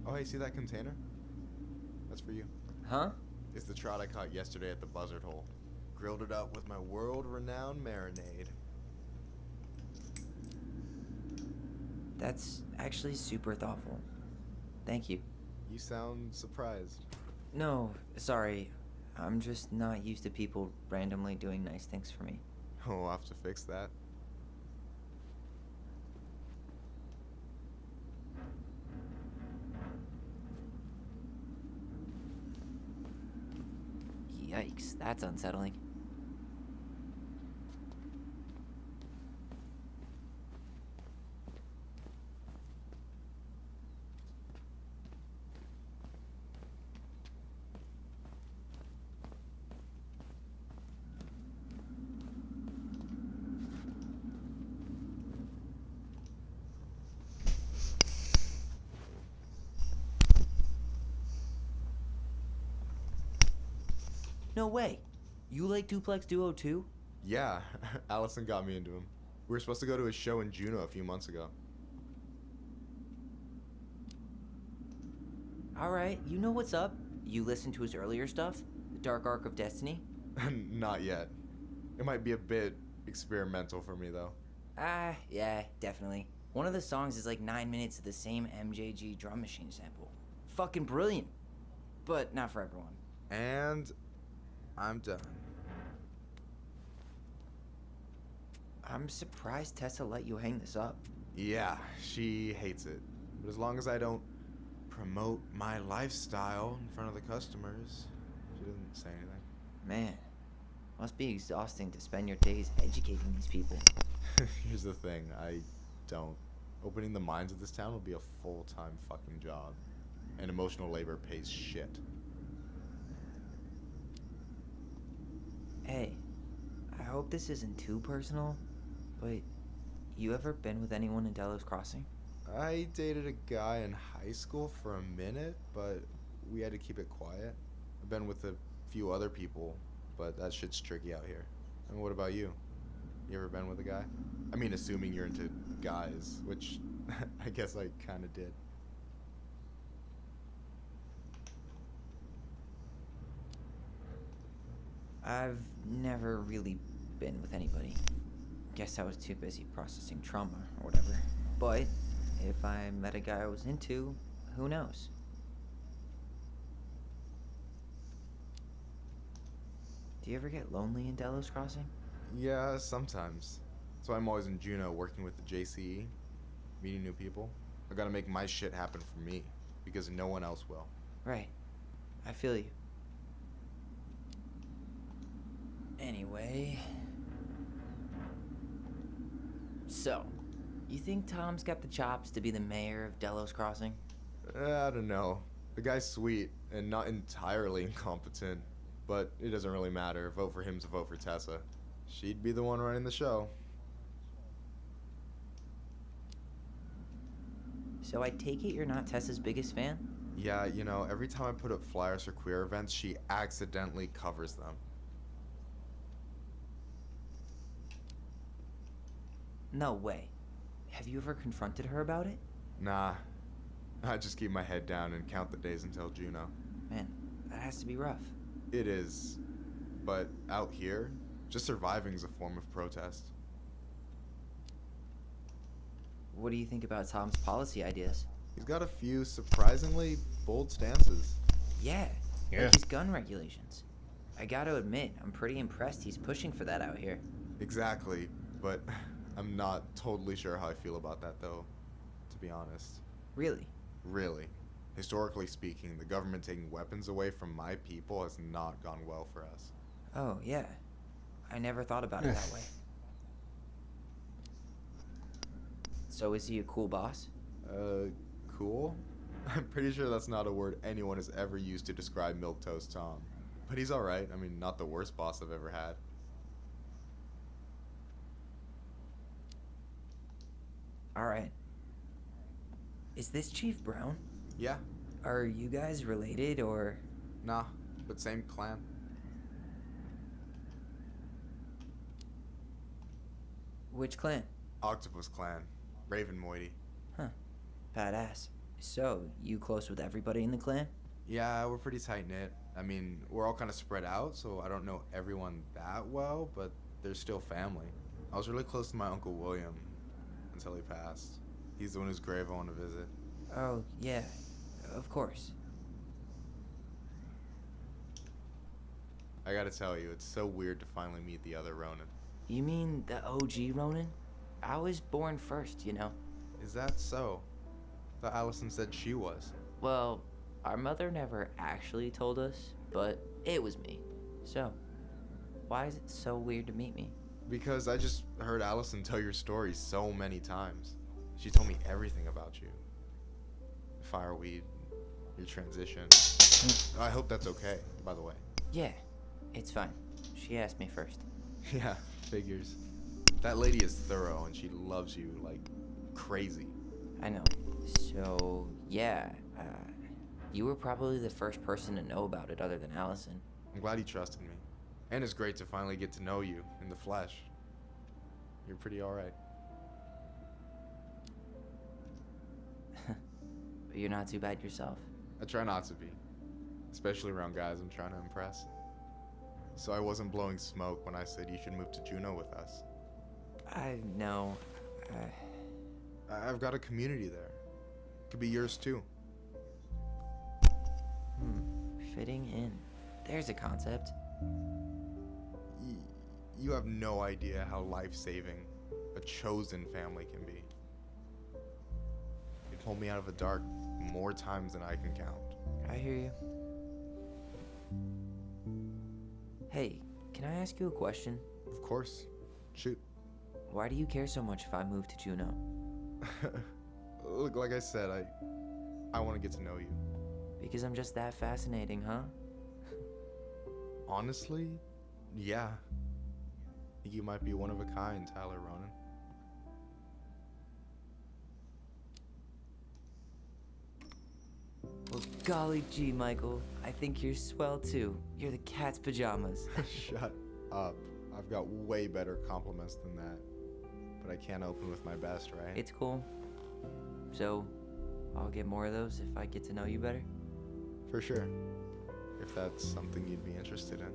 Oh, hey, see that container? That's for you. Huh? It's the trout I caught yesterday at the Buzzard Hole. Grilled it up with my world-renowned marinade. That's actually super thoughtful. Thank you. You sound surprised. No, sorry. I'm just not used to people randomly doing nice things for me. Oh, I'll have to fix that. Yikes, that's unsettling. No way. You like Duplex Duo too? Yeah, Allison got me into him. We were supposed to go to a show in Juneau a few months ago. Alright, you know what's up. You listened to his earlier stuff? The Dark Arc of Destiny? Not yet. It might be a bit experimental for me though. Yeah, definitely. One of the songs is like 9 minutes of the same MJG drum machine sample. Fucking brilliant. But not for everyone. And I'm done. I'm surprised Tessa let you hang this up. Yeah, she hates it. But as long as I don't promote my lifestyle in front of the customers, she doesn't say anything. Man, must be exhausting to spend your days educating these people. Here's the thing, I don't. Opening the mines of this town will be a full-time fucking job. And emotional labor pays shit. Hey, I hope this isn't too personal, but you ever been with anyone in Delos Crossing? I dated a guy in high school for a minute, but we had to keep it quiet. I've been with a few other people, but that shit's tricky out here. And what about you? You ever been with a guy? I mean, assuming you're into guys, which I guess I kind of did. I've never really been with anybody. Guess I was too busy processing trauma or whatever. But if I met a guy I was into, who knows? Do you ever get lonely in Delos Crossing? Yeah, sometimes. So I'm always in Juneau working with the JCE, meeting new people. I gotta make my shit happen for me, because no one else will. Right. I feel you. Anyway. So, you think Tom's got the chops to be the mayor of Delos Crossing? I don't know. The guy's sweet and not entirely incompetent. but it doesn't really matter. A vote for him's a vote for Tessa. She'd be the one running the show. So I take it you're not Tessa's biggest fan? Yeah, you know, every time I put up flyers for queer events, she accidentally covers them. No way. Have you ever confronted her about it? Nah. I just keep my head down and count the days until Juno. Man, that has to be rough. It is. But out here, just surviving is a form of protest. What do you think about Tom's policy ideas? He's got a few surprisingly bold stances. Yeah, Yeah. like his gun regulations. I gotta admit, I'm pretty impressed he's pushing for that out here. Exactly, but I'm not totally sure how I feel about that though, to be honest. Really? Really. Historically speaking, the government taking weapons away from my people has not gone well for us. Oh, yeah. I never thought about it that way. So is he a cool boss? Cool? I'm pretty sure that's not a word anyone has ever used to describe Milquetoast Tom. But he's alright. I mean, not the worst boss I've ever had. Alright. Is this Chief Brown? Yeah. Are you guys related, or...? Nah, but same clan. Which clan? Octopus Clan. Raven Moiety. Huh. Badass. So, you close with everybody in the clan? Yeah, we're pretty tight-knit. I mean, we're all kind of spread out, so I don't know everyone that well, but they're still family. I was really close to my Uncle William until he passed. He's the one whose grave I want to visit. Oh, yeah. Of course. I gotta tell you, it's so weird to finally meet the other Ronin. You mean the OG Ronin? I was born first, you know. Is that so? Thought Allison said she was. Well, our mother never actually told us, but it was me. So, why is it so weird to meet me? Because I just heard Allison tell your story so many times. She told me everything about you. Fireweed, your transition. I hope that's okay, by the way. Yeah, it's fine. She asked me first. Yeah, figures. That lady is thorough and she loves you like crazy. I know. So, yeah, you were probably the first person to know about it other than Allison. I'm glad you trusted me. And it's great to finally get to know you in the flesh. You're pretty alright. But you're not too bad yourself. I try not to be. Especially around guys I'm trying to impress. So I wasn't blowing smoke when I said you should move to Juneau with us. I know. I've got a community there. Could be yours too. Fitting in. There's a concept. You have no idea how life-saving a chosen family can be. It pulled me out of the dark more times than I can count. I hear you. Hey, can I ask you a question? Of course. Shoot. Why do you care so much if I move to Juneau? Look, like I said, I want to get to know you. Because I'm just that fascinating, huh? Honestly, yeah. I think you might be one of a kind, Tyler Ronin. Well, golly gee, Michael. I think you're swell too. You're the cat's pajamas. Shut up. I've got way better compliments than that. But I can't open with my best, right? It's cool. So, I'll get more of those if I get to know you better? For sure. If that's something you'd be interested in.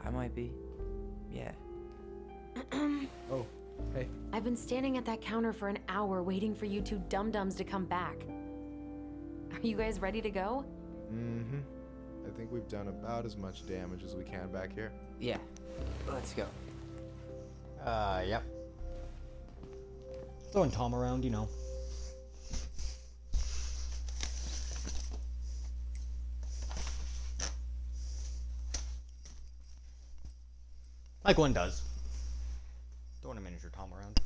I might be. Yeah. Oh, hey. I've been standing at that counter for an hour waiting for you two dum-dums to come back. Are you guys ready to go? Mm-hmm. I think we've done about as much damage as we can back here. Yeah. Let's go. Yep. Throwing Tom around, you know. Like one does. Throwing a miniature Tom around.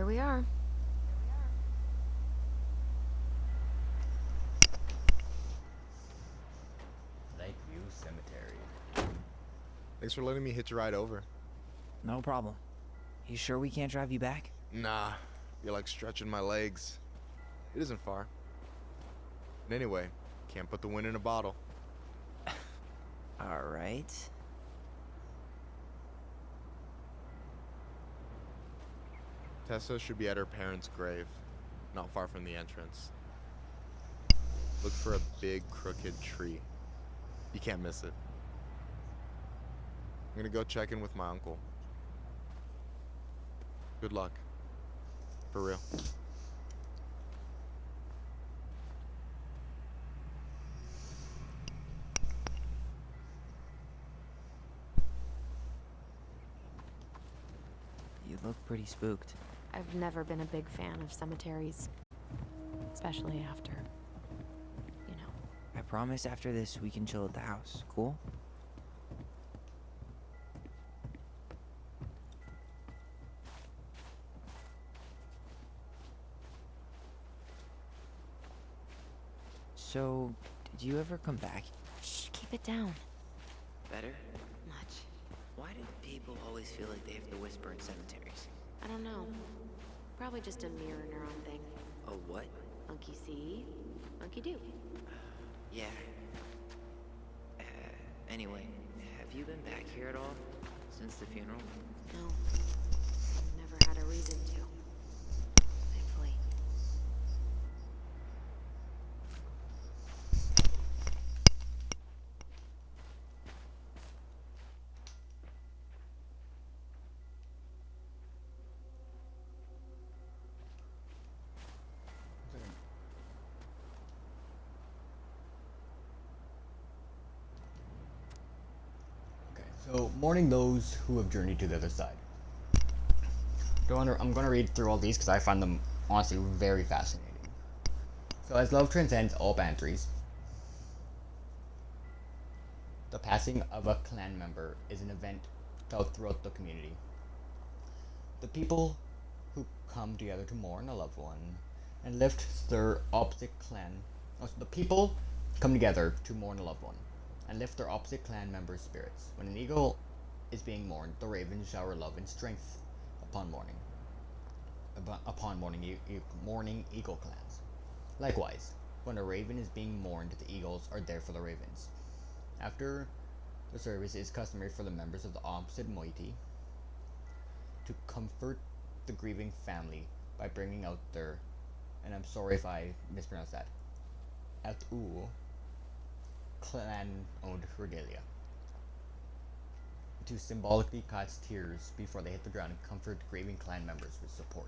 here we are. Lakeview Cemetery. Thanks for letting me hitch a ride over. No problem. You sure we can't drive you back? Nah, you're like stretching my legs. It isn't far. And anyway, can't put the wind in a bottle. All right. Tessa should be at her parents' grave, not far from the entrance. Look for a big crooked tree. You can't miss it. I'm gonna go check in with my uncle. Good luck. For real. You look pretty spooked. I've never been a big fan of cemeteries. Especially after, you know. I promise after this we can chill at the house. Cool? So, did you ever come back? Shh, keep it down. Better? Much. Why do people always feel like they have to whisper in cemeteries? I don't know. Probably just a mirror neuron thing. A what? Monkey see, monkey do. Yeah. Anyway, have you been back here at all? Since the funeral? No. Never had a reason to. Thankfully. So, mourning those who have journeyed to the other side. I'm going to read through all these because I find them honestly very fascinating. So, as love transcends all boundaries, the passing of a clan member is an event felt throughout the community. The people who come together to mourn a loved one and lift their opposite clan. The people come together to mourn a loved one and lift their opposite clan members' spirits. When an eagle is being mourned, the ravens shower love and strength upon mourning. Mourning eagle clans. Likewise, when a raven is being mourned, the eagles are there for the ravens. After the service, it is customary for the members of the opposite moiety to comfort the grieving family by bringing out their, and I'm sorry if I mispronounced that, Atu clan-owned regalia, to symbolically catch tears before they hit the ground and comfort grieving clan members with support.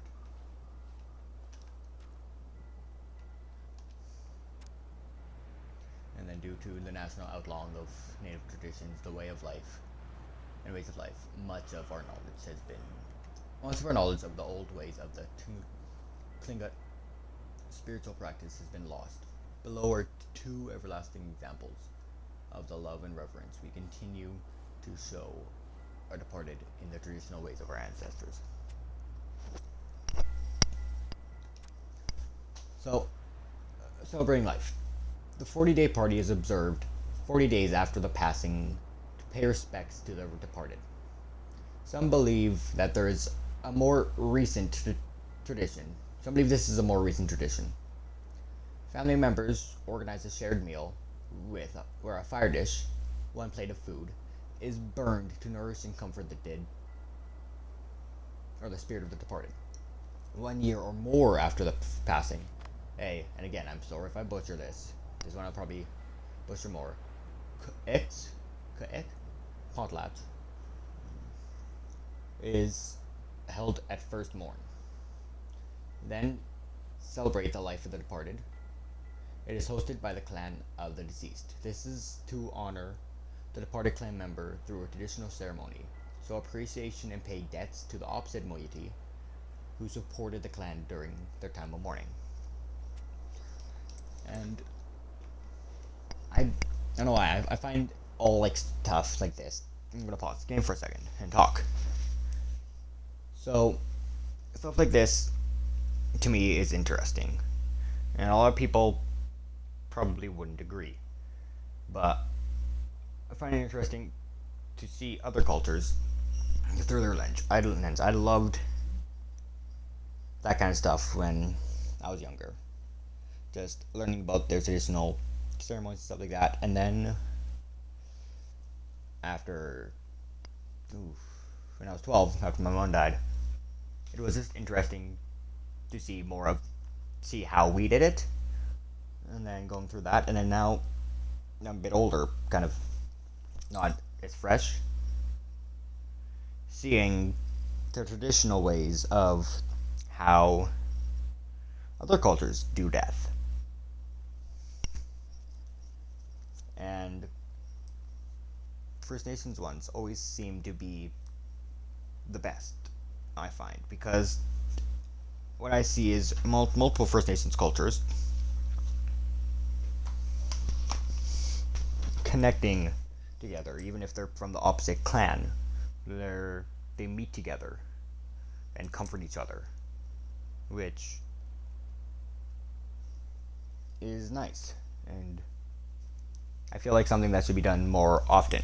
And then due to the national outlawing of native traditions, the way of life, and ways of life, much of our knowledge of the old ways of the Tlingit spiritual practice has been lost. Below are two everlasting examples of the love and reverence we continue to show our departed in the traditional ways of our ancestors. So, celebrating life. The 40-day party is observed 40 days after the passing to pay respects to the departed. Some believe that there is a more recent tradition. Some believe this is a more recent tradition. Family members organize a shared meal where a fire dish, one plate of food, is burned to nourish and comfort the dead, or the spirit of the departed. 1 year or more after the passing, and again, I'm sorry if I butcher this. This one I'll probably butcher more. Ka'ek potlatch is held at first morn. Then celebrate the life of the departed. It is hosted by the clan of the deceased. This is to honor the departed clan member through a traditional ceremony, so appreciation and pay debts to the opposite moiety who supported the clan during their time of mourning. And I don't know why, I find all like stuff like this. I'm gonna pause the game for a second and talk. So, stuff like this, to me, is interesting. And a lot of people probably wouldn't agree. But I find it interesting to see other cultures through their lens. I loved that kind of stuff when I was younger. Just learning about their traditional ceremonies and stuff like that. And then when I was 12, after my mom died, it was just interesting to see how we did it. And then going through that. And then now I'm a bit older, kind of not as fresh. Seeing the traditional ways of how other cultures do death. And First Nations ones always seem to be the best, I find, because what I see is multiple First Nations cultures connecting together, even if they're from the opposite clan. They meet together and comfort each other, which is nice, and I feel like something that should be done more often.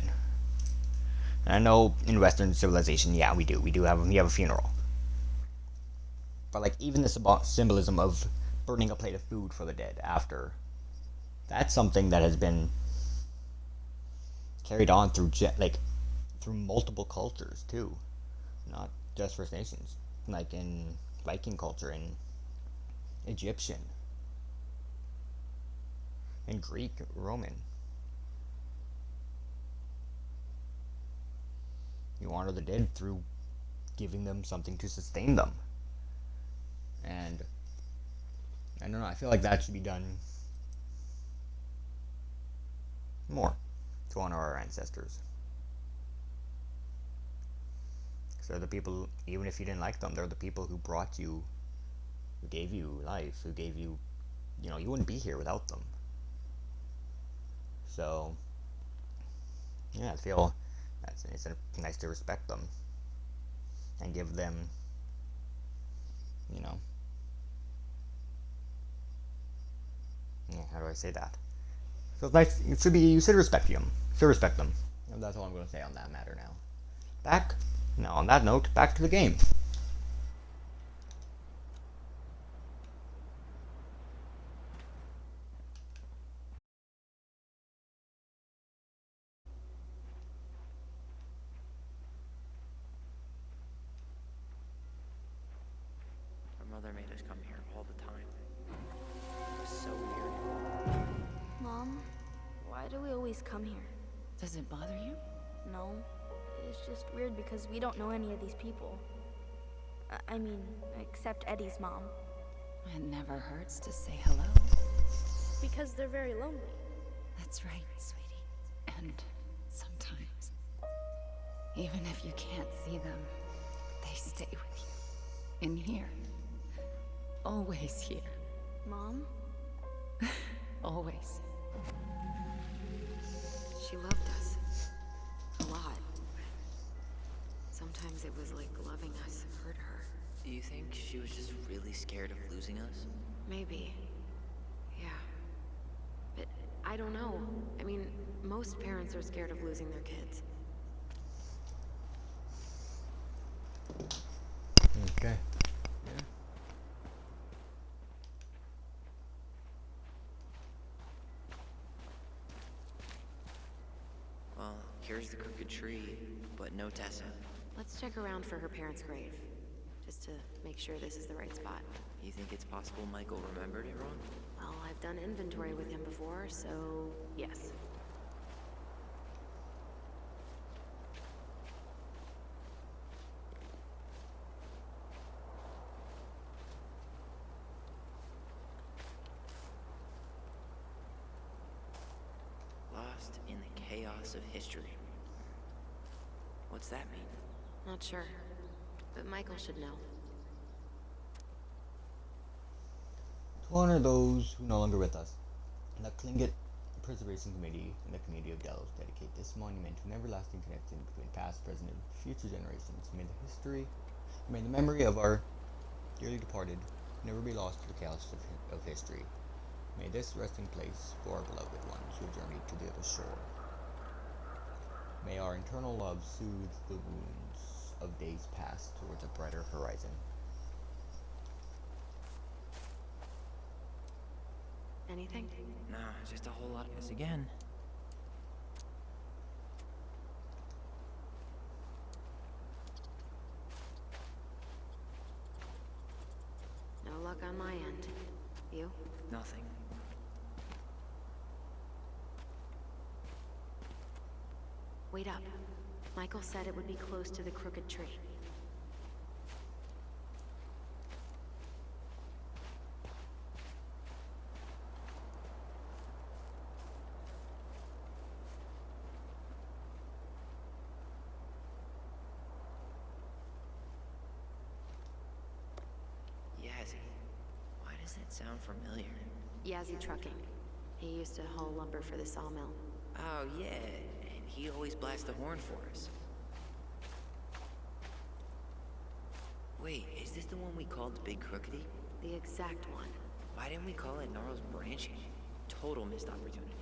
And I know in Western civilization, yeah, we have a funeral, but like even the symbolism of burning a plate of food for the dead after, that's something that has been carried on through multiple cultures too, not just First Nations, like in Viking culture, in Egyptian, in Greek, Roman. You honor the dead through giving them something to sustain them. And I don't know, I feel like that should be done more to honor our ancestors. Because they're the people, even if you didn't like them, they're the people who brought you, who gave you life, who gave you, you wouldn't be here without them. So, yeah, I feel it's nice to respect them and give them, how do I say that? So it's nice. You should respect them. And that's all I'm going to say on that matter now. On that note, back to the game. Our mother made us come here all the time. It was so weird. Mom, why do we always come here? Does it bother you? No. It's just weird because we don't know any of these people. I mean, except Eddie's mom. It never hurts to say hello. Because they're very lonely. That's right, sweetie. And sometimes, even if you can't see them, they stay with you. In here. Always here. Mom? Always. She loved us. A lot. Sometimes it was like loving us hurt her. Do you think she was just really scared of losing us? Maybe. Yeah. But I don't know. I mean, most parents are scared of losing their kids. Okay. Well, here's the crooked tree, but no Tessa. Let's check around for her parents' grave. Just to make sure this is the right spot. You think it's possible Michael remembered it wrong? Well, I've done inventory with him before, so yes. Lost in the chaos of history. What's that mean? Not sure. But Michael should know. To honor those who are no longer with us, the Tlingit Preservation Committee and the Community of Delos dedicate this monument to an everlasting connection between past, present, and future generations. May the memory of our dearly departed, never be lost to the chaos of history. May this resting place for our beloved ones who journeyed to the other shore. May our eternal love soothe the wounds of days past towards a brighter horizon. Anything? Nah, just a whole lot of this again. No luck on my end. You? Nothing. Wait up. Michael said it would be close to the crooked tree. Yazzie. Why does that sound familiar? Yazzie Trucking. He used to haul lumber for the sawmill. Oh, yeah. And he always blasts the horn for us. Wait, is this the one we called the Big Crookedy? The exact one. Why didn't we call it Gnarls Branching? Total missed opportunity.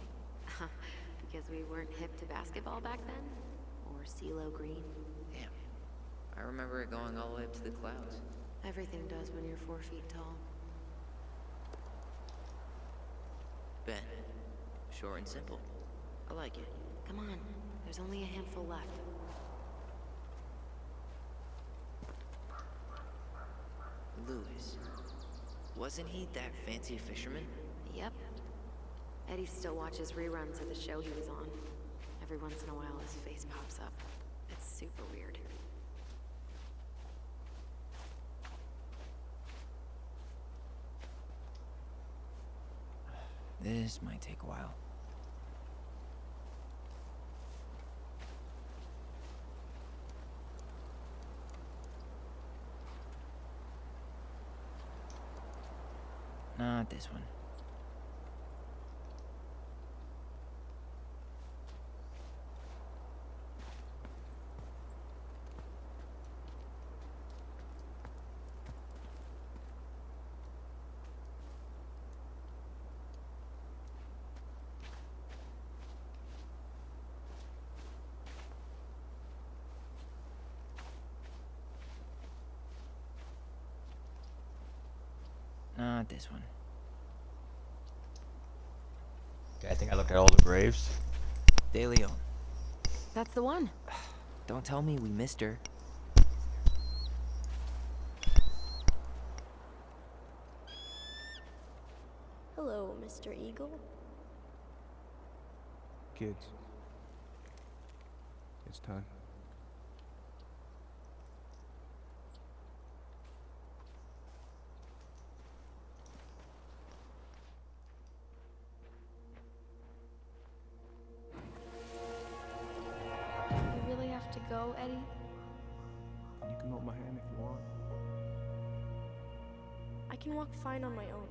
Because we weren't hip to basketball back then? Or CeeLo Green? Damn. I remember it going all the way up to the clouds. Everything does when you're 4 feet tall. Ben. Short and simple. I like it. Come on, there's only a handful left. Lewis. Wasn't he that fancy fisherman? Yep. Eddie still watches reruns of the show he was on. Every once in a while his face pops up. It's super weird. This might take a while. Not this one. Not this one. Okay, I think I looked at all the graves. De Leon. That's the one. Don't tell me we missed her. Hello, Mr. Eagle. Kids. It's time. You really have to go, Eddie? You can hold my hand if you want. I can walk fine on my own.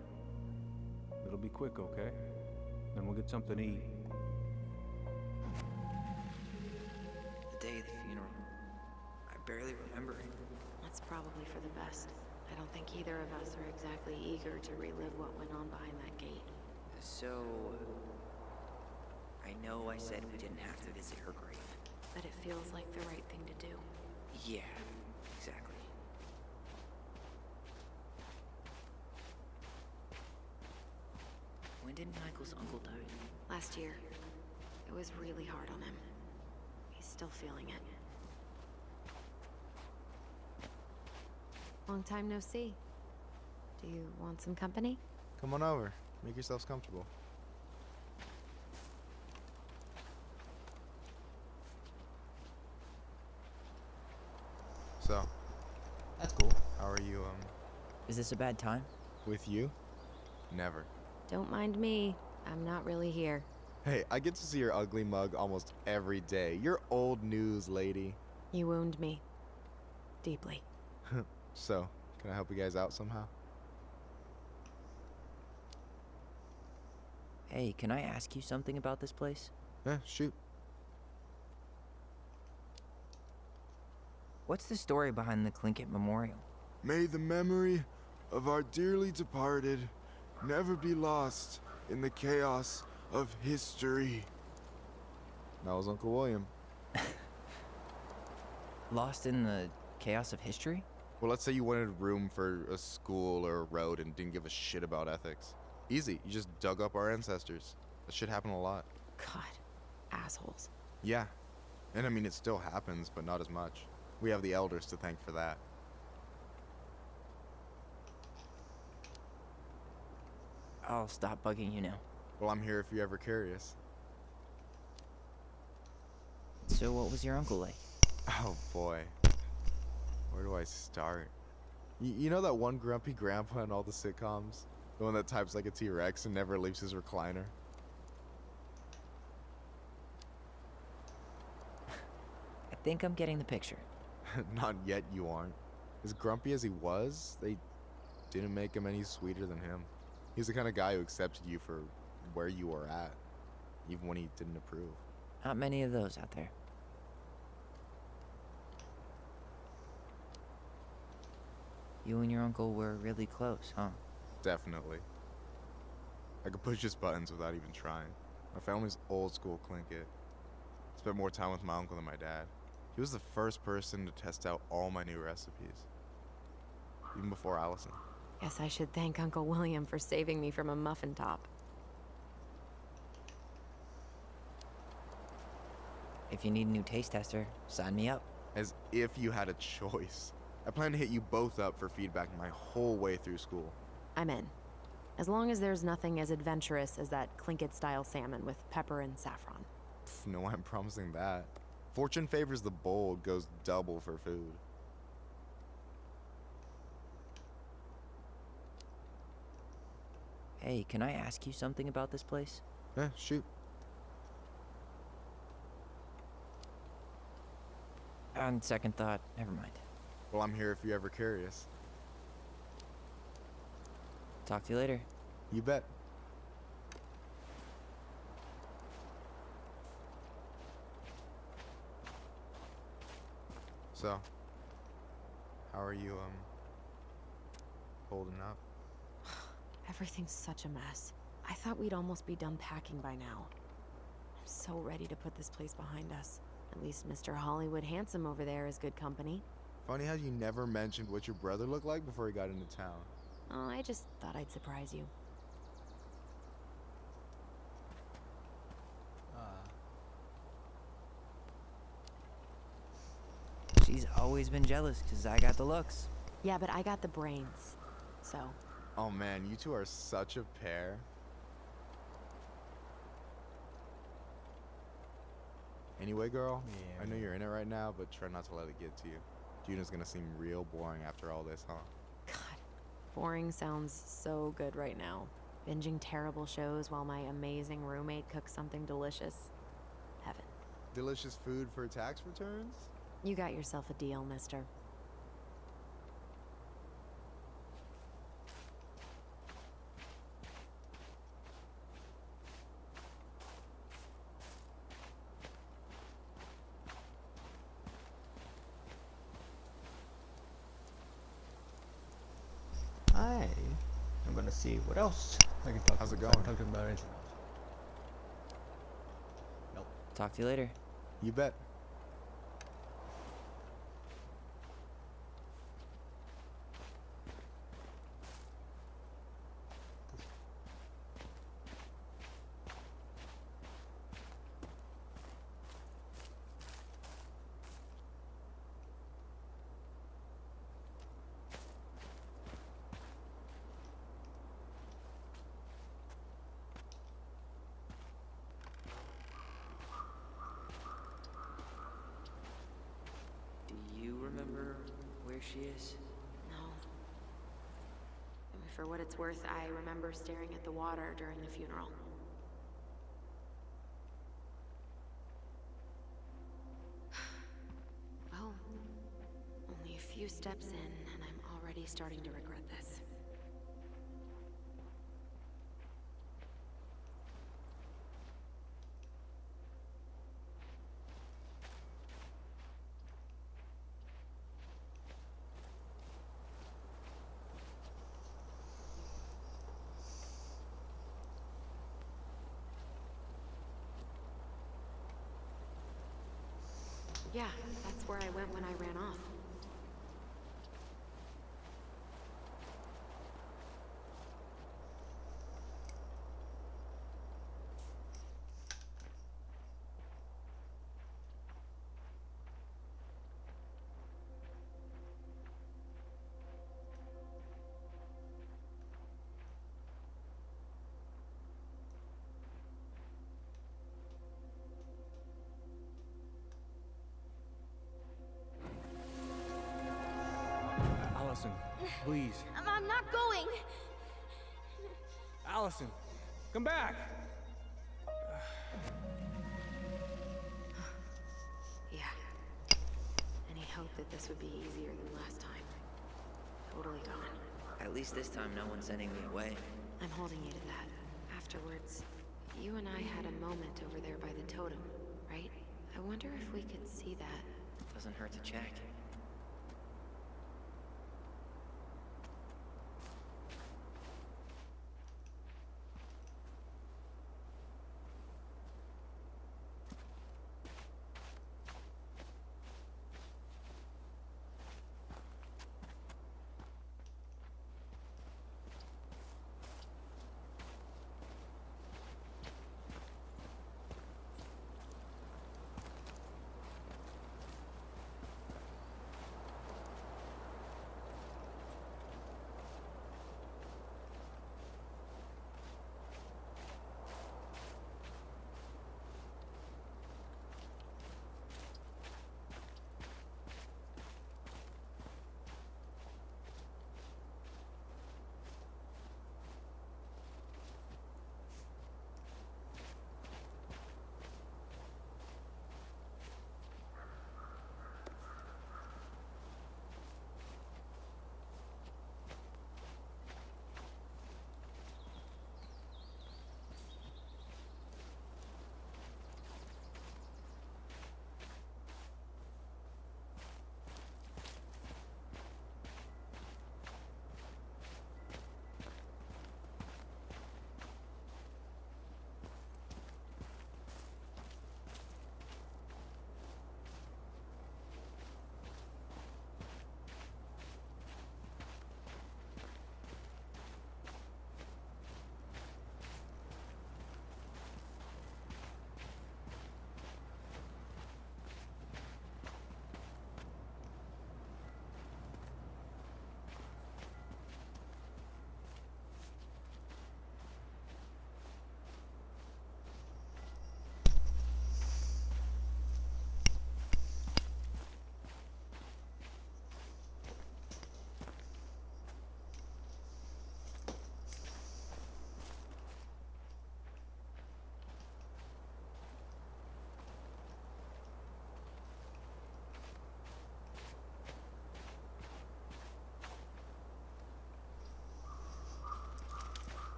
It'll be quick, okay? Then we'll get something to eat. The day of the funeral. I barely remember it. That's probably for the best. I don't think either of us are exactly eager to relive what went on behind that gate. So... I know I said we didn't have to visit her grave. But it feels like the right thing to do. Yeah, exactly. When did Michael's uncle die? Last year. It was really hard on him. He's still feeling it. Long time no see. Do you want some company? Come on over. Make yourselves comfortable. So, That's cool. how are you, Is this a bad time? with you? Never. Don't mind me. I'm not really here. Hey, I get to see your ugly mug almost every day. You're old news, lady. You wound me. Deeply. So, can I help you guys out somehow? Hey, can I ask you something about this place? Yeah, shoot. What's the story behind the Clinkett Memorial? May the memory of our dearly departed never be lost in the chaos of history. That was Uncle William. Lost in the chaos of history? Well, let's say you wanted room for a school or a road and didn't give a shit about ethics. Easy, you just dug up our ancestors. That shit happened a lot. God, assholes. Yeah. And I mean, it still happens, but not as much. We have the elders to thank for that. I'll stop bugging you now. Well, I'm here if you're ever curious. So what was your uncle like? Oh boy. Where do I start? You know that one grumpy grandpa in all the sitcoms? The one that types like a T-Rex and never leaves his recliner? I think I'm getting the picture. Not yet, you aren't. As grumpy as he was, they didn't make him any sweeter than him. He's the kind of guy who accepted you for where you were at, even when he didn't approve. Not many of those out there. You and your uncle were really close, huh? Definitely. I could push his buttons without even trying. My family's old school Tlingit. Spent more time with my uncle than my dad. He was the first person to test out all my new recipes. Even before Allison. Guess I should thank Uncle William for saving me from a muffin top. If you need a new taste tester, sign me up. As if you had a choice. I plan to hit you both up for feedback my whole way through school. I'm in. As long as there's nothing as adventurous as that Tlingit-style salmon with pepper and saffron. No, I'm promising that. Fortune favors the bold, goes double for food. Hey, can I ask you something about this place? Yeah, shoot. On second thought, never mind. Well, I'm here if you're ever curious. Talk to you later. You bet. So, how are you, holding up? Everything's such a mess. I thought we'd almost be done packing by now. I'm so ready to put this place behind us. At least Mr. Hollywood Handsome over there is good company. Funny how you never mentioned what your brother looked like before he got into town. Oh, I just thought I'd surprise you. She's always been jealous because I got the looks. Yeah, but I got the brains. So. Oh man, you two are such a pair. Anyway, girl, Yeah. I know you're in it right now, but try not to let it get to you. Juna's gonna seem real boring after all this, huh? God, boring sounds so good right now. Binging terrible shows while my amazing roommate cooks something delicious. Heaven. Delicious food for tax returns? You got yourself a deal, mister. I'm gonna see what else I can talk. How's it I can going? talk to him about anything else. Nope. Talk to you later. You bet. Do you remember where she is? No. I mean, for what it's worth, I remember staring at the water during the funeral. Well, only a few steps in, and I'm already starting to regret this. Yeah, that's where I went when I ran off. Allison, please. I'm not going. Allison, come back. Yeah. Any hope that this would be easier than last time? Totally gone. At least this time, no one's sending me away. I'm holding you to that. Afterwards, you and I had a moment over there by the totem, right? I wonder if we could see that. Doesn't hurt to check.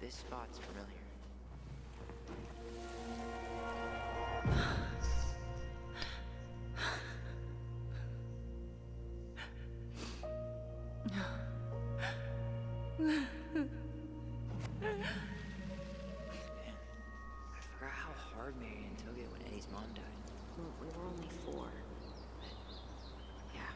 This spot's familiar. I forgot how hard Marianne took it when Eddie's mom died. We were only 4. But, yeah.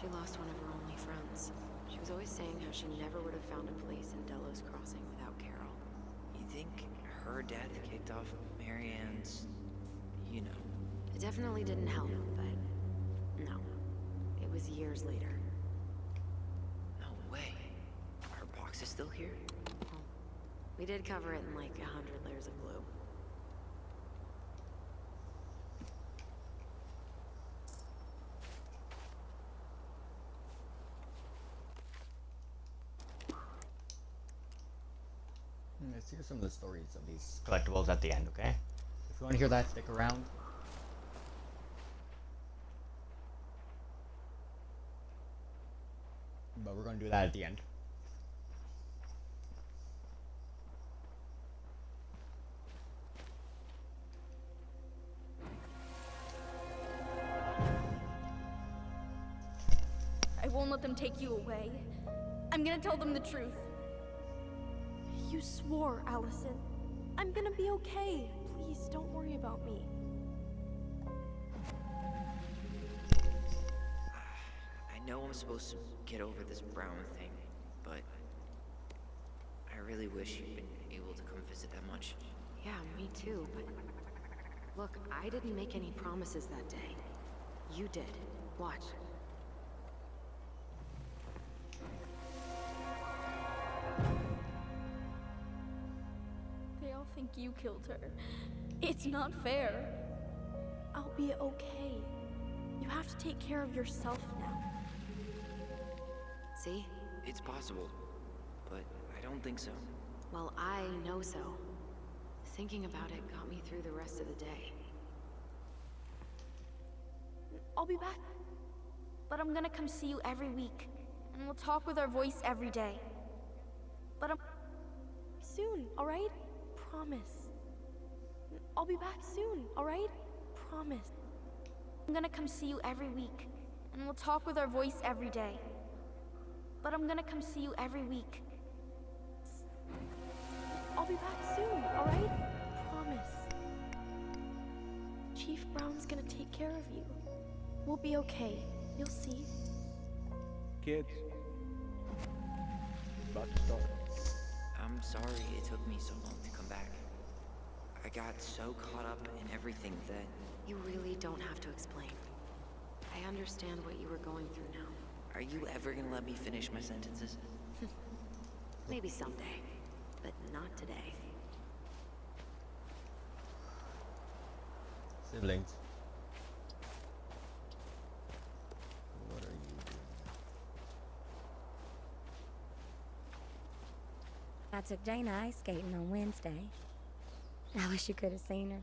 She lost one of her only friends. She was always saying how she never would have found a place in Delos Crossing without Carol. You think her dad kicked off Marianne's, you know? It definitely didn't help, but no. It was years later. No way. Her box is still here? We did cover it in like 100 layers of glue. Let's hear some of the stories of these collectibles at the end, okay? If you want to hear that, stick around. But we're going to do that at the end. I won't let them take you away. I'm gonna tell them the truth. You swore, Allison. I'm gonna be okay. Please don't worry about me. I know I'm supposed to get over this Brown thing, but I really wish you'd been able to come visit that much. Yeah, me too, but look, I didn't make any promises that day. You did. Watch. They all think you killed her. It's not fair. I'll be okay. You have to take care of yourself now. See? It's possible, but I don't think so. Well, I know so. Thinking about it got me through the rest of the day. I'll be back. But I'm gonna come see you every week. And we'll talk with our voice every day. But I'm soon, alright? Promise. I'll be back soon, alright? Promise. I'm gonna come see you every week. And we'll talk with our voice every day. But I'm gonna come see you every week. I'll be back soon, alright? Promise. Chief Brown's gonna take care of you. We'll be okay. You'll see. Kids. About to start. I'm sorry it took me so long to come back. I got so caught up in everything that... You really don't have to explain. I understand what you were going through now. Are you ever gonna let me finish my sentences? Maybe someday, but not today. Siblings. What are you doing? I took Jaina ice skating on Wednesday. I wish you could have seen her.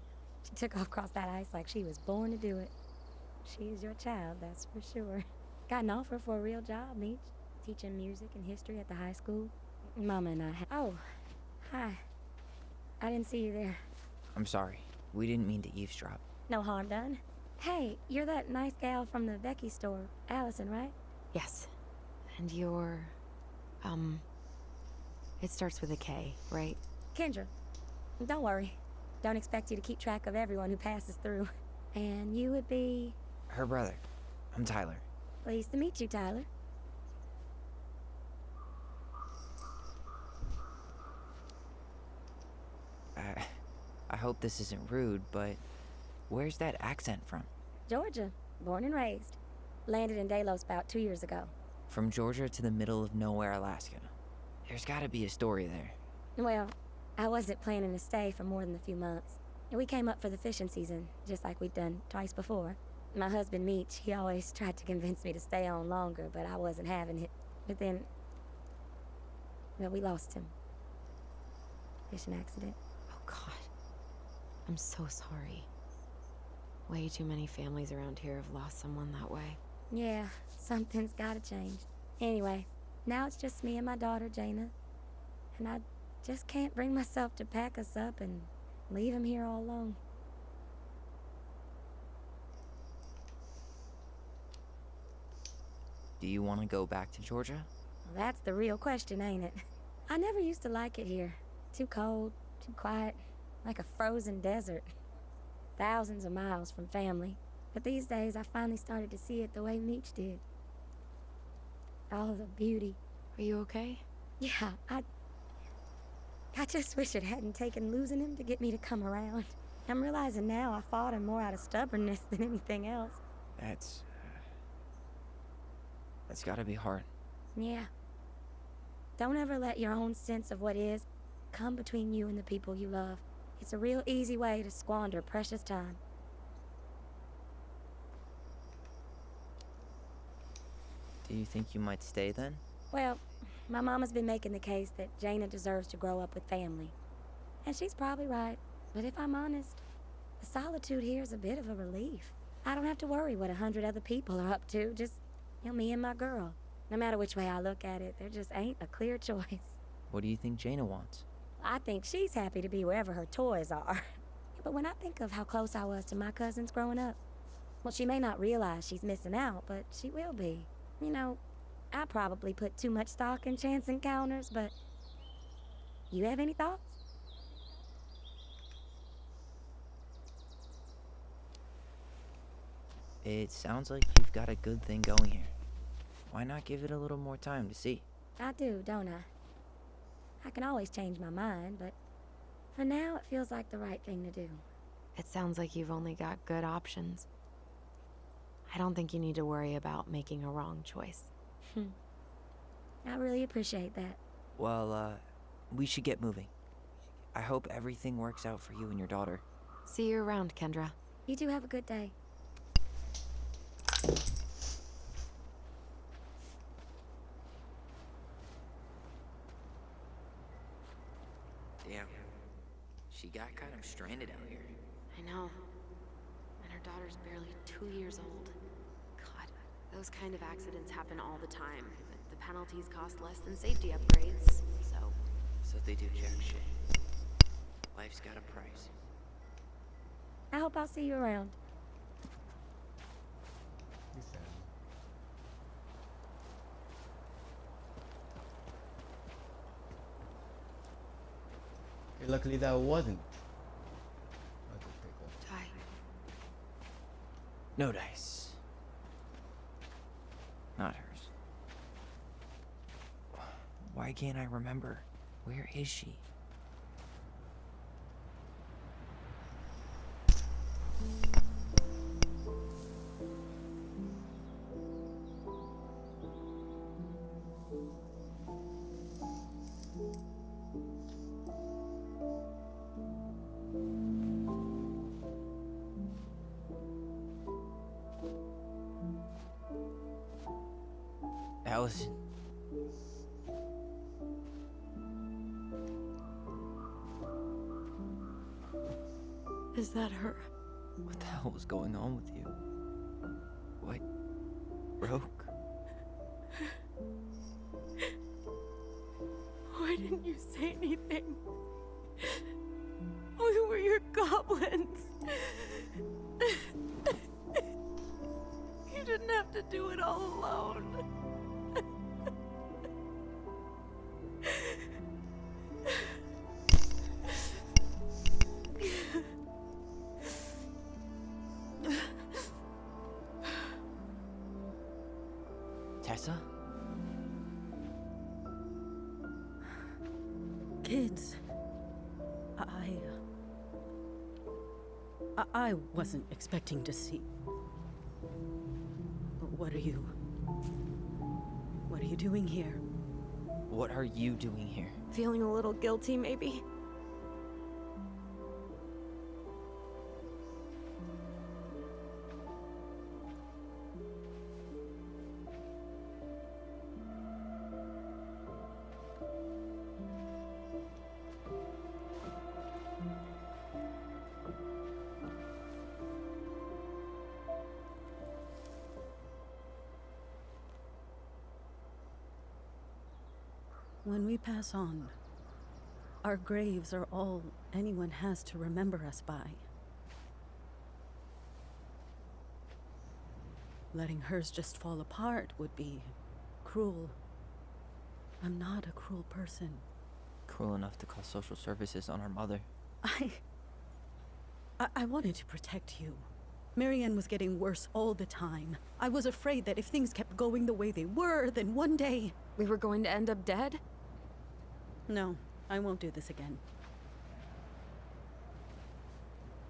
She took off across that ice like she was born to do it. She is your child, that's for sure. Got an offer for a real job, Meech. Teaching music and history at the high school. Mama and I Oh, hi. I didn't see you there. I'm sorry. We didn't mean to eavesdrop. No harm done. Hey, you're that nice gal from the Becky store, Allison, right? Yes. And you're... It starts with a K, right? Kendra. Don't worry. Don't expect you to keep track of everyone who passes through. And you would be... Her brother. I'm Tyler. Pleased to meet you, Tyler. I hope this isn't rude, but where's that accent from? Georgia. Born and raised. Landed in Delos about 2 years ago. From Georgia to the middle of nowhere, Alaska. There's gotta be a story there. Well, I wasn't planning to stay for more than a few months. We came up for the fishing season, just like we'd done twice before. My husband, Meech, he always tried to convince me to stay on longer, but I wasn't having it. But then... well, we lost him. Fishing accident. Oh, God. I'm so sorry. Way too many families around here have lost someone that way. Yeah, something's gotta change. Anyway, now it's just me and my daughter, Jaina. And I just can't bring myself to pack us up and leave him here all alone. Do you want to go back to Georgia? Well, that's the real question, ain't it? I never used to like it here. Too cold, too quiet, like a frozen desert. Thousands of miles from family. But these days, I finally started to see it the way Meech did. All of the beauty. Are you okay? Yeah, I just wish it hadn't taken losing him to get me to come around. I'm realizing now I fought him more out of stubbornness than anything else. That's gotta be hard. Yeah. Don't ever let your own sense of what is come between you and the people you love. It's a real easy way to squander precious time. Do you think you might stay then? Well, my mama's been making the case that Jaina deserves to grow up with family. And she's probably right. But if I'm honest, the solitude here is a bit of a relief. I don't have to worry what 100 other people are up to. Just, me and my girl. No matter which way I look at it, there just ain't a clear choice. What do you think Jaina wants? I think she's happy to be wherever her toys are. But when I think of how close I was to my cousins growing up, well, she may not realize she's missing out, but she will be. I probably put too much stock in chance encounters, but... You have any thoughts? It sounds like you've got a good thing going here. Why not give it a little more time to see? I do, don't I? I can always change my mind, but for now it feels like the right thing to do. It sounds like you've only got good options. I don't think you need to worry about making a wrong choice. I really appreciate that. Well, we should get moving. I hope everything works out for you and your daughter. See you around, Kendra. You two have a good day. Damn. She got kind of stranded out here. I know. And her daughter's barely 2 years old. God, those kind of accidents happen all the time. But the penalties cost less than safety upgrades, so... So they do jack shit. Life's got a price. I hope I'll see you around. Okay, luckily that wasn't. Die. No dice. Not hers. Why can't I remember? Where is she? Allison. Is that her? What the hell was going on with you? What broke? Why didn't you say anything? We were your goblins. You didn't have to do it all alone. Tessa? Kids, I wasn't expecting to see. What are you doing here? What are you doing here? Feeling a little guilty, maybe? When we pass on, our graves are all anyone has to remember us by. Letting hers just fall apart would be cruel. I'm not a cruel person. Cruel enough to call social services on our mother. I wanted to protect you. Marianne was getting worse all the time. I was afraid that if things kept going the way they were, then one day... We were going to end up dead? No, I won't do this again.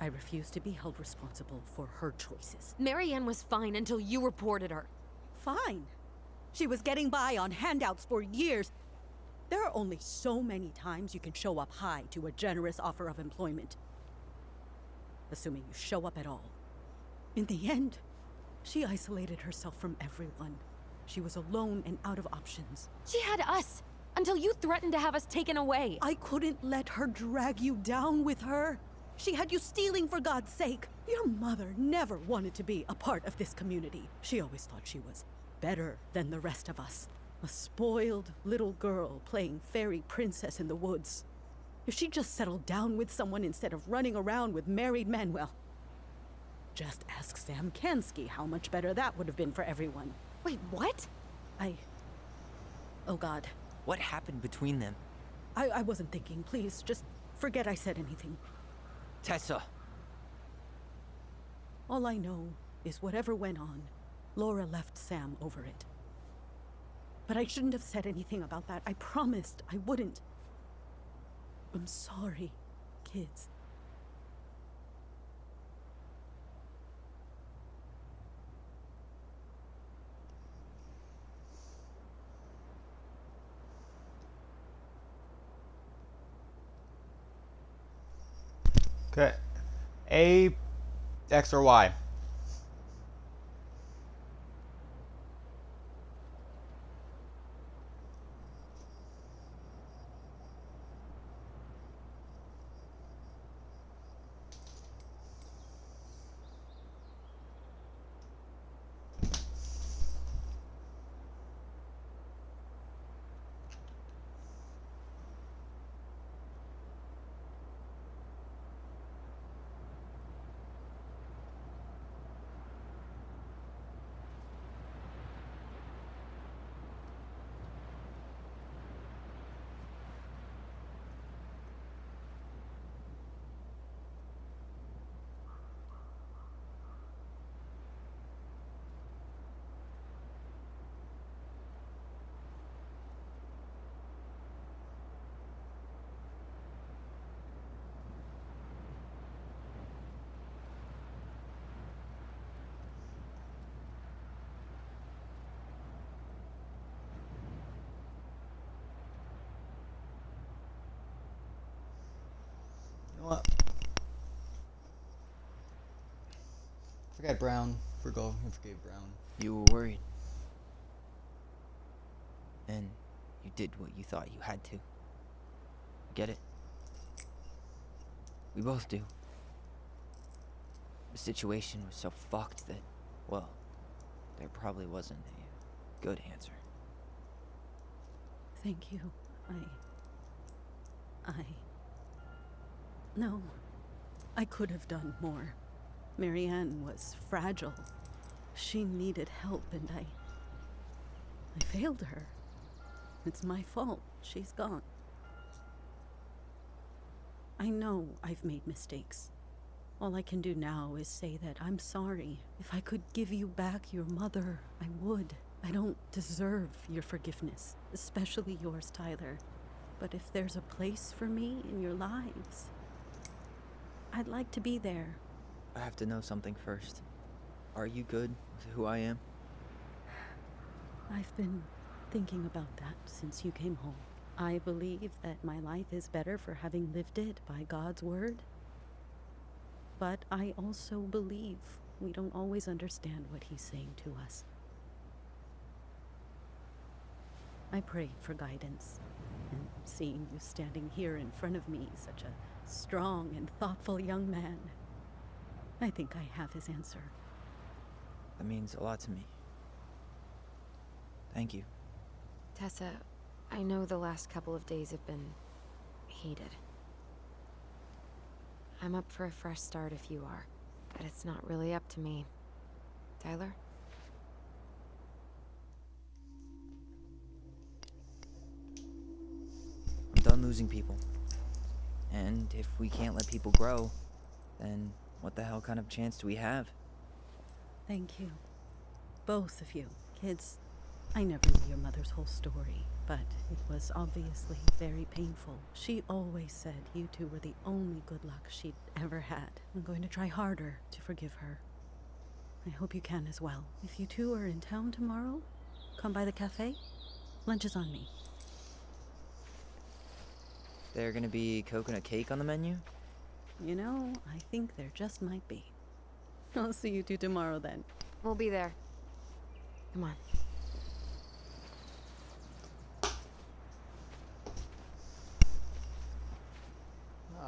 I refuse to be held responsible for her choices. Marianne was fine until you reported her. Fine. She was getting by on handouts for years. There are only so many times you can show up high to a generous offer of employment. Assuming you show up at all. In the end, she isolated herself from everyone. She was alone and out of options. She had us. Until you threatened to have us taken away. I couldn't let her drag you down with her. She had you stealing for God's sake. Your mother never wanted to be a part of this community. She always thought she was better than the rest of us. A spoiled little girl playing fairy princess in the woods. If she just settled down with someone instead of running around with married men, well, just ask Sam Kansky how much better that would have been for everyone. Wait, what? Oh God. What happened between them? I wasn't thinking. Please, just forget I said anything. Tessa! All I know is whatever went on, Laura left Sam over it. But I shouldn't have said anything about that. I promised I wouldn't. I'm sorry, kids. Okay. A, X, or Y? You know what? Forget Brown. Forgive Brown. You were worried. And you did what you thought you had to. Get it? We both do. The situation was so fucked that, well, there probably wasn't a good answer. Thank you. No. I could have done more. Marianne was fragile. She needed help, and I failed her. It's my fault. She's gone. I know I've made mistakes. All I can do now is say that I'm sorry. If I could give you back your mother, I would. I don't deserve your forgiveness, especially yours, Tyler. But if there's a place for me in your lives, I'd like to be there. I have to know something first. Are you good with who I am? I've been thinking about that since you came home. I believe that my life is better for having lived it by God's word. But I also believe we don't always understand what He's saying to us. I pray for guidance, and seeing you standing here in front of me, such a strong and thoughtful young man, I think I have His answer. That means a lot to me. Thank you. Tessa, I know the last couple of days have been heated. I'm up for a fresh start if you are, but it's not really up to me. Tyler? I'm done losing people. And if we can't let people grow, then what the hell kind of chance do we have? Thank you. Both of you. Kids, I never knew your mother's whole story, but it was obviously very painful. She always said you two were the only good luck she'd ever had. I'm going to try harder to forgive her. I hope you can as well. If you two are in town tomorrow, come by the cafe. Lunch is on me. There gonna be coconut cake on the menu? You know, I think there just might be. I'll see you two tomorrow then. We'll be there. Come on.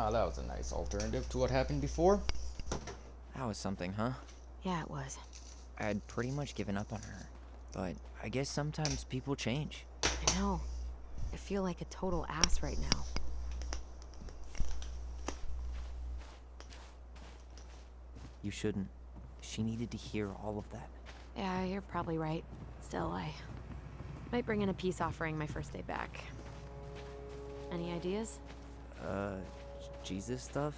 Ah, that was a nice alternative to what happened before. That was something, huh? Yeah, it was. I had pretty much given up on her. But I guess sometimes people change. I know. I feel like a total ass right now. You shouldn't. She needed to hear all of that. Yeah, you're probably right. Still, I might bring in a peace offering my first day back. Any ideas? Jesus stuff?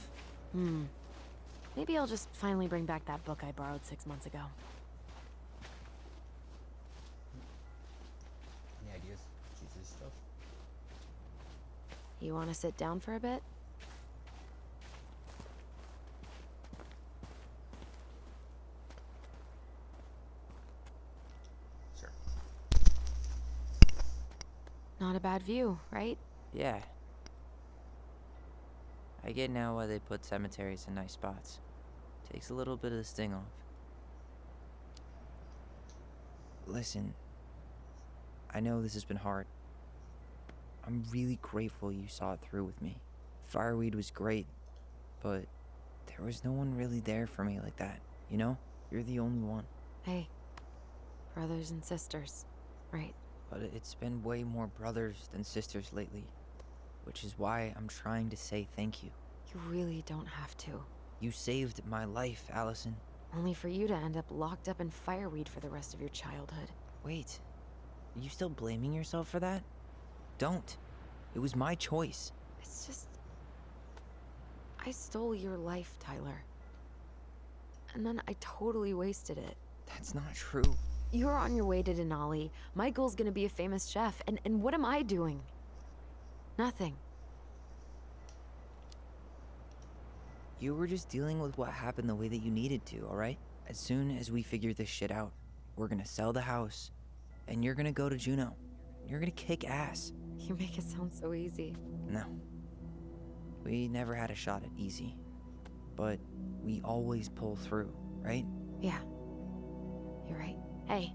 Maybe I'll just finally bring back that book I borrowed 6 months ago. Any ideas? Jesus stuff? You want to sit down for a bit? Sure. Not a bad view, right? Yeah. I get now why they put cemeteries in nice spots. Takes a little bit of the sting off. Listen, I know this has been hard. I'm really grateful you saw it through with me. Fireweed was great, but there was no one really there for me like that, you know? You're the only one. Hey, brothers and sisters, right? But it's been way more brothers than sisters lately, which is why I'm trying to say thank you. You really don't have to. You saved my life, Allison. Only for you to end up locked up in fireweed for the rest of your childhood. Wait, are you still blaming yourself for that? Don't. It was my choice. It's just... I stole your life, Tyler. And then I totally wasted it. That's not true. You're on your way to Denali. Michael's gonna be a famous chef, and what am I doing? Nothing. You were just dealing with what happened the way that you needed to, alright? As soon as we figure this shit out, we're gonna sell the house, and you're gonna go to Juneau. You're gonna kick ass. You make it sound so easy. No. We never had a shot at easy. But we always pull through, right? Yeah. You're right. Hey.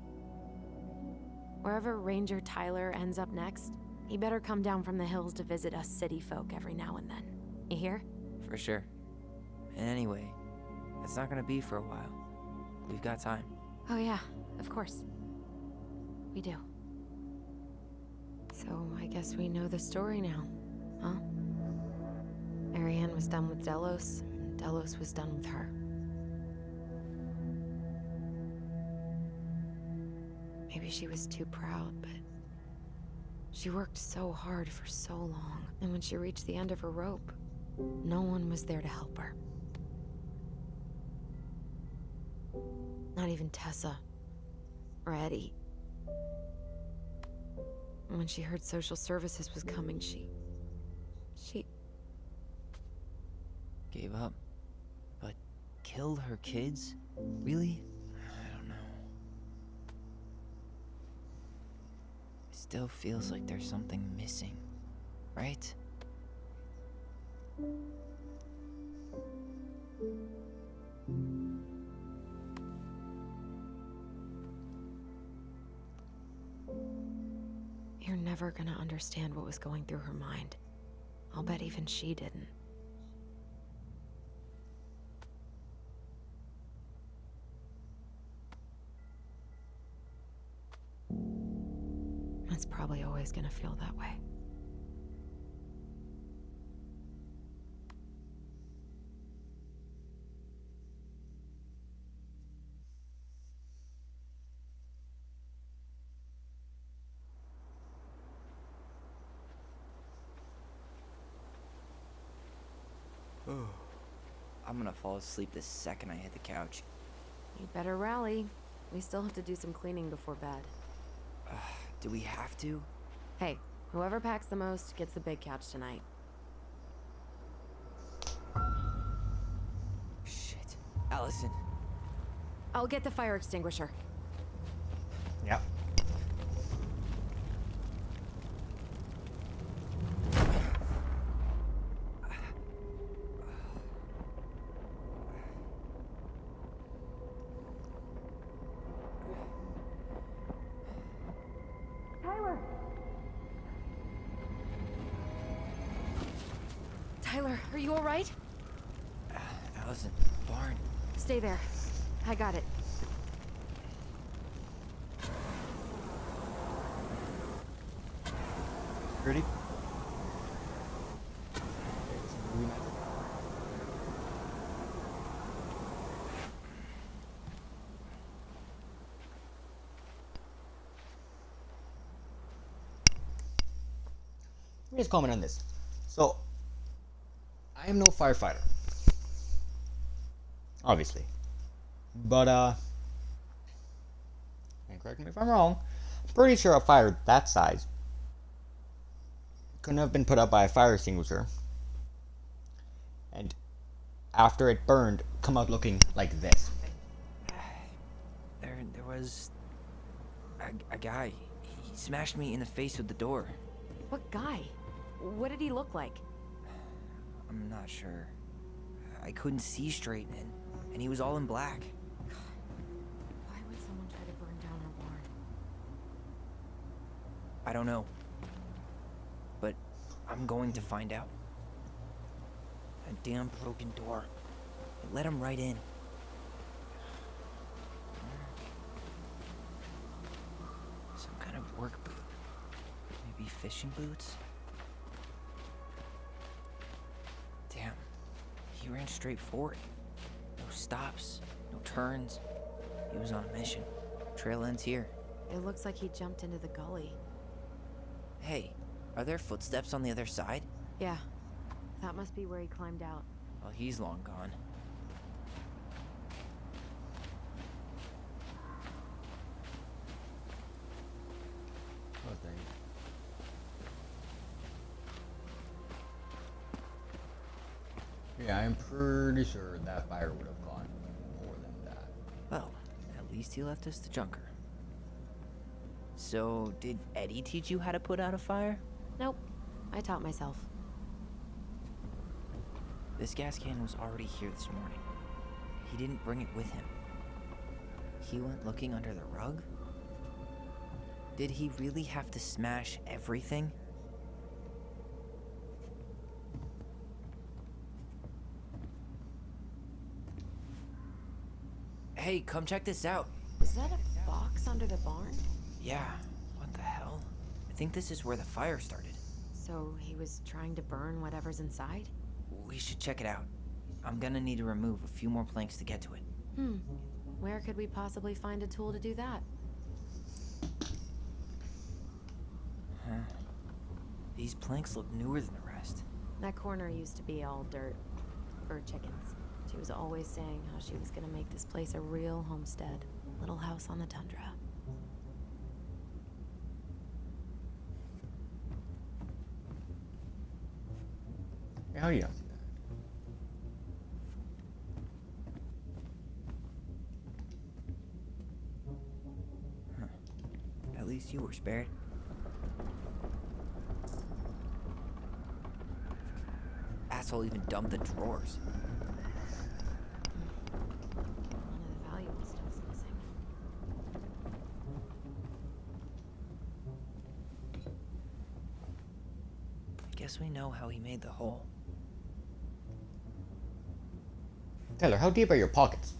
Wherever Ranger Tyler ends up next, he better come down from the hills to visit us city folk every now and then. You hear? For sure. And anyway, it's not gonna be for a while. We've got time. Oh yeah, of course. We do. So I guess we know the story now, huh? Marianne was done with Delos, and Delos was done with her. Maybe she was too proud, but she worked so hard for so long, and when she reached the end of her rope, no one was there to help her. Not even Tessa or Eddie. And when she heard social services was coming, she gave up. But killed her kids? Really? I don't know. It still feels like there's something missing, right? You're never gonna understand what was going through her mind. I'll bet even she didn't. It's probably always gonna feel that way. I'm gonna fall asleep the second I hit the couch. You better rally. We still have to do some cleaning before bed. Do we have to? Hey, whoever packs the most gets the big couch tonight. Shit. Allison. I'll get the fire extinguisher. Yep. Tyler, are you all right? Allison, barn. Stay there. I got it. Ready? Let me just comment on this. So, I am no firefighter, obviously, but and correct me if I'm wrong, I'm pretty sure a fire that size couldn't have been put out by a fire extinguisher, and after it burned, come out looking like this. There was a guy. He smashed me in the face with the door. What guy? What did he look like? I'm not sure. I couldn't see straight, and he was all in black. Why would someone try to burn down our barn? I don't know. But I'm going to find out. A damn broken door. It let him right in. Some kind of work boot. Maybe fishing boots? Damn. He ran straight for it. No stops, no turns. He was on a mission. Trail ends here. It looks like he jumped into the gully. Hey, are there footsteps on the other side? Yeah. That must be where he climbed out. Well, he's long gone. Yeah, I'm pretty sure that fire would have gone more than that. Well, at least he left us the junker. So, did Eddie teach you how to put out a fire? Nope. I taught myself. This gas can was already here this morning. He didn't bring it with him. He went looking under the rug? Did he really have to smash everything? Hey, come check this out. Is that a box under the barn? Yeah, what the hell? I think this is where the fire started. So he was trying to burn whatever's inside? We should check it out. I'm gonna need to remove a few more planks to get to it. Where could we possibly find a tool to do that? Huh. These planks look newer than the rest. That corner used to be all dirt for chickens. She was always saying how she was gonna make this place a real homestead. Little house on the tundra. How do you? Huh. At least you were spared. Asshole even dumped the drawers. None of the valuable stuff's missing. I guess we know how he made the hole. Taylor, how deep are your pockets?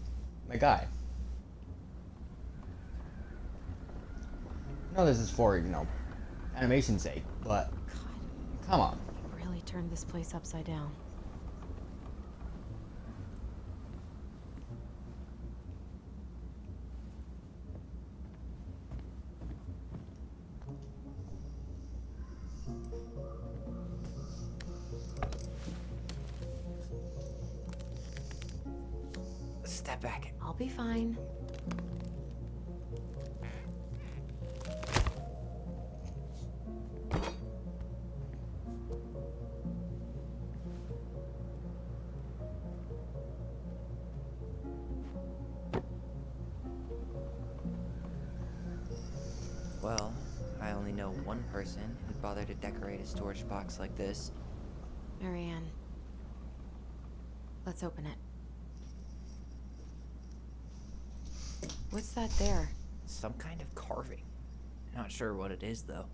My guy. I know this is for, animation's sake, but come on. Really turned this place upside down. Step back. I'll be fine. Well, I only know one person who'd bother to decorate a storage box like this. Marianne. Let's open it. What's that there? Some kind of carving. Not sure what it is, though.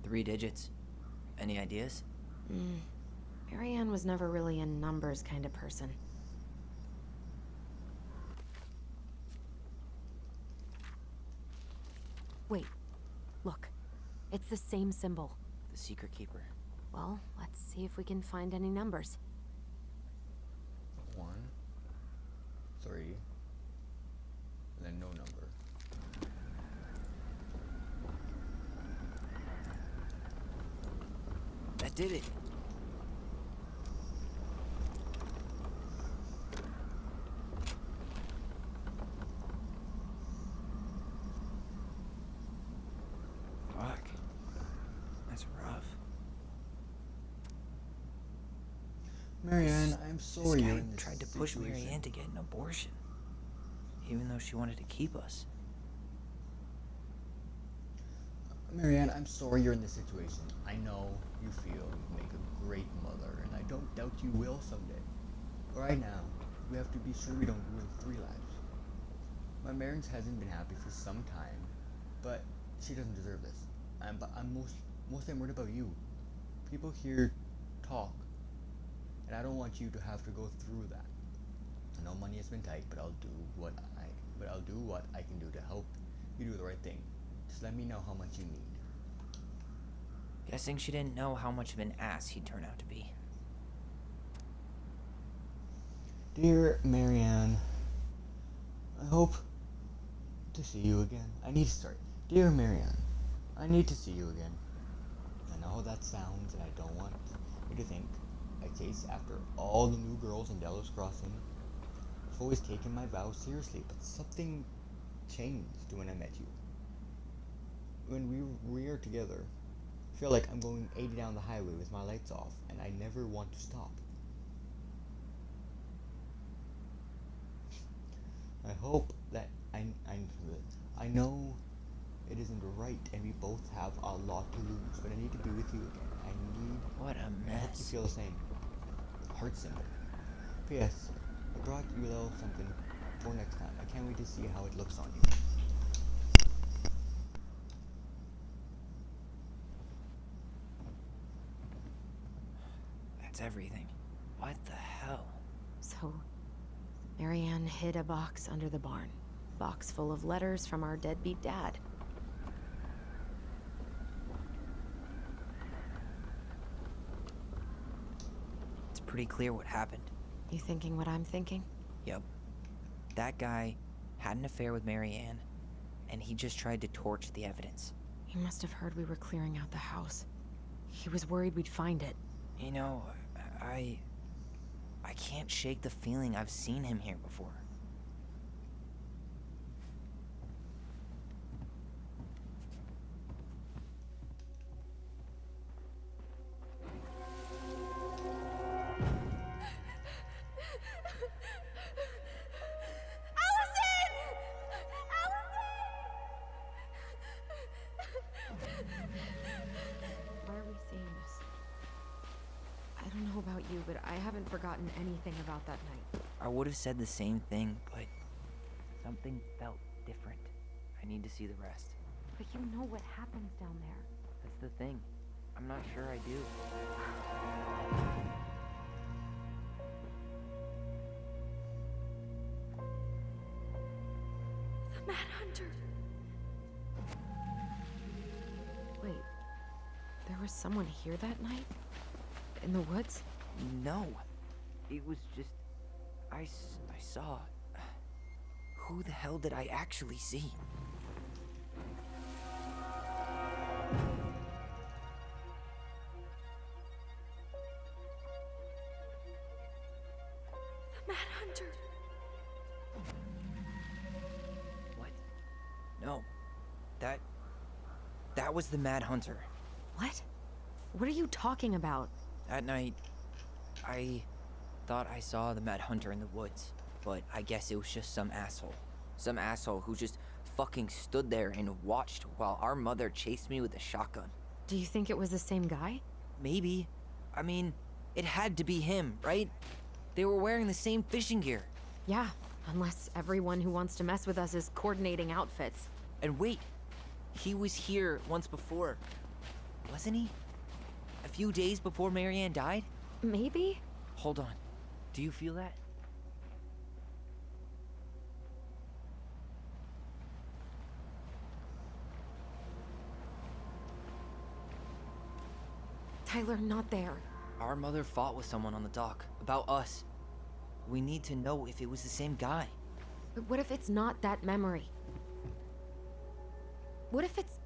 3 digits. Any ideas? Marianne was never really a numbers kind of person. Wait, look. It's the same symbol. The Secret Keeper. Well, let's see if we can find any numbers. 1, 3, and then no number. That did it. Fuck. That's rough. Marianne, I'm sorry This you're guy in this tried to push situation. Marianne to get an abortion, even though she wanted to keep us. Marianne, I'm sorry you're in this situation. I know you feel you make a great mother, and I don't doubt you will someday. But right now, we have to be sure we don't ruin 3 lives. My marriage hasn't been happy for some time, but she doesn't deserve this. But I'm mostly worried about you. People here talk, and I don't want you to have to go through that. I know money has been tight, but I'll do what I can do to help you do the right thing. Just let me know how much you need. Guessing she didn't know how much of an ass he'd turn out to be. Dear Marianne, I hope to see you again. Dear Marianne, I need to see you again. I know how that sounds, and I don't want you to think I chase after all the new girls in Delos Crossing. I've always taken my vows seriously, but something changed when I met you. When we are together, I feel like I'm going 80 down the highway with my lights off, and I never want to stop. I hope that I know it isn't right, and we both have a lot to lose, but I need to be with you again. What a I hope you mess. feel the same. Heart symbol. P.S. I brought you a little something for next time. I can't wait to see how it looks on you. That's everything. What the hell? So, Marianne hid a box under the barn. Box full of letters from our deadbeat dad. It's pretty clear what happened. You thinking what I'm thinking? Yep. That guy had an affair with Marianne, and he just tried to torch the evidence. He must have heard we were clearing out the house. He was worried we'd find it. You know, I can't shake the feeling I've seen him here before. Why are we seeing this? I don't know about you, but I haven't forgotten anything about that night. I would have said the same thing, but something felt different. I need to see the rest. But you know what happens down there. That's the thing. I'm not sure I do. The Mad Hunter. Wait, there was someone here that night? In the woods? No. It was just... I saw... Who the hell did I actually see? The Mad Hunter. What? No. That was the Mad Hunter. What? What are you talking about? That night, I thought I saw the Mad Hunter in the woods, but I guess it was just some asshole. Some asshole who just fucking stood there and watched while our mother chased me with a shotgun. Do you think it was the same guy? Maybe. I mean, it had to be him, right? They were wearing the same fishing gear. Yeah, unless everyone who wants to mess with us is coordinating outfits. And wait, he was here once before, wasn't he? A few days before Marianne died? Maybe? Hold on. Do you feel that? Tyler, not there. Our mother fought with someone on the dock about us. We need to know if it was the same guy. But what if it's not that memory? What if it's...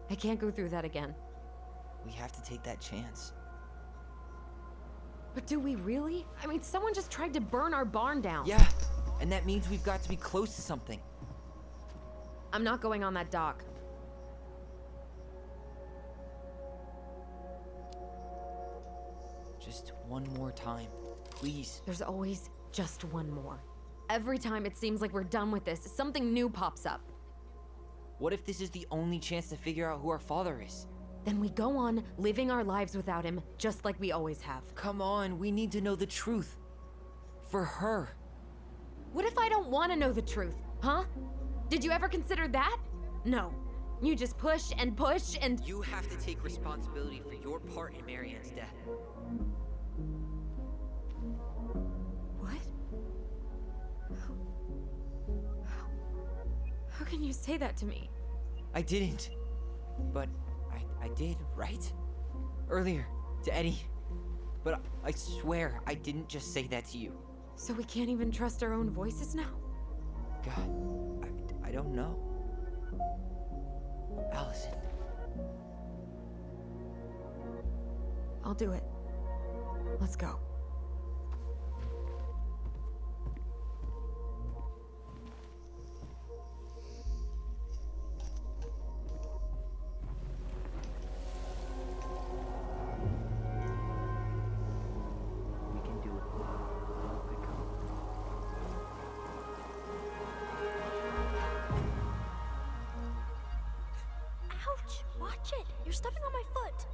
I can't go through that again. We have to take that chance. But do we really? I mean, someone just tried to burn our barn down. Yeah, and that means we've got to be close to something. I'm not going on that dock. Just one more time, please. There's always just one more. Every time it seems like we're done with this, something new pops up. What if this is the only chance to figure out who our father is? Then we go on living our lives without him, just like we always have. Come on, we need to know the truth. For her. What if I don't want to know the truth, huh? Did you ever consider that? No. You just push and push and... You have to take responsibility for your part in Marianne's death. What? How can you say that to me? I didn't. But I did, right? Earlier, to Eddie. But I swear I didn't just say that to you. So we can't even trust our own voices now? God, I don't know. Allison. I'll do it. Let's go. Ouch! Watch it! You're stepping on my foot!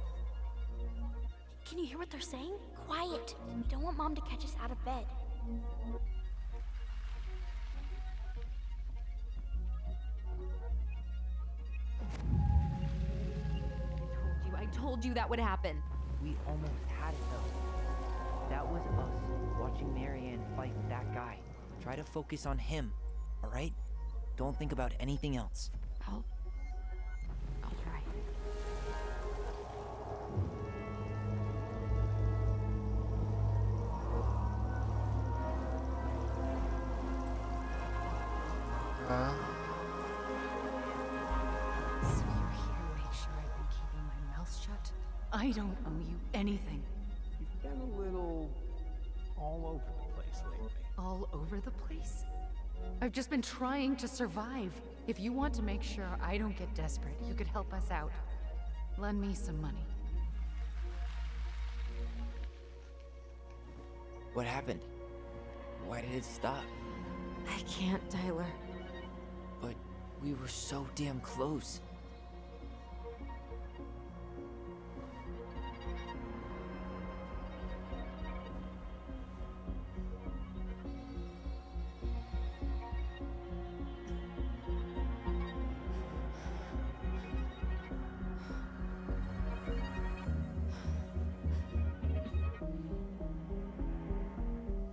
Can you hear what they're saying? Quiet! We don't want Mom to catch us out of bed. I told you that would happen. We almost had it though. That was us watching Marianne fight that guy. Try to focus on him, alright? Don't think about anything else. I'll try. So you're here to make sure I've been keeping my mouth shut? I don't owe you anything. You've been a little all over the place lately. All over the place? I've just been trying to survive. If you want to make sure I don't get desperate, you could help us out. Lend me some money. What happened? Why did it stop? I can't, Tyler. But we were so damn close.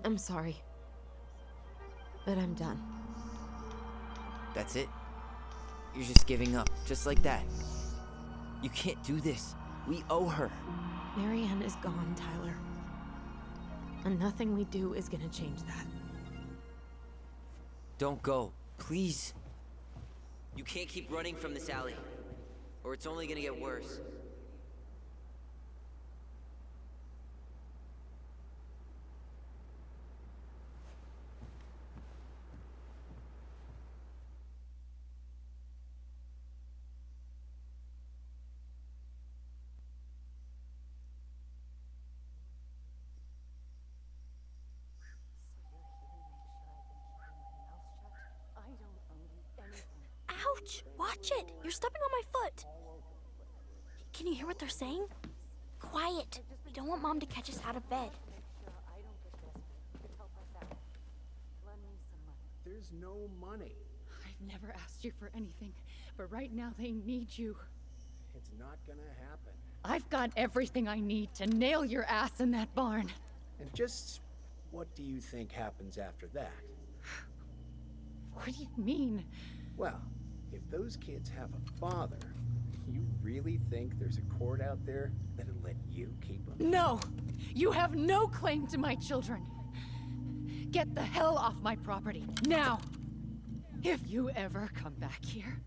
I'm sorry. But I'm done. That's it? You're just giving up, just like that. You can't do this. We owe her. Marianne is gone, Tyler. And nothing we do is gonna change that. Don't go, please. You can't keep running from this alley, or it's only gonna get worse. Ouch! Watch it! You're stepping on my foot! Can you hear what they're saying? Quiet! We don't want Mom to catch us out of bed. There's no money. I've never asked you for anything, but right now they need you. It's not gonna happen. I've got everything I need to nail your ass in that barn. And just what do you think happens after that? What do you mean? Well, if those kids have a father, you really think there's a court out there that'll let you keep them? No! You have no claim to my children. Get the hell off my property, now! If you ever come back here,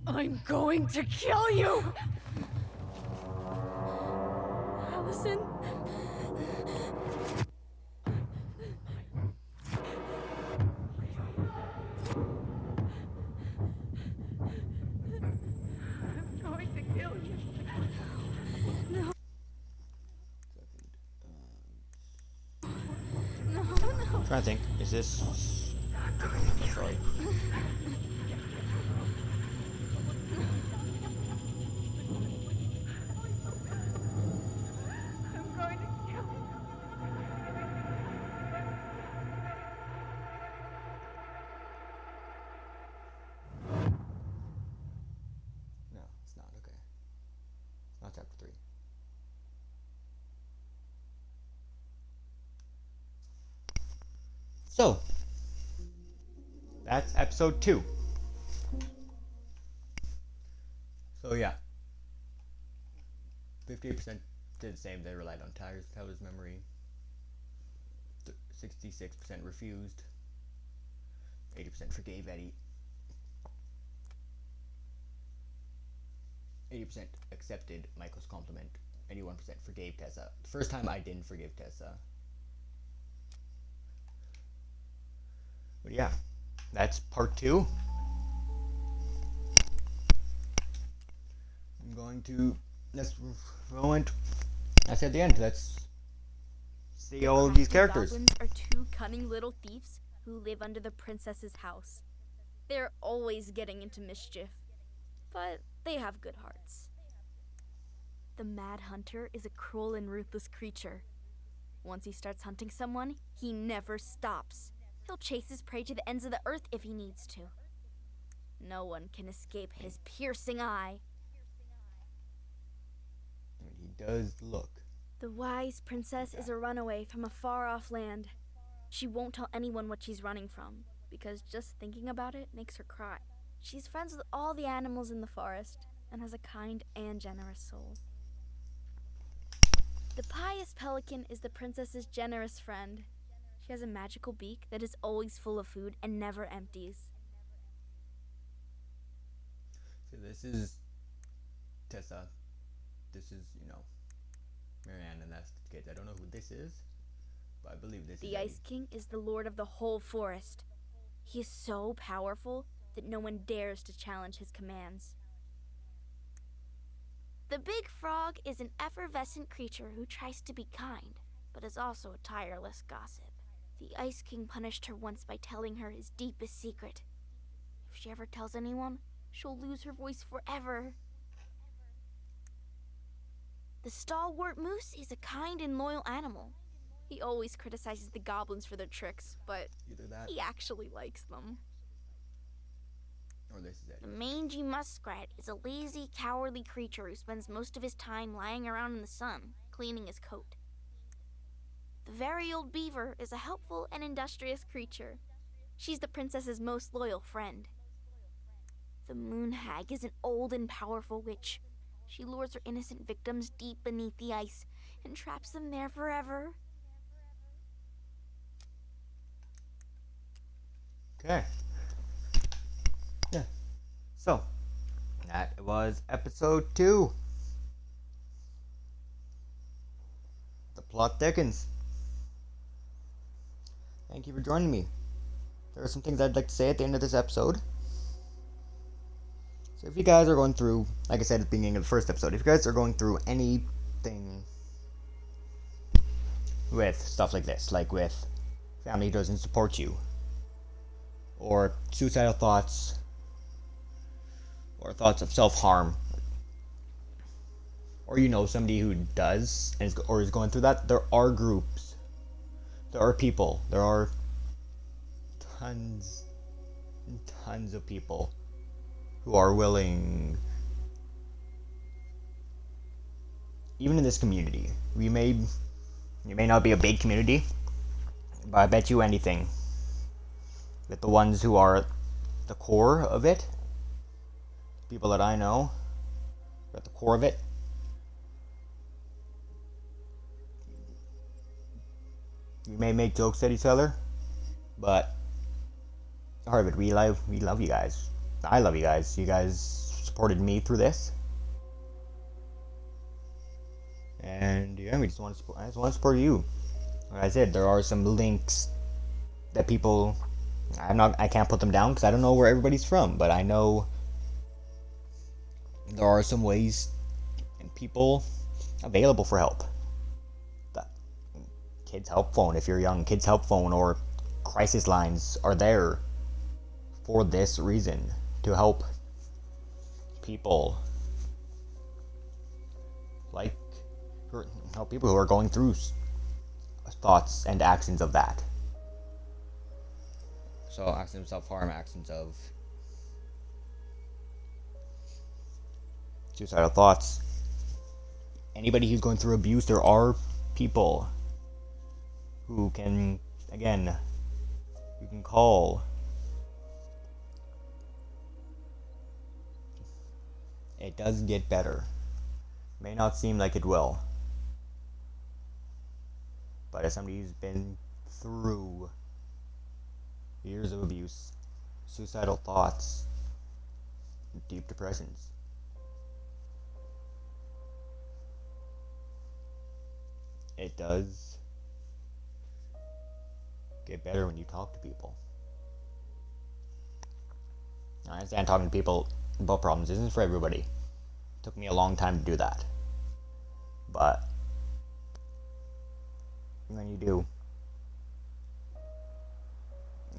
I'm going to kill you! Allison? I'm going to kill you. No. No, no. I'm trying to think. Is this? Sorry. I'm going to kill you. No, it's not. Okay. It's not chapter 3. So, that's episode 2. So yeah, 58% did the same. They relied on Tyler's memory. 66% refused. 80% forgave Eddie. 80% accepted Michael's compliment. 81% forgave Tessa. The first time I didn't forgive Tessa. But yeah, that's part 2. I'm going to, let's moment. That's at the end. Let's see all of these characters. Goblins are two cunning little thieves who live under the princess's house. They're always getting into mischief, but they have good hearts. The Mad Hunter is a cruel and ruthless creature. Once he starts hunting someone, he never stops. He'll chase his prey to the ends of the earth if he needs to. No one can escape his piercing eye. He does look. The wise princess is a runaway from a far-off land. She won't tell anyone what she's running from, because just thinking about it makes her cry. She's friends with all the animals in the forest, and has a kind and generous soul. The pious pelican is the princess's generous friend. She has a magical beak that is always full of food and never empties. So this is Tessa. This is, Marianne, and that's the kids. I don't know who this is, but I believe this is The Ice King is the lord of the whole forest. He is so powerful that no one dares to challenge his commands. The Big Frog is an effervescent creature who tries to be kind, but is also a tireless gossip. The Ice King punished her once by telling her his deepest secret. If she ever tells anyone, she'll lose her voice forever. The Stalwart Moose is a kind and loyal animal. He always criticizes the goblins for their tricks, but either that he actually likes them. or this is it. The Mangy Muskrat is a lazy, cowardly creature who spends most of his time lying around in the sun, cleaning his coat. The Very Old Beaver is a helpful and industrious creature. She's the princess's most loyal friend. The Moon Hag is an old and powerful witch. She lures her innocent victims deep beneath the ice and traps them there forever. Okay. Yeah. So, that was episode 2. The plot thickens. Thank you for joining me. There are some things I'd like to say at the end of this episode. So if you guys are going through, like I said at the beginning of the first episode, if you guys are going through anything with stuff like this, like with family who doesn't support you, or suicidal thoughts, or thoughts of self-harm, or somebody who does and is going through that, there are groups, there are people, there are tons and tons of people who are willing even in this community, you may not be a big community, but I bet you anything that the ones who are the core of it, people that I know, are at the core of it, we may make jokes at each other, but heart of it, we love you guys. I love you guys. You guys supported me through this, and yeah, I just want to support you. Like I said, there are some links that people, I can't put them down because I don't know where everybody's from, but I know there are some ways and people available for help. The Kids Help Phone, if you're young, Kids Help Phone or crisis lines are there for this reason, to help people help people who are going through thoughts and actions of that. So actions of self-harm, actions of suicidal thoughts. Anybody who's going through abuse, there are people who can, again, you can call. It does get better. May not seem like it will. But as somebody who's been through years of abuse, suicidal thoughts, deep depressions, it does get better when you talk to people. I understand talking to people about problems isn't for everybody. It took me a long time to do that. But when you do,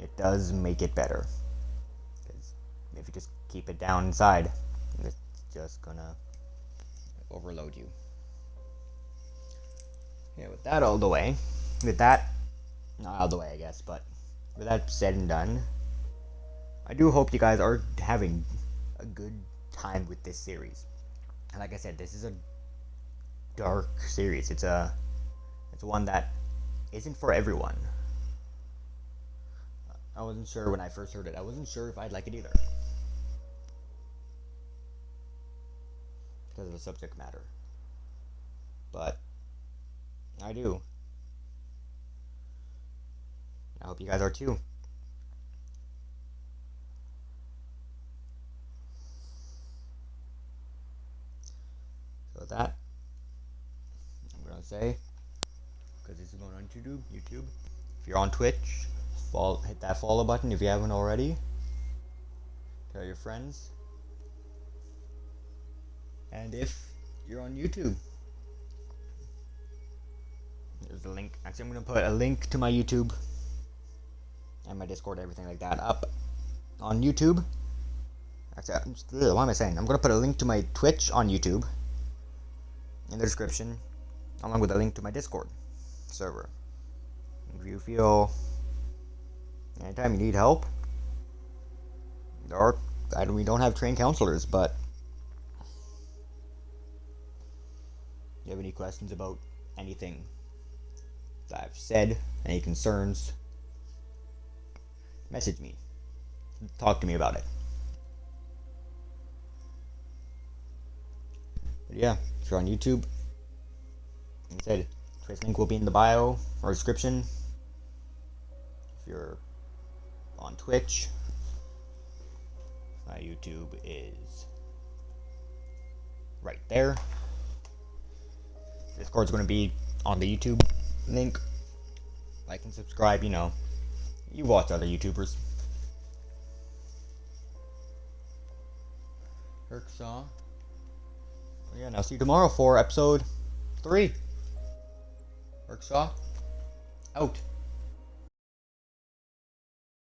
it does make it better. Because if you just keep it down inside, it's just gonna overload you. Yeah, with that out of the way, not out of the way I guess, but with that said and done, I do hope you guys are having a good time with this series. And like I said, this is a dark series. It's one that isn't for everyone. I wasn't sure when I first heard it. I wasn't sure if I'd like it either, because of the subject matter. But I do. I hope you guys are too. So with that, I'm gonna say, because this is going on YouTube. If you're on Twitch, hit that follow button if you haven't already. Tell your friends. And if you're on YouTube, there's a link. Actually, I'm gonna put a link to my YouTube and my Discord, everything like that, up on YouTube. Actually, what am I saying? I'm gonna put a link to my Twitch on YouTube in the description, along with a link to my Discord server. If you feel anytime you need help, we don't have trained counselors, but if you have any questions about anything that I've said, any concerns, message me. Talk to me about it. But yeah, if you're on YouTube, like I said, Twitch link will be in the bio or description. If you're on Twitch, my YouTube is right there. Discord's going to be on the YouTube link. Like and subscribe, you watch other YouTubers. Kirkshaw. Yeah, now see you tomorrow for episode 3. Kirkshaw, out.